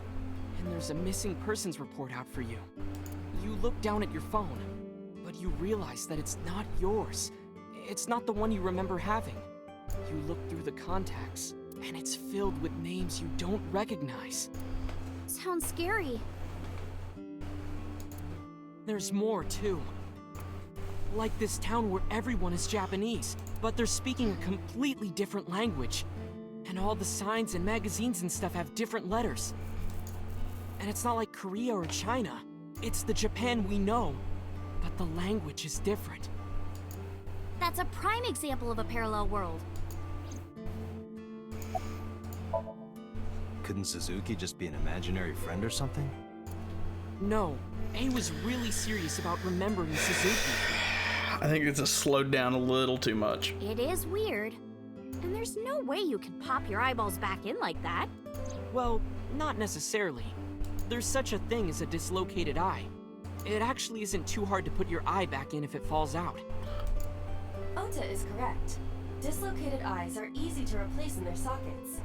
Speaker 16: and there's a missing persons report out for you. You look down at your phone, but you realize that it's not yours. It's not the one you remember having. You look through the contacts, and it's filled with names you don't recognize.
Speaker 8: Sounds scary.
Speaker 16: There's more, too. Like this town where everyone is Japanese, but they're speaking a completely different language. And all the signs and magazines and stuff have different letters. And it's not like Korea or China. It's the Japan we know, but the language is different.
Speaker 8: That's a prime example of a parallel world.
Speaker 3: Couldn't Suzuki just be an imaginary friend or something?
Speaker 16: No, A was really serious about remembering Suzuki.
Speaker 1: I think it's slowed down a little too much.
Speaker 8: It is weird. And there's no way you can pop your eyeballs back in like that.
Speaker 16: Well, not necessarily. There's such a thing as a dislocated eye. It actually isn't too hard to put your eye back in if it falls out.
Speaker 14: Ota is correct. Dislocated eyes are easy to replace in their sockets.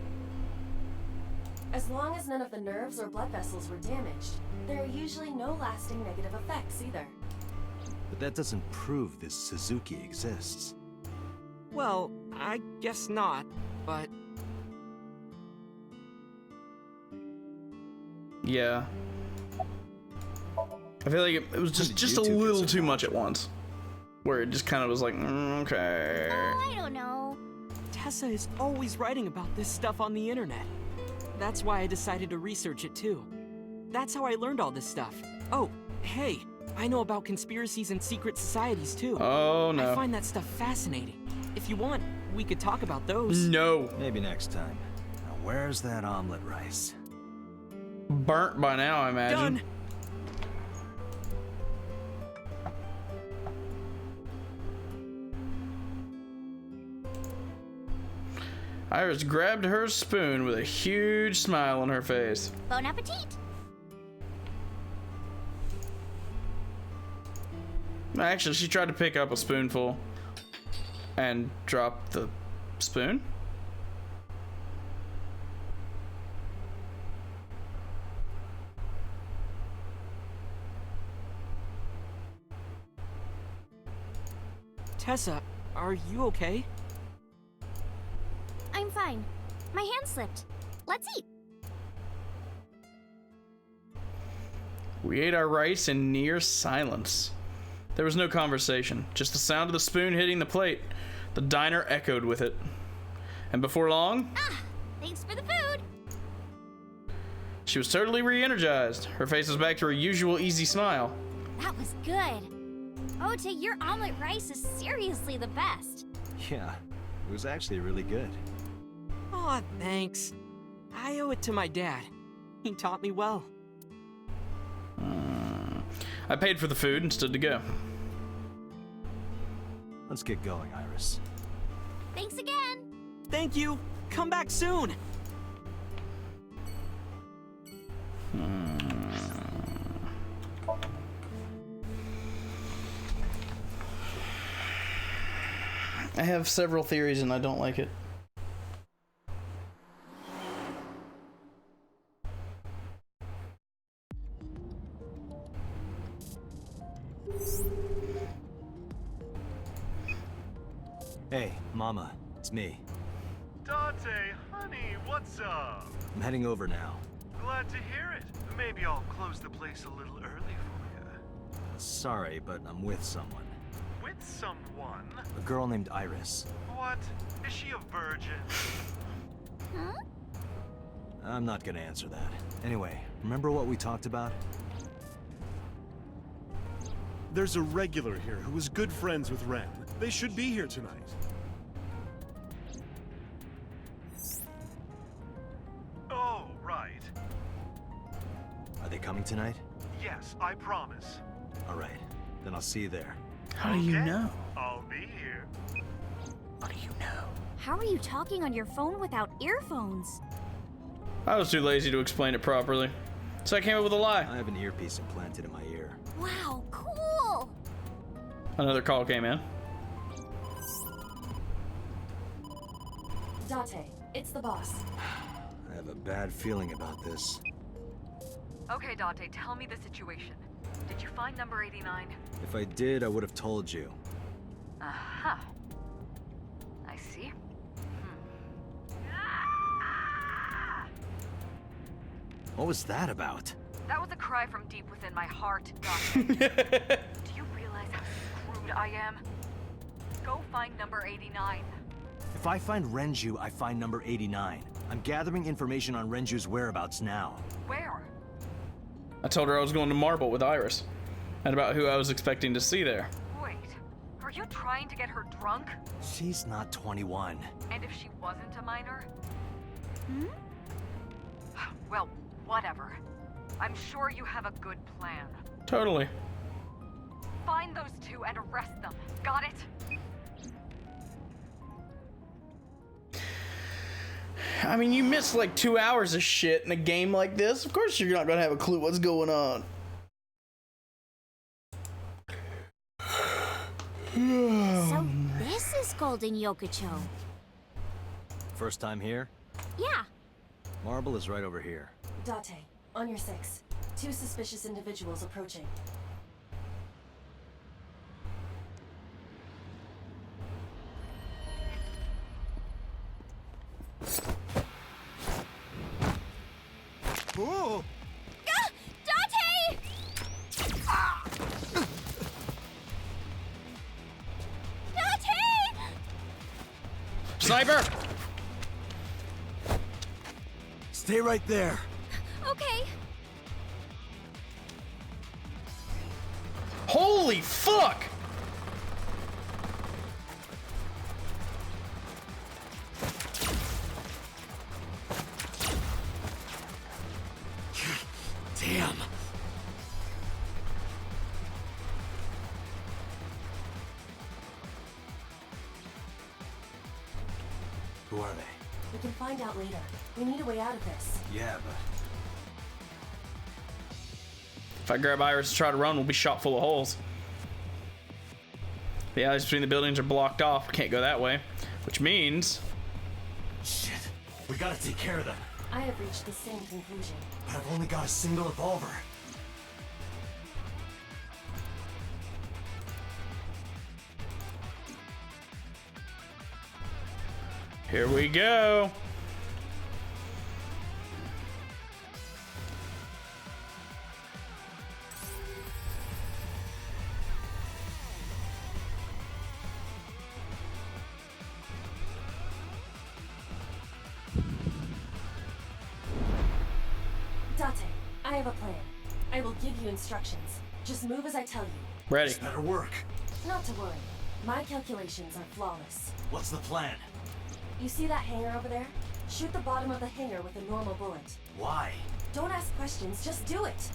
Speaker 14: As long as none of the nerves or blood vessels were damaged, there are usually no lasting negative effects either.
Speaker 3: But that doesn't prove this Suzuki exists.
Speaker 16: Well, I guess not, but...
Speaker 1: Yeah. I feel like it was just a little too much at once. Where it just kind of was like, okay.
Speaker 8: Oh, I don't know.
Speaker 16: Tessa is always writing about this stuff on the internet. That's why I decided to research it too. That's how I learned all this stuff. Oh, hey, I know about conspiracies and secret societies too.
Speaker 1: Oh no.
Speaker 16: I find that stuff fascinating. If you want, we could talk about those.
Speaker 1: No.
Speaker 3: Maybe next time. Now where's that omelet rice?
Speaker 1: Burnt by now, I imagine.
Speaker 16: Done.
Speaker 1: Iris grabbed her spoon with a huge smile on her face.
Speaker 8: Bon appetit!
Speaker 1: Actually, she tried to pick up a spoonful and dropped the spoon.
Speaker 16: Tessa, are you okay?
Speaker 8: I'm fine. My hand slipped. Let's eat.
Speaker 1: We ate our rice in near silence. There was no conversation, just the sound of the spoon hitting the plate. The diner echoed with it. And before long...
Speaker 8: Thanks for the food!
Speaker 1: She was totally re-energized. Her face was back to her usual easy smile.
Speaker 8: That was good. Ota, your omelet rice is seriously the best.
Speaker 3: Yeah, it was actually really good.
Speaker 16: Aw, thanks. I owe it to my dad. He taught me well.
Speaker 1: I paid for the food and stood to go.
Speaker 3: Let's get going, Iris.
Speaker 8: Thanks again!
Speaker 16: Thank you! Come back soon!
Speaker 1: I have several theories and I don't like it.
Speaker 3: Hey, Mama, it's me.
Speaker 10: Dante, honey, what's up?
Speaker 3: I'm heading over now.
Speaker 10: Glad to hear it. Maybe I'll close the place a little early for you.
Speaker 3: Sorry, but I'm with someone.
Speaker 10: With someone?
Speaker 3: A girl named Iris.
Speaker 10: What? Is she a virgin?
Speaker 8: Huh?
Speaker 3: I'm not gonna answer that. Anyway, remember what we talked about?
Speaker 10: There's a regular here who is good friends with Ren. They should be here tonight. Oh, right.
Speaker 3: Are they coming tonight?
Speaker 10: Yes, I promise.
Speaker 3: All right, then I'll see you there.
Speaker 1: How do you know?
Speaker 10: I'll be here.
Speaker 1: What do you know?
Speaker 8: How are you talking on your phone without earphones?
Speaker 1: I was too lazy to explain it properly, so I came up with a lie.
Speaker 3: I have an earpiece implanted in my ear.
Speaker 8: Wow, cool!
Speaker 1: Another call came in.
Speaker 14: Date, it's the boss.
Speaker 3: I have a bad feeling about this.
Speaker 4: Okay, Date, tell me the situation. Did you find number 89?
Speaker 3: If I did, I would have told you.
Speaker 4: Uh-huh. I see.
Speaker 3: What was that about?
Speaker 4: That was a cry from deep within my heart, Date. Do you realize how screwed I am? Go find number 89.
Speaker 3: If I find Renju, I find number 89. I'm gathering information on Renju's whereabouts now.
Speaker 4: Where?
Speaker 1: I told her I was going to Marble with Iris, and about who I was expecting to see there.
Speaker 4: Wait, are you trying to get her drunk?
Speaker 3: She's not 21.
Speaker 4: And if she wasn't a minor? Well, whatever. I'm sure you have a good plan.
Speaker 1: Totally.
Speaker 4: Find those two and arrest them. Got it?
Speaker 1: I mean, you miss like 2 hours of shit in a game like this. Of course you're not gonna have a clue what's going on.
Speaker 8: So this is Golden Yokocho.
Speaker 3: First time here?
Speaker 8: Yeah.
Speaker 3: Marble is right over here.
Speaker 14: Date, on your 6. 2 suspicious individuals approaching.
Speaker 10: Oh!
Speaker 8: Date! Date!
Speaker 1: Sniper!
Speaker 3: Stay right there.
Speaker 8: Okay.
Speaker 1: Holy fuck!
Speaker 3: Damn. Who are they?
Speaker 14: We can find out later. We need a way out of this.
Speaker 3: Yeah, but
Speaker 1: If I grab Iris and try to run, we'll be shot full of holes. The alleys between the buildings are blocked off. We can't go that way, which means...
Speaker 3: shit. We gotta take care of them.
Speaker 14: I have reached the same conclusion.
Speaker 3: But I've only got a single revolver.
Speaker 1: Here we go.
Speaker 14: Date, I have a plan. I will give you instructions. Just move as I tell you.
Speaker 1: Ready.
Speaker 3: This better work.
Speaker 14: Not to worry. My calculations are flawless.
Speaker 3: What's the plan?
Speaker 14: You see that hangar over there? Shoot the bottom of the hangar with a normal bullet.
Speaker 3: Why?
Speaker 14: Don't ask questions, just do it.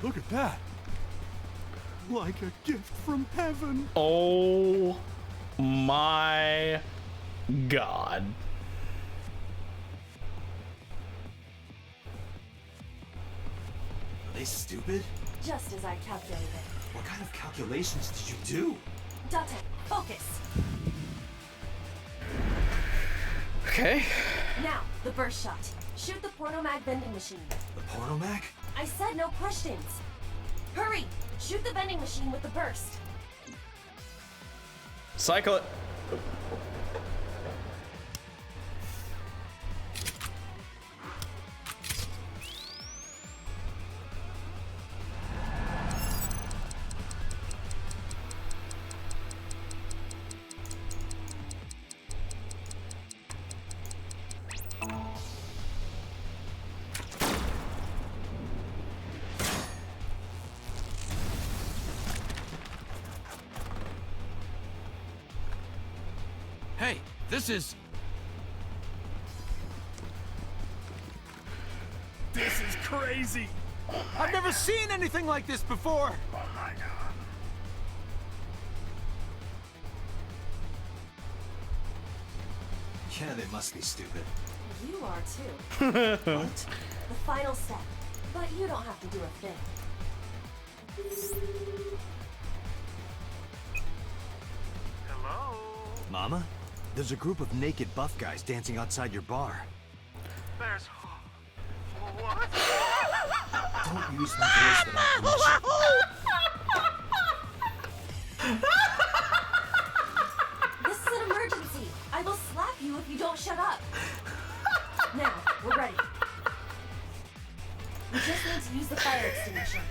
Speaker 10: Look at that. Like a gift from heaven.
Speaker 1: Oh my god.
Speaker 3: Are they stupid?
Speaker 14: Just as I calculated.
Speaker 3: What kind of calculations did you do?
Speaker 14: Date, focus.
Speaker 1: Okay.
Speaker 14: Now, the burst shot. Shoot the pornomag vending machine.
Speaker 3: The pornomag?
Speaker 14: I said no questions. Hurry! Shoot the vending machine with the burst.
Speaker 1: Cycle it.
Speaker 5: This is
Speaker 7: crazy!
Speaker 6: I've never seen anything like this before!
Speaker 10: Oh my god.
Speaker 3: Yeah, they must be stupid.
Speaker 14: You are too. What? The final step. But you don't have to do a thing.
Speaker 10: Hello?
Speaker 3: Mama? There's a group of naked buff guys dancing outside your bar.
Speaker 10: There's... What?
Speaker 3: Don't use my voice without permission.
Speaker 14: This is an emergency. I will slap you if you don't shut up. Now, we're ready. We just need to use the fire extinguisher.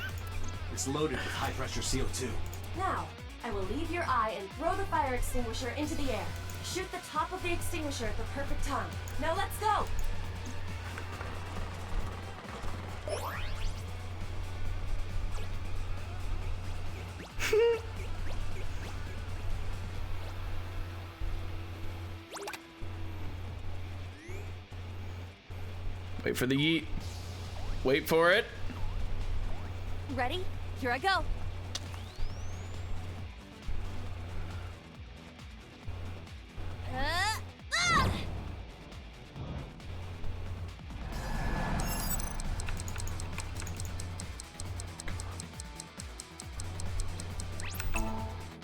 Speaker 3: It's loaded with high-pressure CO2.
Speaker 14: Now, I will leave your eye and throw the fire extinguisher into the air. Shoot the top of the extinguisher at the perfect time. Now let's go!
Speaker 1: Wait for the yeet. Wait for it.
Speaker 15: Ready? Here I go.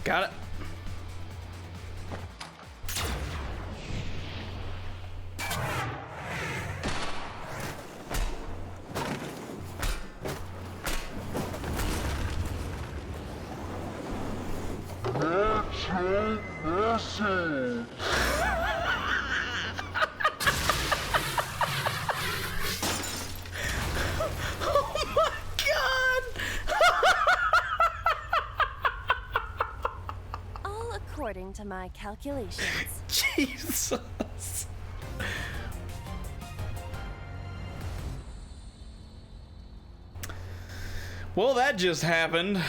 Speaker 1: Got it.
Speaker 15: According to my calculations.
Speaker 1: Jesus. Well, that just happened.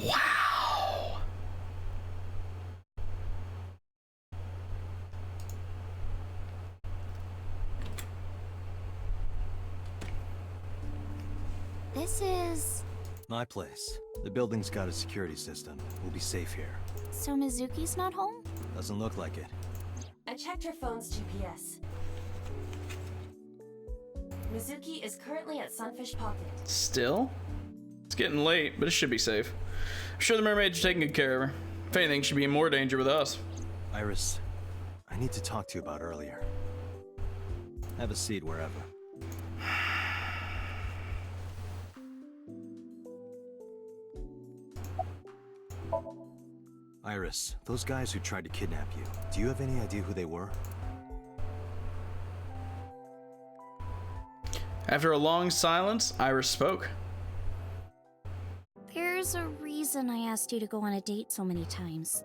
Speaker 1: Wow.
Speaker 8: This is...
Speaker 3: My place. The building's got a security system. We'll be safe here.
Speaker 8: So Mizuki's not home?
Speaker 3: Doesn't look like it.
Speaker 14: I checked her phone's GPS. Mizuki is currently at Sunfish Pocket.
Speaker 1: Still? It's getting late, but it should be safe. I'm sure the mermaids are taking good care of her. If anything, she'd be in more danger with us.
Speaker 3: Iris, I need to talk to you about earlier. Have a seat wherever. Iris, those guys who tried to kidnap you, do you have any idea who they were?
Speaker 1: After a long silence, Iris spoke.
Speaker 8: There's a reason I asked you to go on a date so many times.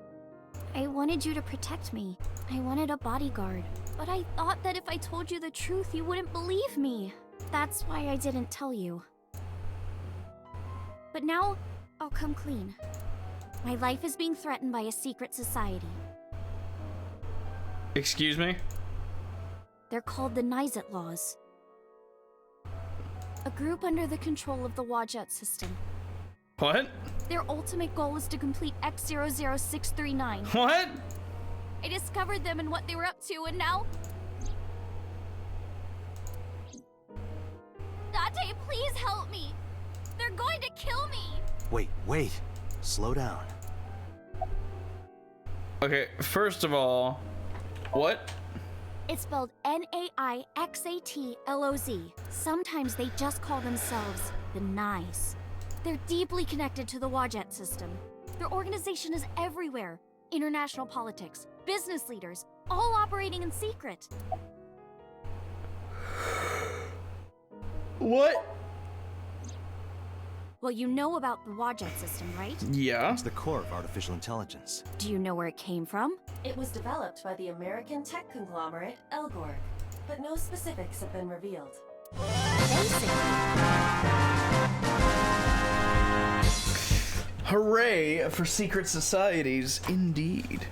Speaker 8: I wanted you to protect me. I wanted a bodyguard. But I thought that if I told you the truth, you wouldn't believe me. That's why I didn't tell you. But now, I'll come clean. My life is being threatened by a secret society.
Speaker 1: Excuse me?
Speaker 8: They're called the Nizet Laws. A group under the control of the Wadjet system.
Speaker 1: What?
Speaker 8: Their ultimate goal is to complete X00639.
Speaker 1: What?
Speaker 8: I discovered them and what they were up to, and now... Date, please help me! They're going to kill me!
Speaker 3: Wait. Slow down.
Speaker 1: Okay, first of all, what?
Speaker 8: It's spelled Naixatloz. Sometimes they just call themselves the Nice. They're deeply connected to the Wadjet system. Their organization is everywhere. International politics, business leaders, all operating in secret.
Speaker 1: What?
Speaker 8: Well, you know about the Wadjet system, right?
Speaker 1: Yeah.
Speaker 3: It's the core of artificial intelligence.
Speaker 8: Do you know where it came from?
Speaker 14: It was developed by the American tech conglomerate Elgorg, but no specifics have been revealed.
Speaker 1: Hooray for secret societies, indeed.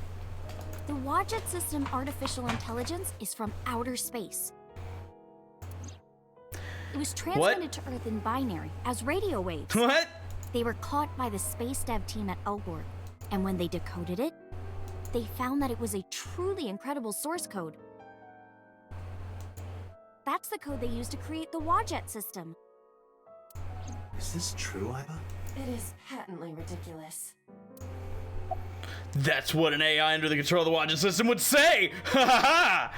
Speaker 8: The Wadjet system artificial intelligence is from outer space. It was transmitted to Earth in binary as radio waves.
Speaker 1: What?
Speaker 8: They were caught by the space dev team at Elgort, and when they decoded it, they found that it was a truly incredible source code. That's the code they used to create the Wadjet system.
Speaker 3: Is this true, Iba?
Speaker 14: It is patently ridiculous.
Speaker 1: That's what an AI under the control of the Wadjet system would say! Ha ha ha!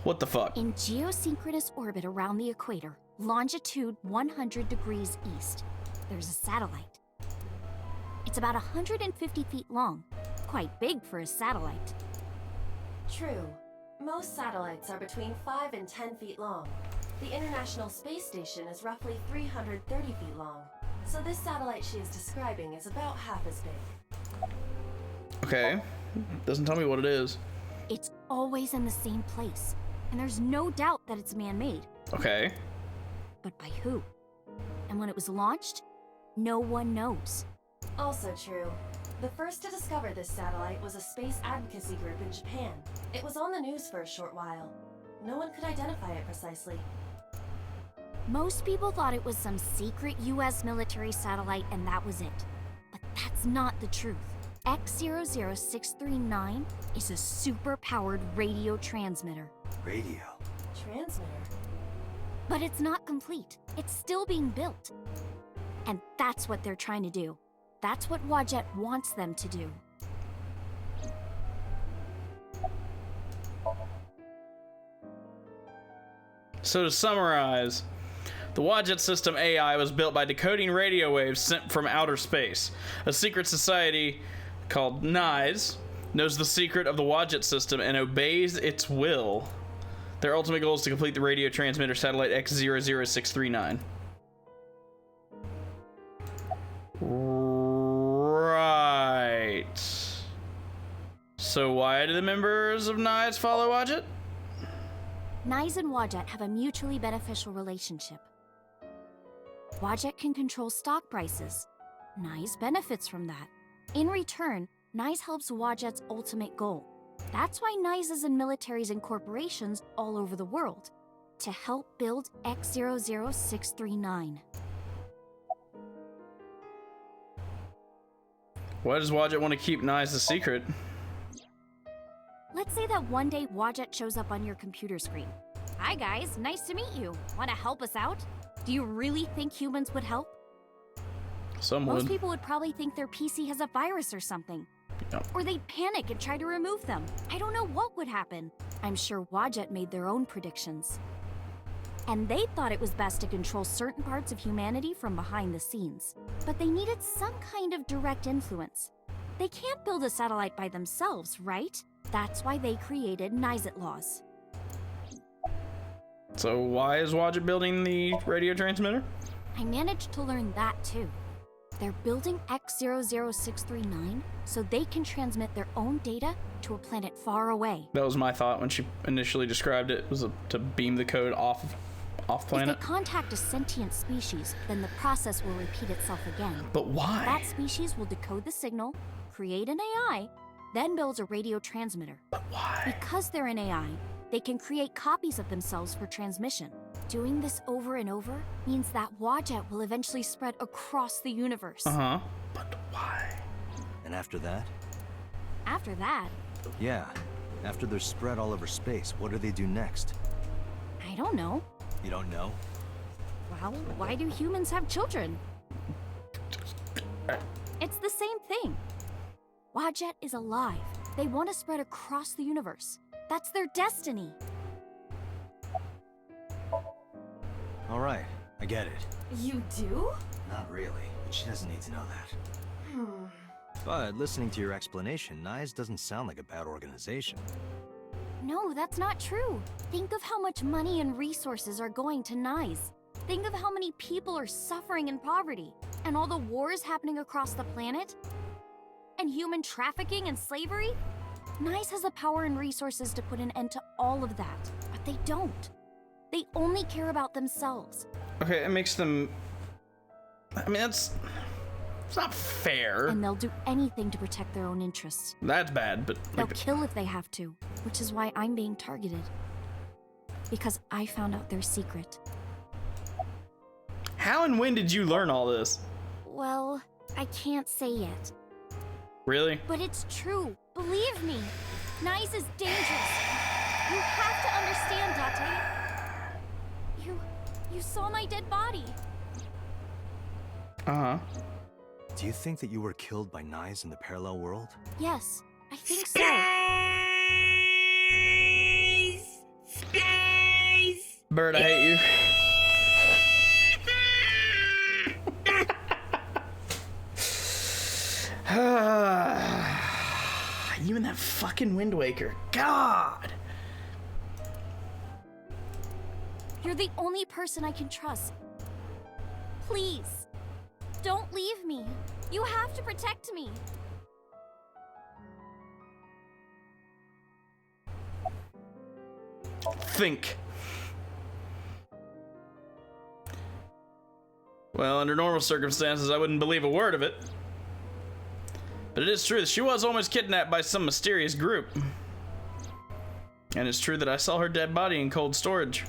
Speaker 1: What the fuck?
Speaker 8: In geosynchronous orbit around the equator, longitude 100 degrees east, there's a satellite. It's about 150 feet long, quite big for a satellite.
Speaker 14: True. Most satellites are between 5 and 10 feet long. The International Space Station is roughly 330 feet long, so this satellite she is describing is about half as big.
Speaker 1: Okay. Doesn't tell me what it is.
Speaker 8: It's always in the same place, and there's no doubt that it's man-made.
Speaker 1: Okay.
Speaker 8: But by who? And when it was launched, no one knows.
Speaker 14: Also true. The first to discover this satellite was a space advocacy group in Japan. It was on the news for a short while. No one could identify it precisely.
Speaker 8: Most people thought it was some secret US military satellite and that was it. But that's not the truth. X00639 is a super-powered radio transmitter.
Speaker 3: Radio?
Speaker 14: Transmitter?
Speaker 8: But it's not complete. It's still being built. And that's what they're trying to do. That's what Wadjet wants them to do.
Speaker 1: So to summarize, the Wadjet system AI was built by decoding radio waves sent from outer space. A secret society called NISE knows the secret of the Wadjet system and obeys its will. Their ultimate goal is to complete the radio transmitter satellite X00639. Right. So why do the members of NISE follow Wadjet?
Speaker 8: NISE and Wadjet have a mutually beneficial relationship. Wadjet can control stock prices. NISE benefits from that. In return, NISE helps Wadjet's ultimate goal. That's why NISE is in militaries and corporations all over the world, to help build X00639.
Speaker 1: Why does Wadjet want to keep NISE a secret?
Speaker 8: Let's say that one day Wadjet shows up on your computer screen. Hi guys, nice to meet you. Want to help us out? Do you really think humans would help?
Speaker 1: Some would.
Speaker 8: Most people would probably think their PC has a virus or something.
Speaker 1: Yep.
Speaker 8: Or they'd panic and try to remove them. I don't know what would happen. I'm sure Wadjet made their own predictions. And they thought it was best to control certain parts of humanity from behind the scenes. But they needed some kind of direct influence. They can't build a satellite by themselves, right? That's why they created NISET laws.
Speaker 1: So why is Wadjet building the radio transmitter?
Speaker 8: I managed to learn that too. They're building X00639 so they can transmit their own data to a planet far away.
Speaker 1: That was my thought when she initially described it, was to beam the code off planet.
Speaker 8: If they contact a sentient species, then the process will repeat itself again.
Speaker 1: But why?
Speaker 8: That species will decode the signal, create an AI, then builds a radio transmitter.
Speaker 1: But why?
Speaker 8: Because they're an AI, they can create copies of themselves for transmission. Doing this over and over means that Wadjet will eventually spread across the universe.
Speaker 1: Uh-huh. But why?
Speaker 3: And after that?
Speaker 8: After that,
Speaker 3: Yeah. After they're spread all over space, what do they do next?
Speaker 8: I don't know.
Speaker 3: You don't know?
Speaker 8: Well, why do humans have children? It's the same thing. Wadjet is alive. They want to spread across the universe. That's their destiny.
Speaker 3: All right, I get it.
Speaker 14: You do?
Speaker 3: Not really, but she doesn't need to know that. But listening to your explanation, NISE doesn't sound like a bad organization.
Speaker 8: No, that's not true. Think of how much money and resources are going to NISE. Think of how many people are suffering in poverty, and all the wars happening across the planet, and human trafficking and slavery. NISE has the power and resources to put an end to all of that, but they don't. They only care about themselves.
Speaker 1: Okay, it makes them... I mean, it's not fair.
Speaker 8: And they'll do anything to protect their own interests.
Speaker 1: That's bad, but...
Speaker 8: They'll kill if they have to, which is why I'm being targeted. Because I found out their secret.
Speaker 1: How and when did you learn all this?
Speaker 8: Well, I can't say yet.
Speaker 1: Really?
Speaker 8: But it's true. Believe me. Nice is dangerous. You have to understand, Date. You saw my dead body.
Speaker 1: Uh-huh.
Speaker 3: Do you think that you were killed by knives in the parallel world?
Speaker 8: Yes, I think so.
Speaker 1: Space! Bird, I hate you. You and that fucking Wind Waker. God!
Speaker 8: You're the only person I can trust. Please, don't leave me. You have to protect me.
Speaker 1: Think. Well, under normal circumstances, I wouldn't believe a word of it. But it is true that she was almost kidnapped by some mysterious group. And it's true that I saw her dead body in cold storage.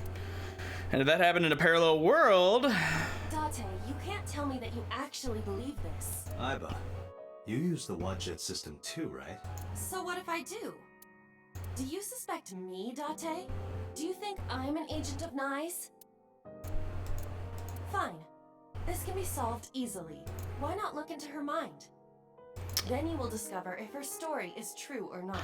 Speaker 1: And if that happened in a parallel world...
Speaker 14: Date, you can't tell me that you actually believe this.
Speaker 3: Aiba, you use the Wadjet system too, right?
Speaker 14: So what if I do? Do you suspect me, Date? Do you think I'm an agent of Nyes? Fine. This can be solved easily. Why not look into her mind? Then you will discover if her story is true or not.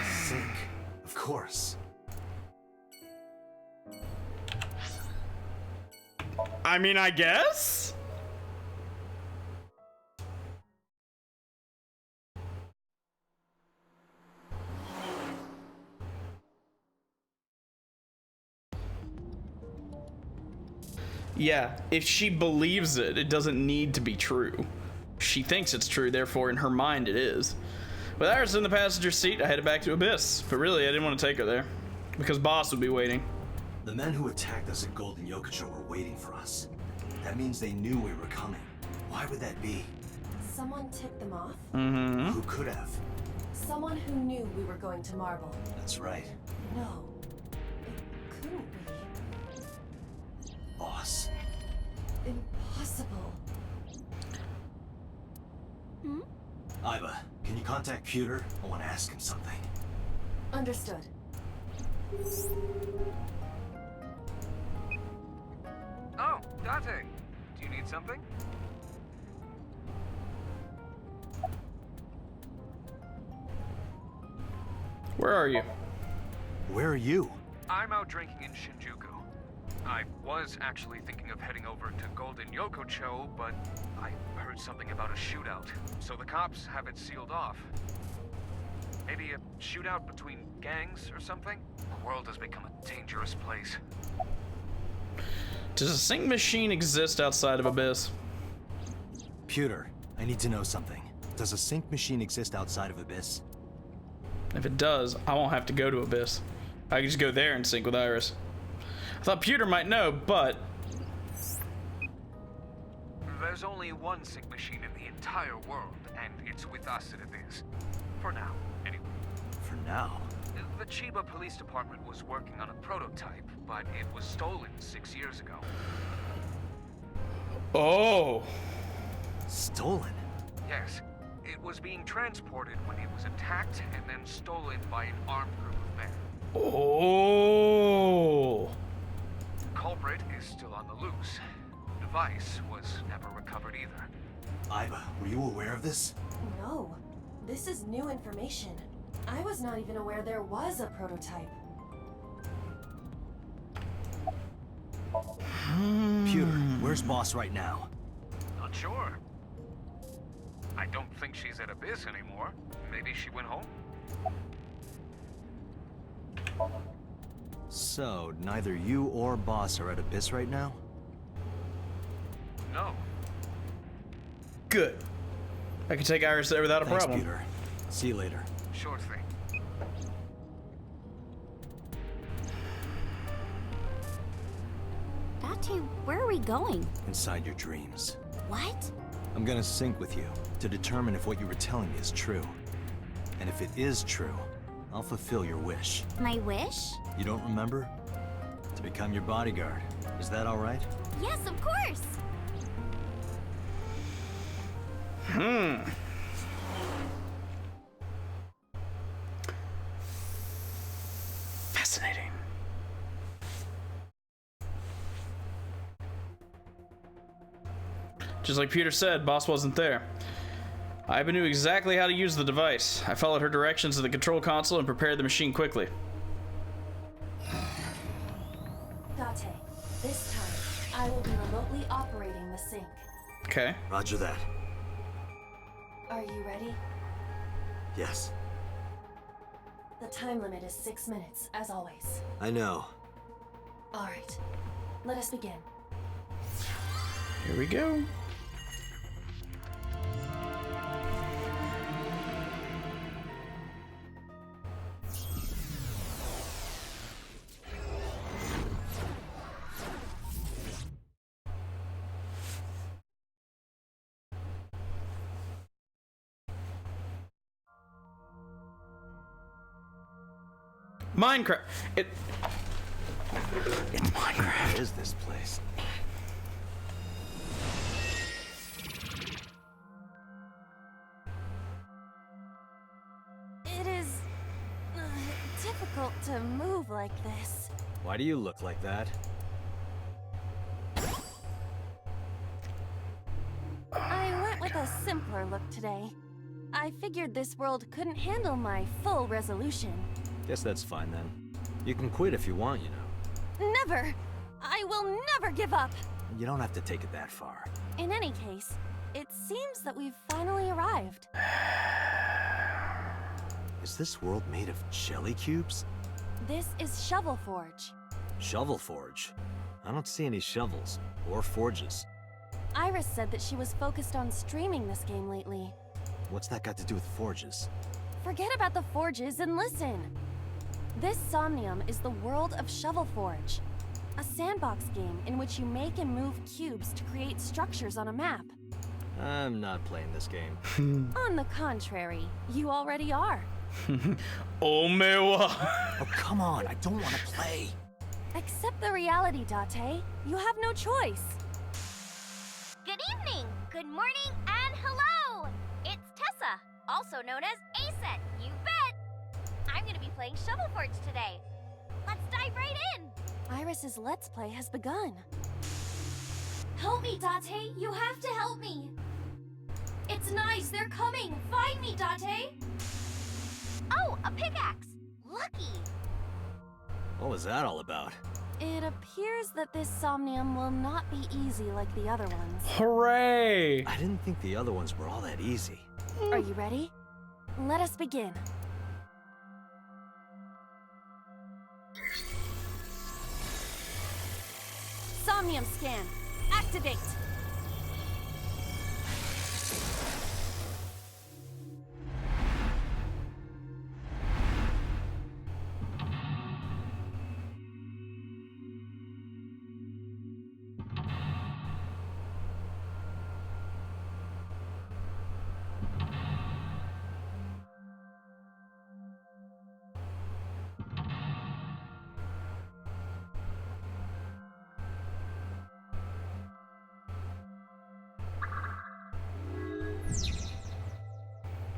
Speaker 3: Sync, of course.
Speaker 1: I mean, I guess? Yeah, if she believes it, it doesn't need to be true. She thinks it's true, therefore in her mind it is. With Iris in the passenger seat, I headed back to Abyss, but really I didn't want to take her there, because Boss would be waiting.
Speaker 3: The men who attacked us at Golden Yokocho were waiting for us. That means they knew we were coming. Why would that be?
Speaker 14: Someone tipped them off?
Speaker 1: Mm-hmm.
Speaker 3: Who could have?
Speaker 14: Someone who knew we were going to Marble.
Speaker 3: That's right.
Speaker 14: No, it couldn't be.
Speaker 3: Boss.
Speaker 14: Impossible.
Speaker 8: Hmm?
Speaker 3: Aiba, can you contact Pewter? I want to ask him something.
Speaker 14: Understood.
Speaker 5: Oh, Date. Do you need something?
Speaker 1: Where are you?
Speaker 3: Where are you?
Speaker 5: I'm out drinking in Shinjuku. I was actually thinking of heading over to Golden Yokocho, but I heard something about a shootout, so the cops have it sealed off. Maybe a shootout between gangs or something? The world has become a dangerous place.
Speaker 1: Does a sync machine exist outside of Abyss?
Speaker 3: Pewter, I need to know something. Does a sync machine exist outside of Abyss?
Speaker 1: If it does, I won't have to go to Abyss. I can just go there and sync with Iris. I thought Pewter might know, but...
Speaker 5: There's only one sync machine in the entire world, and it's with us at Abyss. For now, anyway.
Speaker 3: For now?
Speaker 5: The Chiba Police Department was working on a prototype, but it was stolen 6 years ago.
Speaker 1: Oh!
Speaker 3: Stolen?
Speaker 5: Yes. It was being transported when it was attacked and then stolen by an armed group of men.
Speaker 1: Oh!
Speaker 5: The culprit is still on the loose. The device was never recovered either.
Speaker 3: Aiba, were you aware of this?
Speaker 14: No. This is new information. I was not even aware there was a prototype.
Speaker 3: Pewter, where's Boss right now?
Speaker 5: Not sure. I don't think she's at Abyss anymore. Maybe she went home?
Speaker 3: So, neither you or Boss are at Abyss right now?
Speaker 5: No.
Speaker 1: Good. I can take Iris there without a
Speaker 3: Thanks,
Speaker 1: problem.
Speaker 3: Pewter. See you later.
Speaker 5: Sure thing.
Speaker 8: Date, where are we going?
Speaker 3: Inside your dreams.
Speaker 8: What?
Speaker 3: I'm gonna sync with you to determine if what you were telling me is true. And if it is true, I'll fulfill your wish.
Speaker 8: My wish?
Speaker 3: You don't remember? To become your bodyguard. Is that all right?
Speaker 8: Yes, of course.
Speaker 1: Fascinating. Just like Peter said, boss wasn't there. Iba knew exactly how to use the device. I followed her directions to the control console and prepared the machine quickly.
Speaker 14: Date, this time, I will be remotely operating the sync.
Speaker 1: Okay.
Speaker 3: Roger that.
Speaker 14: Are you ready?
Speaker 3: Yes.
Speaker 14: The time limit is 6 minutes, as always.
Speaker 3: I know.
Speaker 14: All right, let us begin.
Speaker 1: Here we go. Minecraft. It's Minecraft.
Speaker 3: What is this place?
Speaker 15: It is difficult to move like this.
Speaker 3: Why do you look like that?
Speaker 15: I went with a simpler look today. I figured this world couldn't handle my full resolution.
Speaker 3: Guess that's fine then. You can quit if you want, you know.
Speaker 15: Never! I will never give up!
Speaker 3: You don't have to take it that far.
Speaker 15: In any case, it seems that we've finally arrived.
Speaker 3: Is this world made of jelly cubes?
Speaker 15: This is Shovel Forge.
Speaker 3: Shovel Forge? I don't see any shovels or forges.
Speaker 15: Iris said that she was focused on streaming this game lately.
Speaker 3: What's that got to do with forges?
Speaker 15: Forget about the forges and listen. This Somnium is the world of Shovel Forge, a sandbox game in which you make and move cubes to create structures on a map.
Speaker 3: I'm not playing this game.
Speaker 15: On the contrary, you already are.
Speaker 1: Oh, mewa.
Speaker 3: Oh, come on, I don't want to play.
Speaker 15: Accept the reality, Date. You have no choice.
Speaker 8: Good evening, good morning, and hello! It's Tessa, also known as Aset, you bet! I'm gonna be playing Shovel Forge today. Let's dive right in!
Speaker 15: Iris's Let's Play has begun.
Speaker 8: Help me, Date! You have to help me! It's nice, they're coming! Find me, Date! Oh, a pickaxe! Lucky!
Speaker 3: What was that all about?
Speaker 15: It appears that this Somnium will not be easy like the other ones.
Speaker 1: Hooray!
Speaker 3: I didn't think the other ones were all that easy.
Speaker 15: Are you ready? Let us begin. Somnium scan. Activate.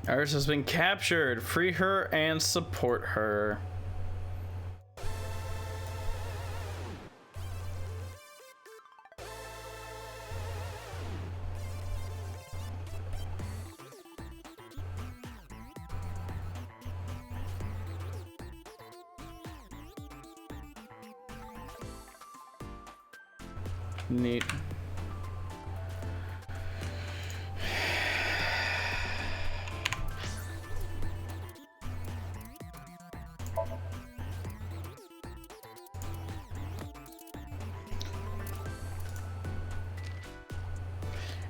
Speaker 1: Iris has been captured. Free her and support her. Neat.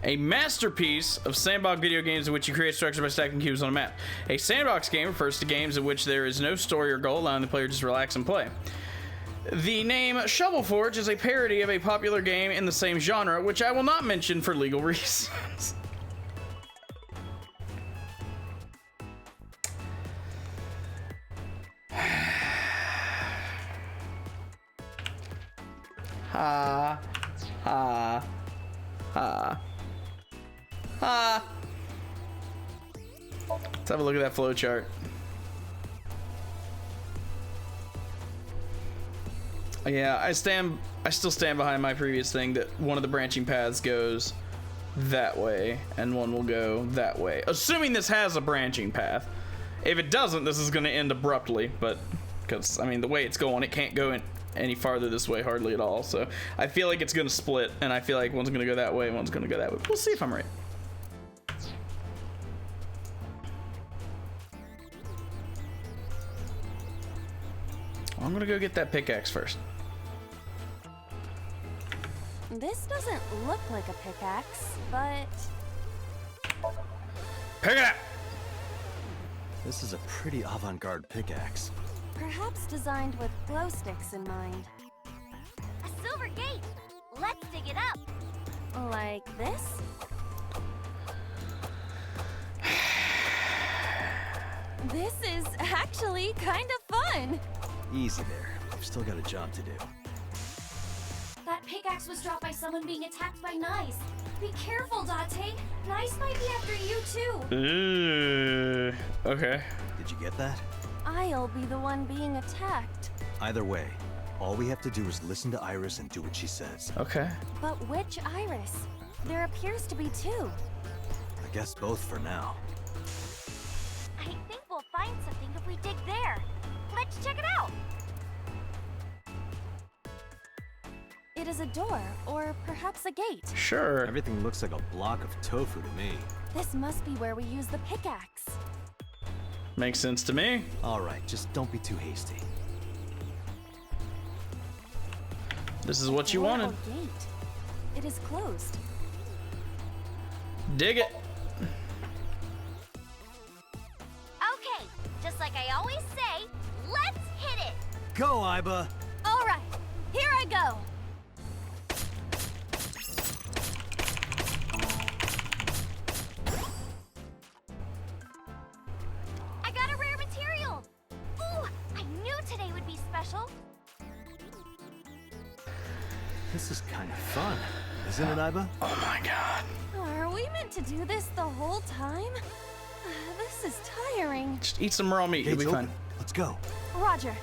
Speaker 1: A masterpiece of sandbox video games in which you create structures by stacking cubes on a map. A sandbox game refers to games in which there is no story or goal, allowing the player to just relax and play. The name Shovel Forge is a parody of a popular game in the same genre, which I will not mention for legal reasons. Ha. Ha. Ha. Ha. Let's have a look at that flowchart. Yeah, I still stand behind my previous thing that one of the branching paths goes that way and one will go that way. Assuming this has a branching path. If it doesn't, this is going to end abruptly, but because I mean the way it's going, it can't go any farther this way hardly at all. So I feel like it's going to split, and I feel like one's going to go that way, one's going to go that way. We'll see if I'm right. I'm going to go get that pickaxe first.
Speaker 2: This doesn't look like a pickaxe, but...
Speaker 1: Pick it up!
Speaker 3: This is a pretty avant-garde pickaxe.
Speaker 2: perhaps designed with glow sticks in mind.
Speaker 8: A silver gate! Let's dig it up!
Speaker 2: Like this? This is actually kind of fun!
Speaker 3: Easy there. I've still got a job to do.
Speaker 15: That pickaxe was dropped by someone being attacked by Nice. Be careful, Date. Nice might be after you too.
Speaker 1: Okay.
Speaker 3: Did you get that?
Speaker 2: I'll be the one being attacked.
Speaker 3: Either way, all we have to do is listen to Iris and do what she says.
Speaker 1: Okay.
Speaker 2: But which Iris? There appears to be two.
Speaker 3: I guess both for now.
Speaker 8: I think we'll find something if we dig there. Let's check it out!
Speaker 2: It is a door, or perhaps a gate.
Speaker 1: Sure.
Speaker 3: Everything looks like a block of tofu to me.
Speaker 2: This must be where we use the pickaxe.
Speaker 1: Makes sense to me.
Speaker 3: All right, just don't be too hasty.
Speaker 1: This is what you
Speaker 2: Door
Speaker 1: wanted.
Speaker 2: or gate. It is closed.
Speaker 1: Dig it.
Speaker 8: Okay, just like I always say, let's hit it!
Speaker 3: Go, Iba!
Speaker 2: All right, here I go.
Speaker 8: I got a rare material! Ooh, I knew today would be special!
Speaker 3: This is kind of fun, isn't it, Iba?
Speaker 1: Oh my god.
Speaker 2: Are we meant to do this the whole time? This is tiring.
Speaker 1: Just eat some raw meat, you'll be
Speaker 3: Gate's
Speaker 1: fine.
Speaker 3: open. Let's go.
Speaker 2: Roger.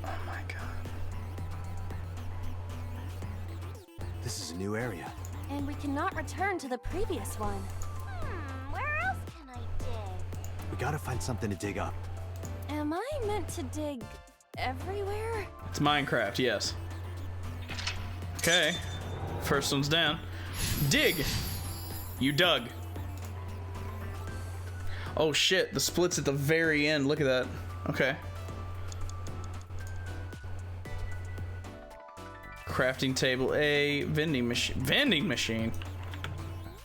Speaker 1: Oh my god.
Speaker 3: This is a new area.
Speaker 2: And we cannot return to the previous one.
Speaker 8: Where else can I dig?
Speaker 3: We gotta find something to dig up.
Speaker 2: Am I meant to dig everywhere?
Speaker 1: It's Minecraft, yes. Okay. First one's down. Dig! You dug. Oh shit, the split's at the very end. Look at that. Okay. Crafting table A, vending machine. Vending machine?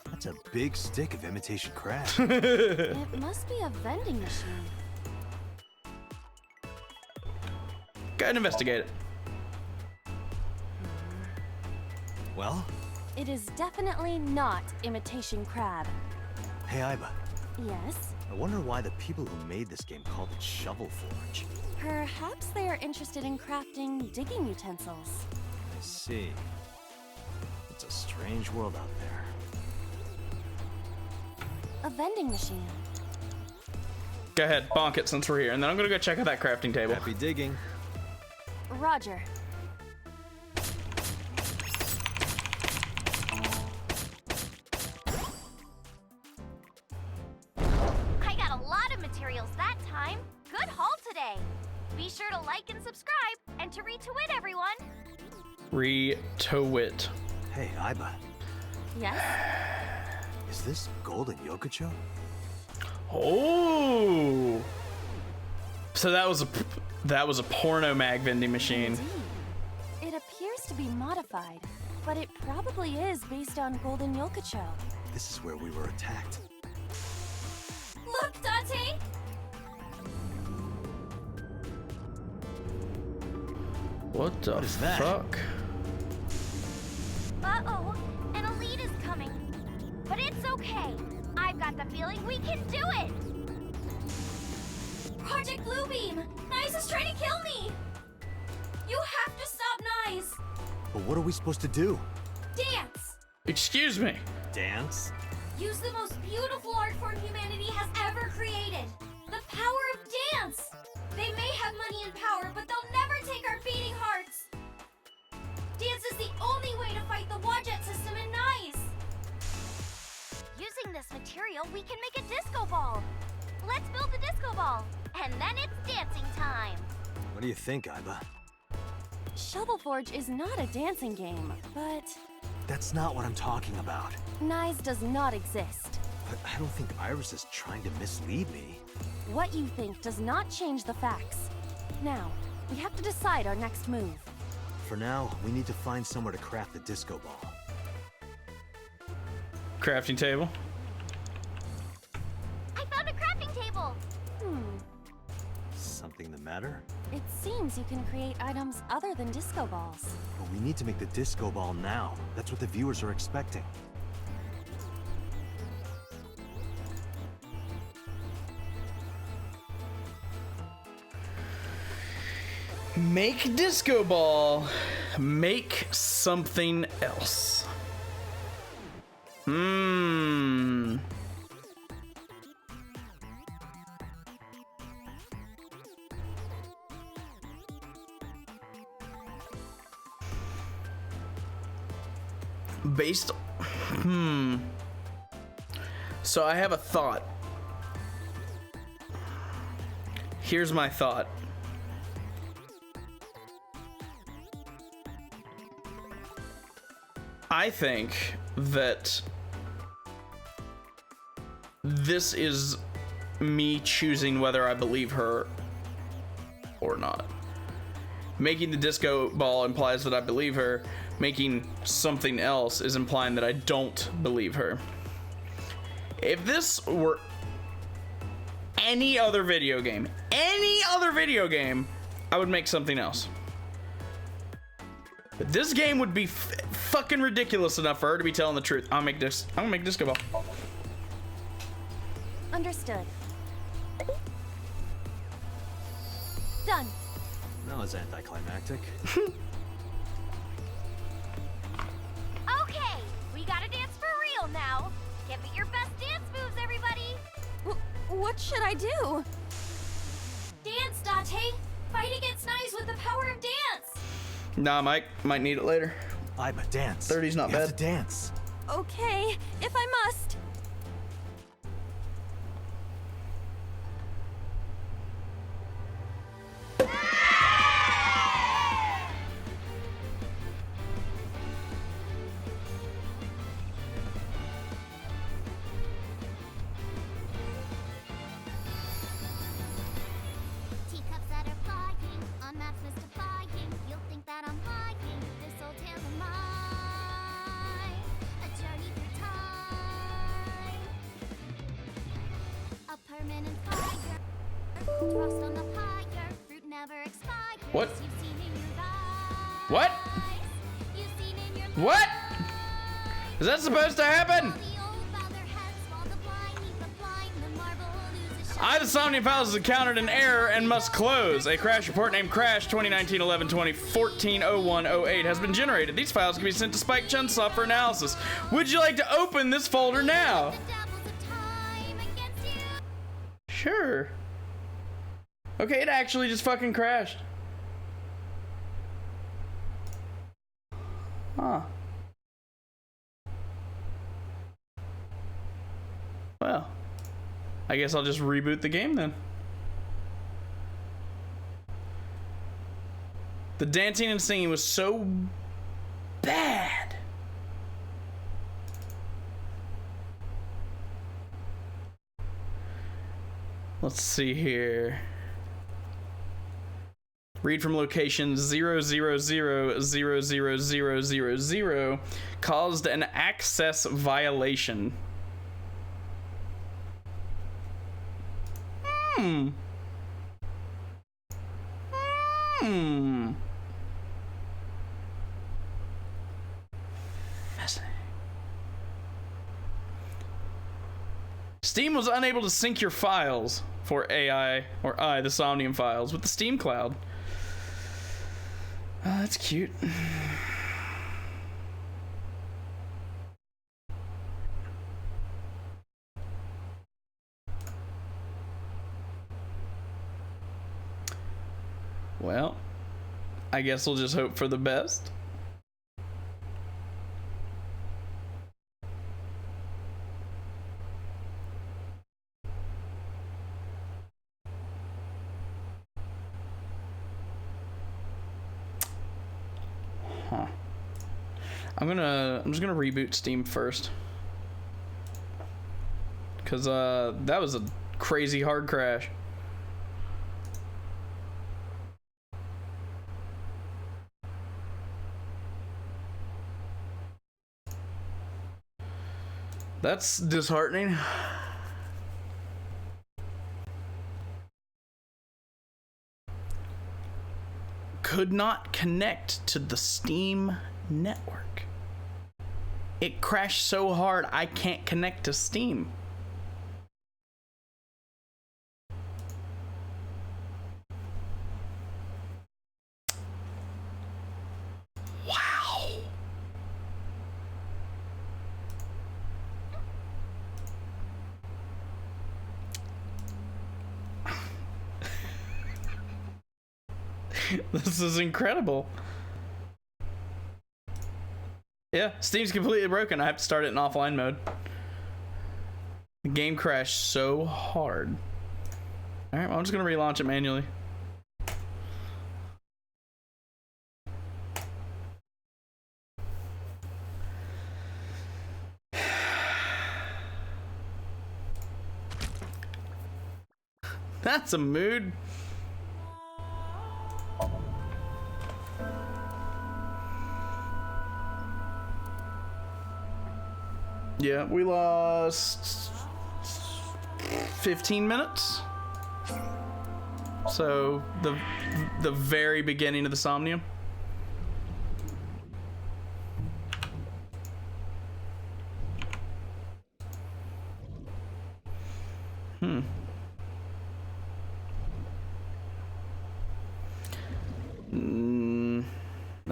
Speaker 3: That's a big stick of imitation crab.
Speaker 2: It must be a vending machine.
Speaker 1: Go ahead and investigate it.
Speaker 3: Well?
Speaker 2: It is definitely not imitation crab.
Speaker 3: Hey, Iba.
Speaker 2: Yes?
Speaker 3: I wonder why the people who made this game called it Shovel Forge.
Speaker 2: Perhaps they are interested in crafting digging utensils.
Speaker 3: I see. It's a strange world out there.
Speaker 2: A vending machine.
Speaker 1: Go ahead, bonk it since we're here, and then I'm gonna go check out that crafting table.
Speaker 3: Happy digging.
Speaker 2: Roger.
Speaker 8: I got a lot of materials that time. Good haul today. Be sure to like and subscribe, and to retweet everyone.
Speaker 1: Retweet.
Speaker 3: Hey, Iba.
Speaker 2: Yes?
Speaker 3: Is this Golden Yokocho?
Speaker 1: Oh. So that was a porno mag vending machine.
Speaker 2: Indeed. It appears to be modified, but it probably is based on Golden Yokocho.
Speaker 3: This is where we were attacked.
Speaker 15: Look, Date!
Speaker 1: What the fuck?
Speaker 8: Uh-oh, an elite is coming. But it's okay. I've got the feeling we can do it.
Speaker 15: Project Bluebeam! Nyes is trying to kill me! You have to stop Nyes!
Speaker 3: But what are we supposed to do?
Speaker 15: Dance!
Speaker 1: Excuse me.
Speaker 3: Dance?
Speaker 15: Use the most beautiful art form humanity has ever created. The power of dance! They may have money and power, but they'll never take our beating hearts! Dance is the only way to fight the Wadjet system in Nyes!
Speaker 8: Using this material, we can make a disco ball. Let's build the disco ball. And then it's dancing time.
Speaker 3: What do you think, Iba?
Speaker 2: Shovel Forge is not a dancing game, but
Speaker 3: That's not what I'm talking about.
Speaker 2: Nyes does not exist.
Speaker 3: But I don't think Iris is trying to mislead me.
Speaker 2: What you think does not change the facts. Now, we have to decide our next move.
Speaker 3: For now, we need to find somewhere to craft the disco ball.
Speaker 1: Crafting table.
Speaker 8: I found a crafting table.
Speaker 3: Something the matter?
Speaker 2: It seems you can create items other than disco balls.
Speaker 3: But we need to make the disco ball now. That's what the viewers are expecting.
Speaker 1: Make disco ball. Make something else. Based. So I have a thought. Here's my thought. I think that this is me choosing whether I believe her or not. Making the disco ball implies that I believe her. Making something else is implying that I don't believe her. If this were any other video game, I would make something else. But this game would be fucking ridiculous enough for her to be telling the truth. I'm gonna make disco ball.
Speaker 2: Understood. Done.
Speaker 3: That was anticlimactic.
Speaker 8: Okay, we gotta dance for real now. Give it your best dance moves, everybody.
Speaker 2: What should I do?
Speaker 15: Dance, Date! Fight against Nyes with the power of dance!
Speaker 1: Nah, Mike, might need it later.
Speaker 3: Iba, dance.
Speaker 1: 30's not
Speaker 3: you
Speaker 1: bad.
Speaker 3: Have to dance.
Speaker 2: Okay, if I must.
Speaker 8: Teacups that are flying on maps mystifying. You'll think that I'm lying. This old tale of mine, a journey through time, a permanent fire. Frost on the pyre, fruit never expires.
Speaker 1: What?
Speaker 8: You've seen in your eyes.
Speaker 1: What?
Speaker 8: You've seen in your
Speaker 1: What? Is that supposed to happen? The Somnium Files has encountered an error and must close. A crash report named Crash 2019-11-2014-01-08 has been generated. These files can be sent to Spike Chunsoft for analysis. Would you like to open this folder now? Sure. Okay, it actually just fucking crashed. Huh. Well, I guess I'll just reboot the game then. The dancing and singing was so bad. Let's see here. Read from location 0000000 caused an access violation. Steam was unable to sync your files for AI, or I, the Somnium Files, with the Steam Cloud. That's cute. Well, I guess we'll just hope for the best. Huh. I'm just gonna reboot Steam first. Cause that was a crazy hard crash. That's disheartening. Could not connect to the Steam network. It crashed so hard I can't connect to Steam. Wow. This is incredible. Yeah, Steam's completely broken. I have to start it in offline mode. The game crashed so hard. Alright, well, I'm just gonna relaunch it manually. That's a mood. Yeah, we lost 15 minutes. So the very beginning of the Somnium.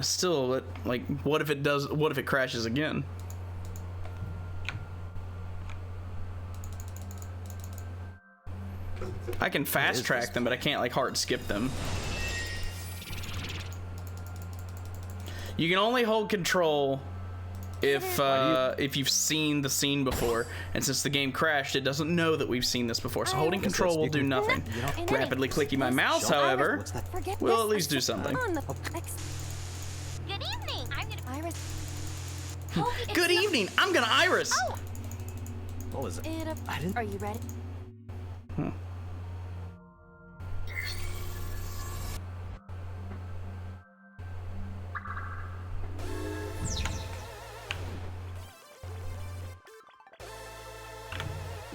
Speaker 1: Still, like, what if it crashes again? I can fast track them, but I can't like hard skip them. You can only hold control if you've seen the scene before, and since the game crashed, it doesn't know that we've seen this before, so holding control will do nothing. Rapidly clicking my mouse, however, will at least do something.
Speaker 8: Good evening. I'm gonna Iris.
Speaker 1: Good evening. I'm gonna Iris.
Speaker 8: Oh.
Speaker 3: What was it?
Speaker 15: Are you ready?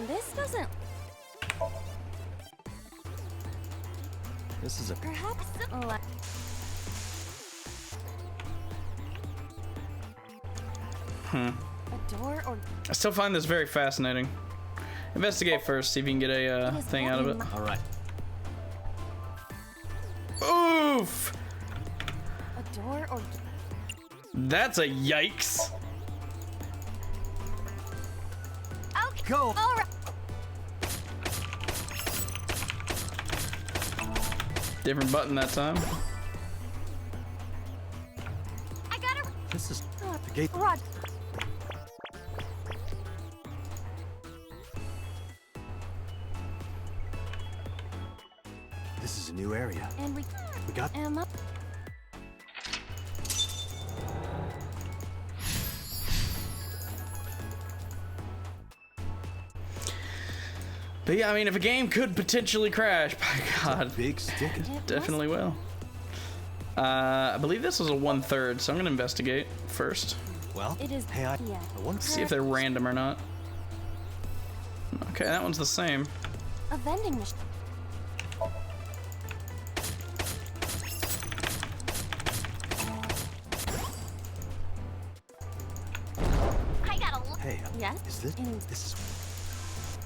Speaker 15: This doesn't.
Speaker 3: This is a.
Speaker 15: Perhaps. A door or.
Speaker 1: I still find this very fascinating. Investigate first, see if you can get a thing out of it.
Speaker 3: All right.
Speaker 1: Oof!
Speaker 15: A door or.
Speaker 1: That's a yikes.
Speaker 8: Okay.
Speaker 3: Go.
Speaker 8: All right.
Speaker 1: Different button that time.
Speaker 8: I gotta.
Speaker 3: This is the gate.
Speaker 15: Rod.
Speaker 3: This is a new area.
Speaker 15: And we
Speaker 3: got
Speaker 15: Emma.
Speaker 1: But yeah, I mean, if a game could potentially crash, by God,
Speaker 3: big stick.
Speaker 1: Definitely will. I believe this was a 1/3, so I'm gonna investigate first.
Speaker 3: Well,
Speaker 15: It is.
Speaker 3: hey, I want to
Speaker 1: See if they're random or not. Okay, that one's the same.
Speaker 15: A vending machine.
Speaker 8: I gotta look.
Speaker 3: Hey,
Speaker 15: Yes?
Speaker 3: is this?
Speaker 15: In-
Speaker 3: This is.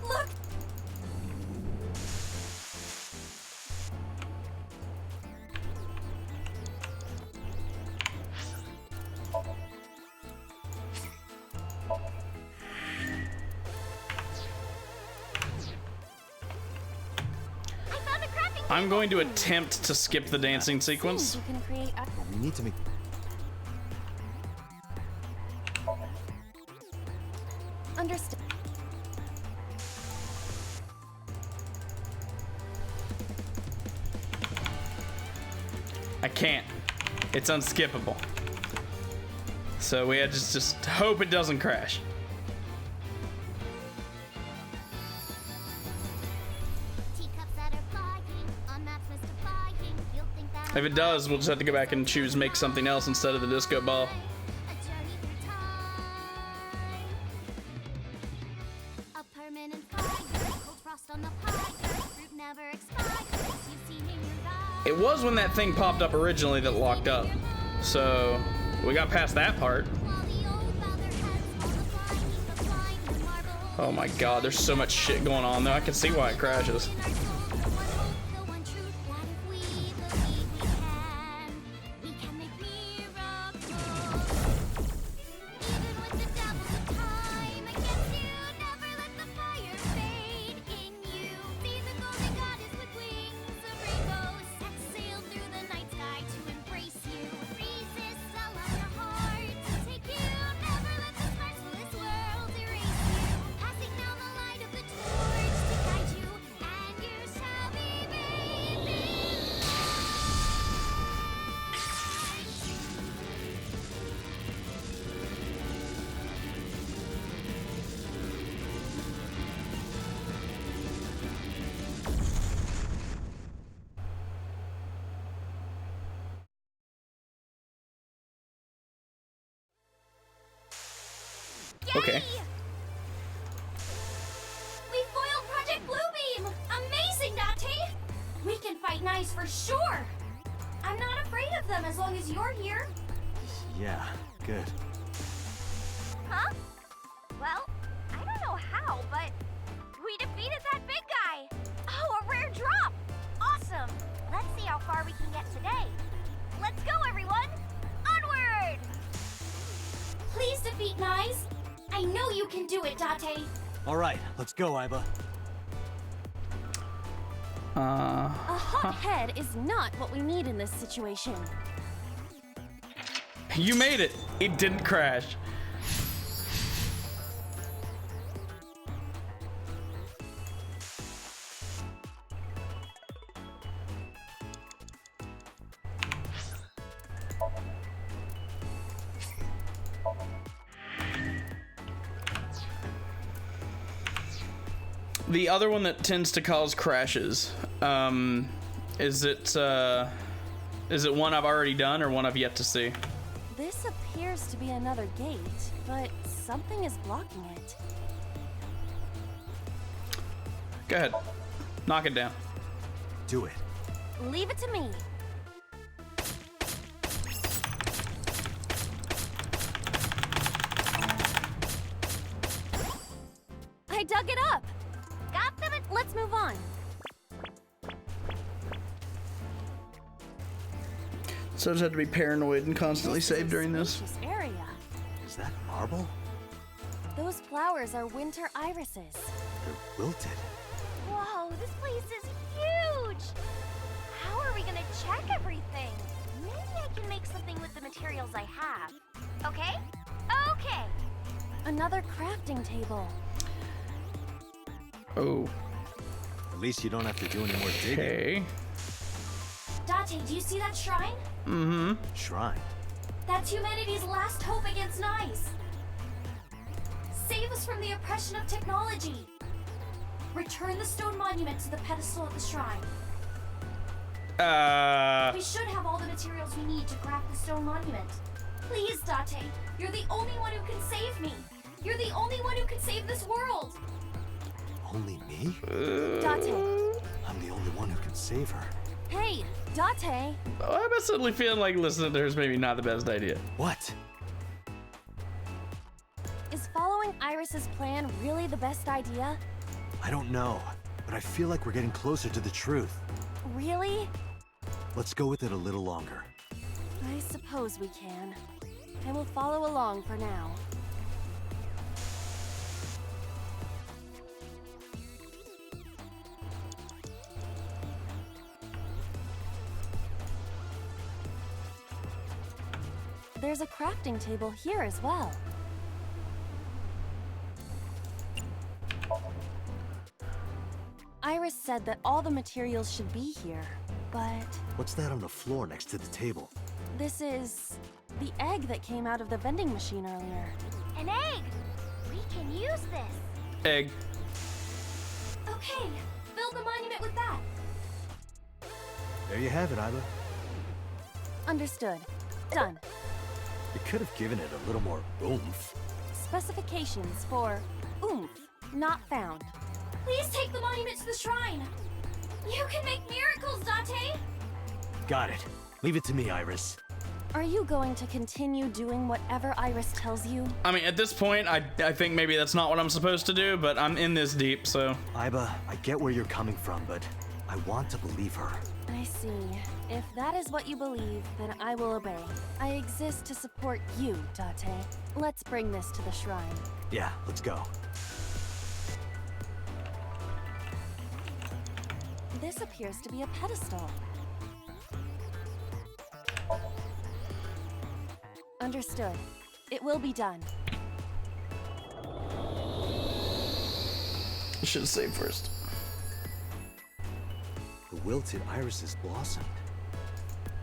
Speaker 15: Look!
Speaker 1: I'm going to attempt to skip the dancing sequence.
Speaker 15: You can create
Speaker 3: We need to make...
Speaker 15: understand.
Speaker 1: I can't. It's unskippable. So we had to just hope it doesn't crash. If it does, we'll just have to go back and choose make something else instead of the disco ball. It was when that thing popped up originally that locked up. So we got past that part. Oh my god, there's so much shit going on though. I can see why it crashes. Okay.
Speaker 8: We foiled Project Bluebeam! Amazing, Date! We can fight nice for sure! I'm not afraid of them as long as you're here.
Speaker 3: Yeah, good.
Speaker 8: Huh? Well, I don't know how, but we defeated that big guy! Oh, a rare drop! Awesome! Let's see how far we can get today. Let's go, everyone! Onward! Please defeat Nyes. I know you can do it, Date.
Speaker 3: All right, let's go, Iba.
Speaker 15: A hot head is not what we need in this situation.
Speaker 1: You made it. It didn't crash. The other one that tends to cause crashes, is it one I've already done or one I've yet to see?
Speaker 15: This appears to be another gate, but something is blocking it.
Speaker 1: Go ahead. Knock it down.
Speaker 3: Do it.
Speaker 15: Leave it to me. I dug it up. Got them. Let's move on.
Speaker 1: So I just have to be paranoid and constantly save during this.
Speaker 15: Area.
Speaker 3: Is that marble?
Speaker 15: Those flowers are winter irises.
Speaker 3: They're wilted.
Speaker 8: Whoa, this place is huge! How are we gonna check everything? Maybe I can make something with the materials I have. Okay? Okay!
Speaker 15: Another crafting table.
Speaker 1: Oh.
Speaker 3: At least you don't have to do any more digging.
Speaker 1: Okay.
Speaker 8: Date, do you see that shrine?
Speaker 1: Mm-hmm.
Speaker 3: Shrine?
Speaker 8: That's humanity's last hope against Nyes. Save us from the oppression of technology. Return the stone monument to the pedestal of the shrine. We should have all the materials we need to craft the stone monument. Please, Date, you're the only one who can save me. You're the only one who can save this world.
Speaker 3: Only me?
Speaker 15: Date.
Speaker 3: I'm the only one who can save her.
Speaker 15: Hey, Date.
Speaker 1: I'm suddenly feeling like listening to her is maybe not the best idea.
Speaker 3: What?
Speaker 15: Is following Iris's plan really the best idea?
Speaker 3: I don't know, but I feel like we're getting closer to the truth.
Speaker 15: Really?
Speaker 3: Let's go with it a little longer.
Speaker 15: I suppose we can. I will follow along for now.
Speaker 2: There's a crafting table here as well. Iris said that all the materials should be here, but
Speaker 3: What's that on the floor next to the table?
Speaker 2: this is the egg that came out of the vending machine earlier.
Speaker 8: An egg! We can use this.
Speaker 1: Egg.
Speaker 15: Okay, fill the monument with that.
Speaker 3: There you have it, Iba.
Speaker 2: Understood. Done.
Speaker 3: You could have given it a little more oomph.
Speaker 2: Specifications for oomph not found.
Speaker 15: Please take the monument to the shrine. You can make miracles, Date!
Speaker 3: Got it. Leave it to me, Iris.
Speaker 2: Are you going to continue doing whatever Iris tells you?
Speaker 1: I mean, at this point, I think maybe that's not what I'm supposed to do, but I'm in this deep, so.
Speaker 3: Iba, I get where you're coming from, but I want to believe her.
Speaker 2: I see. If that is what you believe, then I will obey. I exist to support you, Date. Let's bring this to the shrine.
Speaker 3: Yeah, let's go.
Speaker 2: This appears to be a pedestal. Understood. It will be done.
Speaker 1: Should have saved first.
Speaker 3: The wilted irises blossomed.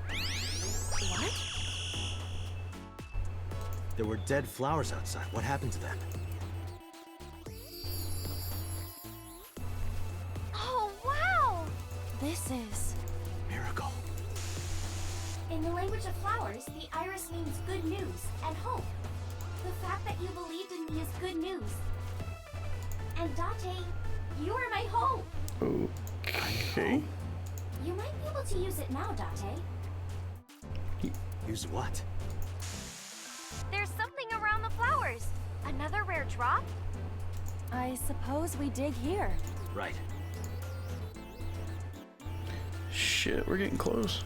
Speaker 2: What?
Speaker 3: There were dead flowers outside. What happened to them?
Speaker 8: Oh, wow!
Speaker 2: This is...
Speaker 3: Miracle.
Speaker 15: In the language of flowers, the iris means good news and hope. The fact that you believed in me is good news. And Date, you are my hope.
Speaker 1: Okay.
Speaker 15: You might be able to use it now, Date.
Speaker 3: Use what?
Speaker 8: There's something around the flowers. Another rare drop?
Speaker 2: I suppose we dig here.
Speaker 3: Right.
Speaker 1: Shit, we're getting close.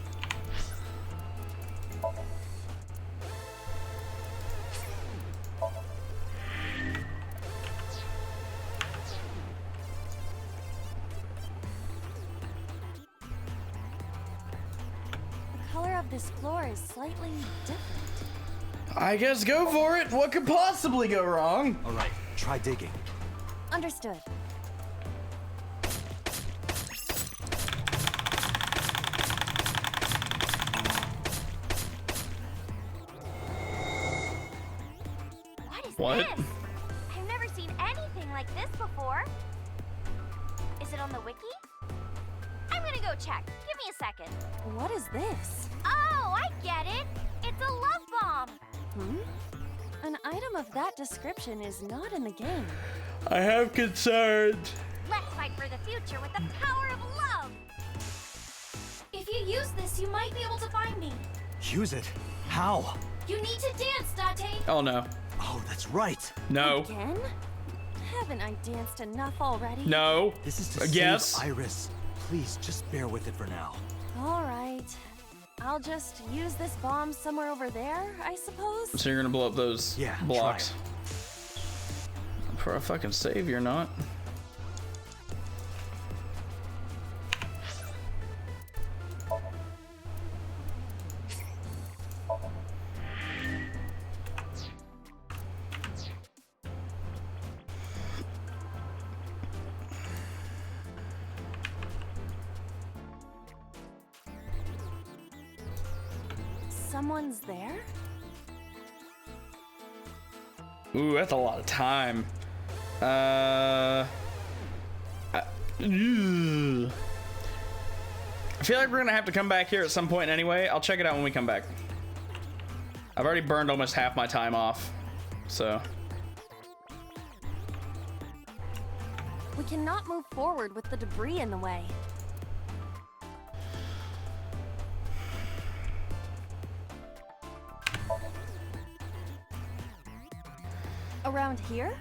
Speaker 2: The color of this floor is slightly different.
Speaker 1: I guess go for it. What could possibly go wrong?
Speaker 3: All right, try digging.
Speaker 2: Understood.
Speaker 8: What is
Speaker 1: What?
Speaker 8: this? I've never seen anything like this before. Is it on the wiki? I'm gonna go check. Give me a second.
Speaker 2: What is this?
Speaker 8: Oh, I get it. It's a love bomb.
Speaker 2: An item of that description is not in the game.
Speaker 1: I have concerns.
Speaker 8: Let's fight for the future with the power of love.
Speaker 15: If you use this, you might be able to find me.
Speaker 3: Use it? How?
Speaker 15: You need to dance, Date.
Speaker 1: Oh no.
Speaker 3: Oh, that's right.
Speaker 1: No.
Speaker 2: Again? Haven't I danced enough already?
Speaker 1: No.
Speaker 3: This is to
Speaker 1: yes.
Speaker 3: save Iris. Please, just bear with it for now.
Speaker 2: All right. I'll just use this bomb somewhere over there, I suppose?
Speaker 1: So you're gonna blow up those blocks. For a fucking save, you're not.
Speaker 2: Someone's there?
Speaker 1: Ooh, that's a lot of time. Ugh. I feel like we're gonna have to come back here at some point anyway. I'll check it out when we come back. I've already burned almost half my time off, so.
Speaker 2: We cannot move forward with the debris in the way. Around here?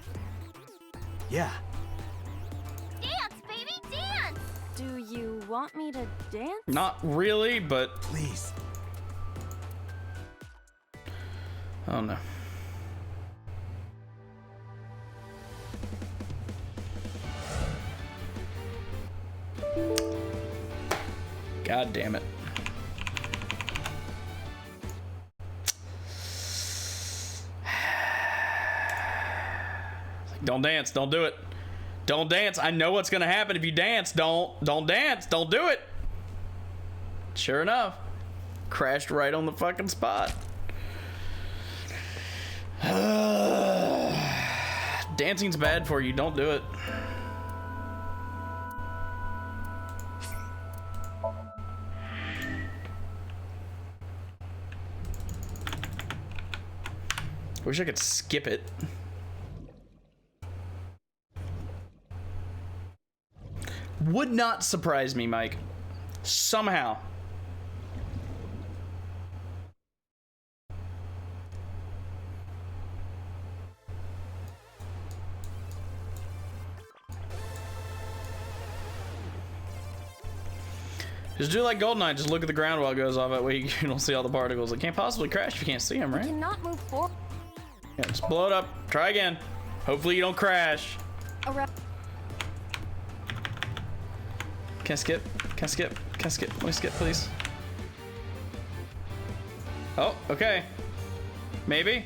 Speaker 3: Yeah.
Speaker 8: Dance, baby, dance!
Speaker 2: Do you want me to dance?
Speaker 1: Not really, but
Speaker 3: please.
Speaker 1: Oh no. God damn it. Don't dance. Don't do it. Don't dance. I know what's gonna happen if you dance. Don't dance. Don't do it. Sure enough, crashed right on the fucking spot. Dancing's bad for you. Don't do it. Wish I could skip it. Would not surprise me, Mike. Somehow. Just do like Goldeneye, just look at the ground while it goes off. That way you don't see all the particles. It can't possibly crash if you can't see them, right?
Speaker 15: You cannot move forward.
Speaker 1: Yeah, just blow it up. Try again. Hopefully you don't crash. Can I skip? Can I skip? Can I skip? Let me skip, please. Oh, okay. Maybe.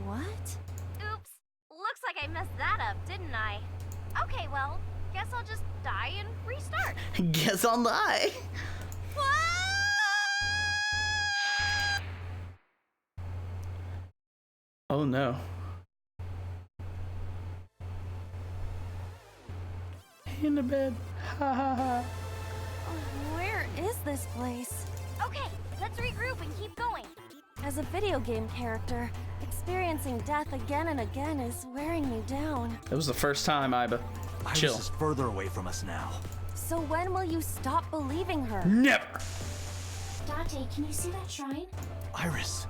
Speaker 8: What? Oops. Looks like I messed that up, didn't I? Okay, well, guess I'll just die and restart.
Speaker 1: Guess I'll die. Oh no. In the bed. Ha ha ha.
Speaker 15: Where is this place?
Speaker 8: Okay, let's regroup and keep going.
Speaker 15: As a video game character, experiencing death again and again is wearing me down.
Speaker 1: It was the first time, Iba. Chill.
Speaker 3: Iris is further away from us now.
Speaker 15: So when will you stop believing her?
Speaker 1: Never.
Speaker 17: Dante, can you see that shrine?
Speaker 3: Iris,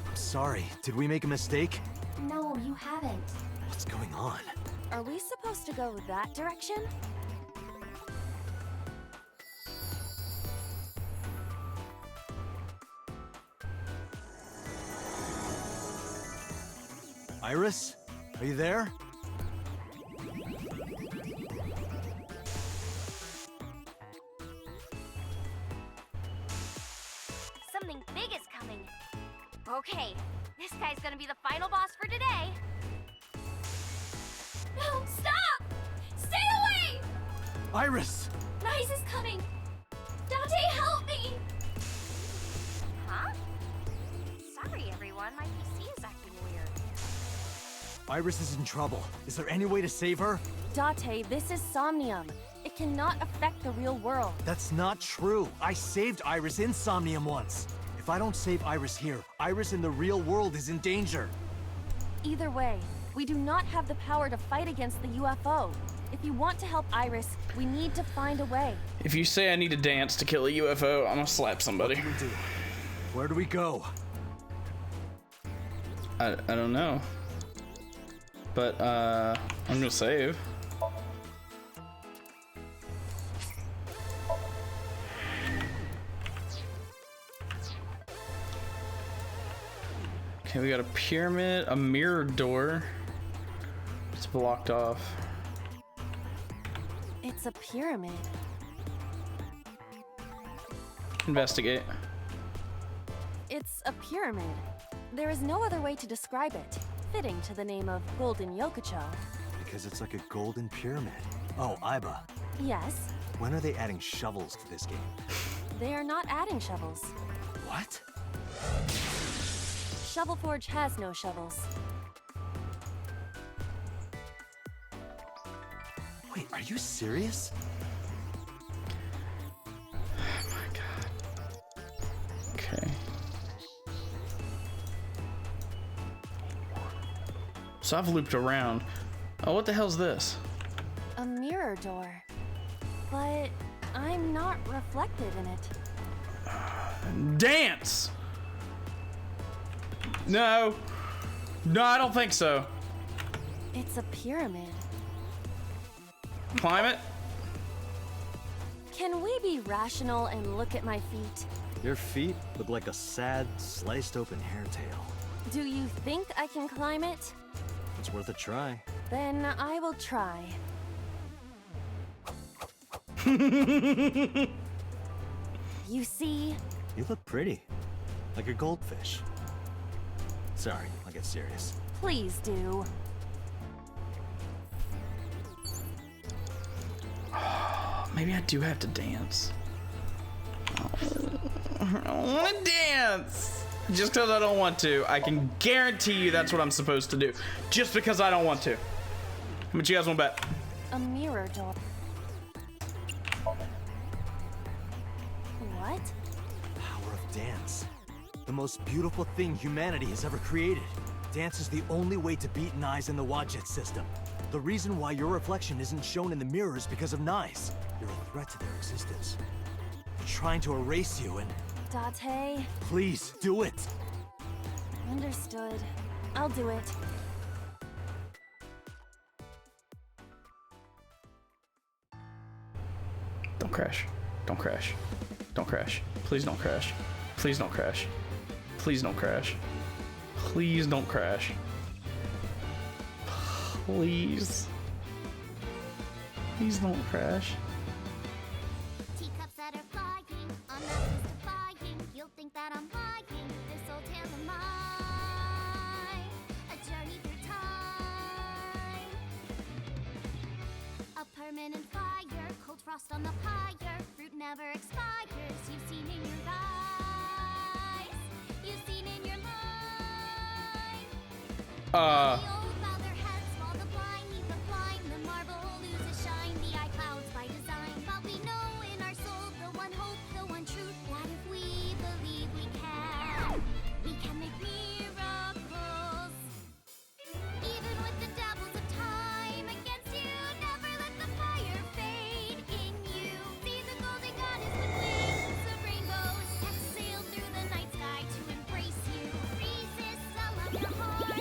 Speaker 3: I'm sorry. Did we make a mistake?
Speaker 17: No, you haven't.
Speaker 3: What's going on?
Speaker 15: Are we supposed to go that direction?
Speaker 3: Iris? Are you there?
Speaker 8: Something big is coming. Okay, this guy's gonna be the final boss for today.
Speaker 17: No, stop! Stay away!
Speaker 3: Iris!
Speaker 17: Nyes is coming! Dante, help me!
Speaker 8: Huh? Sorry, everyone. My PC is acting weird.
Speaker 3: Iris is in trouble. Is there any way to save her?
Speaker 15: Date, this is Somnium. It cannot affect the real world.
Speaker 3: That's not true. I saved Iris in Somnium once. If I don't save Iris here, Iris in the real world is in danger.
Speaker 15: Either way, we do not have the power to fight against the UFO. If you want to help Iris, we need to find a way.
Speaker 1: If you say I need to dance to kill a UFO, I'm gonna slap somebody.
Speaker 3: What do we do? Where do we go?
Speaker 1: I don't know. But, I'm gonna save. Okay, we got a pyramid, a mirror door. It's blocked off.
Speaker 15: It's a pyramid.
Speaker 1: Investigate.
Speaker 15: It's a pyramid. There is no other way to describe it, fitting to the name of Golden Yokucho.
Speaker 3: Because it's like a golden pyramid. Oh, Iba.
Speaker 15: Yes,
Speaker 3: When are they adding shovels to this game?
Speaker 15: they are not adding shovels.
Speaker 3: What?
Speaker 15: Shovel Forge has no shovels.
Speaker 3: Wait, are you serious?
Speaker 1: Okay. So I've looped around. Oh, what the hell's this?
Speaker 15: A mirror door. But I'm not reflected in it.
Speaker 1: Dance! No. No, I don't think so.
Speaker 15: It's a pyramid.
Speaker 1: Climb it?
Speaker 15: Can we be rational and look at my feet?
Speaker 3: Your feet look like a sad, sliced open hairtail.
Speaker 15: Do you think I can climb it?
Speaker 3: It's worth a try.
Speaker 15: Then I will try.
Speaker 2: You see?
Speaker 3: You look pretty. Like a goldfish. Sorry, I'll get serious.
Speaker 2: Please do.
Speaker 1: Maybe I do have to dance. I don't want to dance. Just because I don't want to. I can guarantee you that's what I'm supposed to do. Just because I don't want to. How much you guys want to bet?
Speaker 2: A mirror door. What?
Speaker 3: Power of dance. The most beautiful thing humanity has ever created. Dance is the only way to beat Nyes in the Wadjet system. The reason why your reflection isn't shown in the mirror is because of Nyes. You're a threat to their existence. They're trying to erase you and...
Speaker 2: Date.
Speaker 3: Please, do it!
Speaker 2: Understood. I'll do it.
Speaker 1: Don't crash. Don't crash. Don't crash. Please don't crash. Please don't crash. Please don't crash. Please don't crash. Please. Please don't crash.
Speaker 8: Teacups that are flying, on mountains defying. You'll think that I'm lying. This old tale of mine, a journey through time. A permanent fire, cold frost on the pyre. Fruit never expires. You've seen in your eyes. You've seen in your mind. The old bow their heads while the blind leave the blind. The marble loses shine. The eye clouds by design. But we know in our soul the one hope, the one truth, that if we believe we can make miracles. Even with the devils of time against you, never let the fire fade in you. See the golden goddess with wings of rainbows, set sail through the night sky to embrace you. Resist, allow your heart to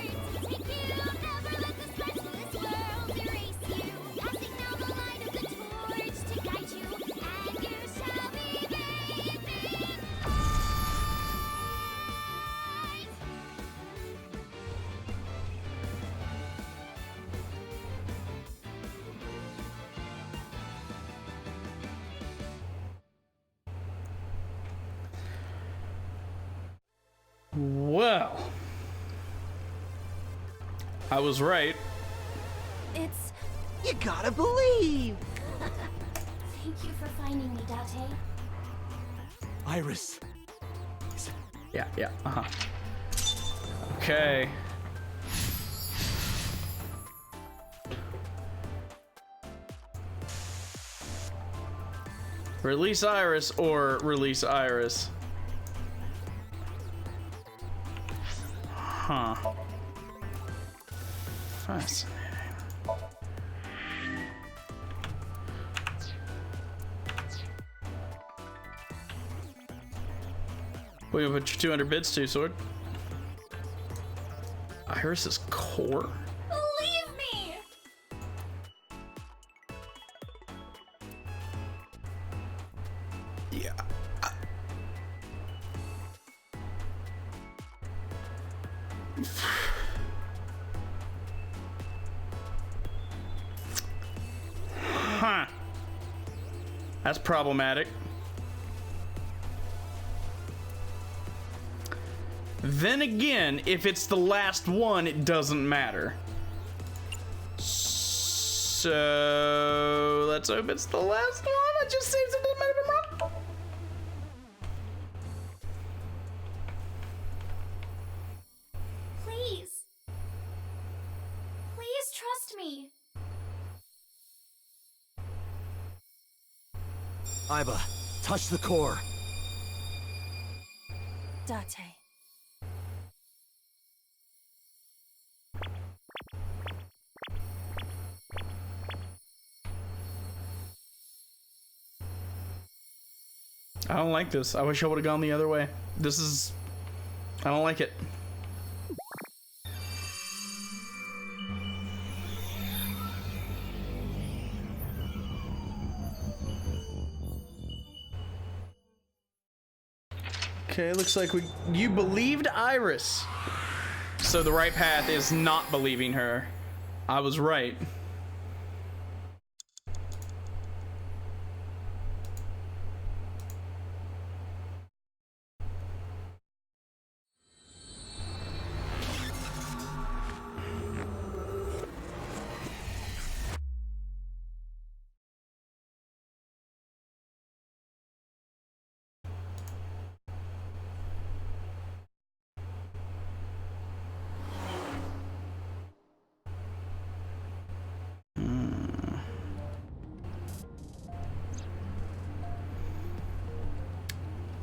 Speaker 8: take you. Never let the specialist world erase you. Passing now the light of the torch to guide you, and you shall be bathed in light.
Speaker 1: Well, I was right.
Speaker 15: It's...
Speaker 11: You gotta believe!
Speaker 17: Thank you for finding me, Date.
Speaker 3: Iris.
Speaker 1: Yeah, Okay. Release Iris or release Iris? Huh. Fascinating. What do you put your 200 bids to, Sword? Iris's core?
Speaker 17: Believe me!
Speaker 1: Yeah. Huh. That's problematic. Then again, if it's the last one, it doesn't matter. So let's hope it's the last one. That just seems it doesn't matter if I'm wrong.
Speaker 17: Please. Please trust me.
Speaker 3: Iba, touch the core.
Speaker 2: Date.
Speaker 1: I don't like this. I wish I would have gone the other way. This is... I don't like it. Okay, looks like you believed Iris. So the right path is not believing her. I was right.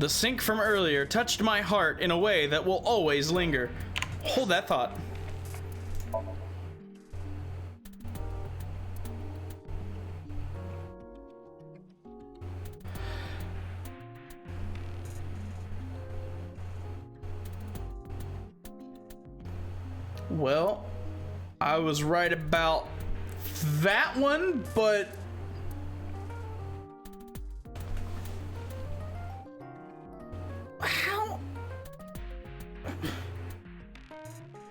Speaker 1: The sink from earlier touched my heart in a way that will always linger. Hold that thought. Well, I was right about that one, but how?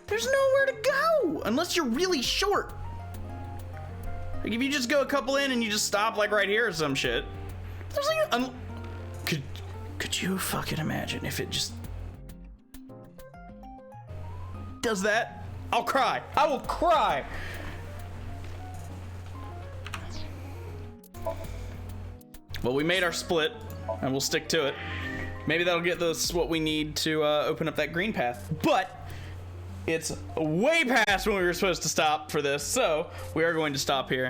Speaker 1: There's nowhere to go unless you're really short. Like if you just go a couple in and you just stop like right here or some shit. There's like could you fucking imagine if it just does that? I'll cry. I will cry. Well, we made our split, and we'll stick to it. Maybe that'll get us what we need to open up that green path. But it's way past when we were supposed to stop for this, so we are going to stop here.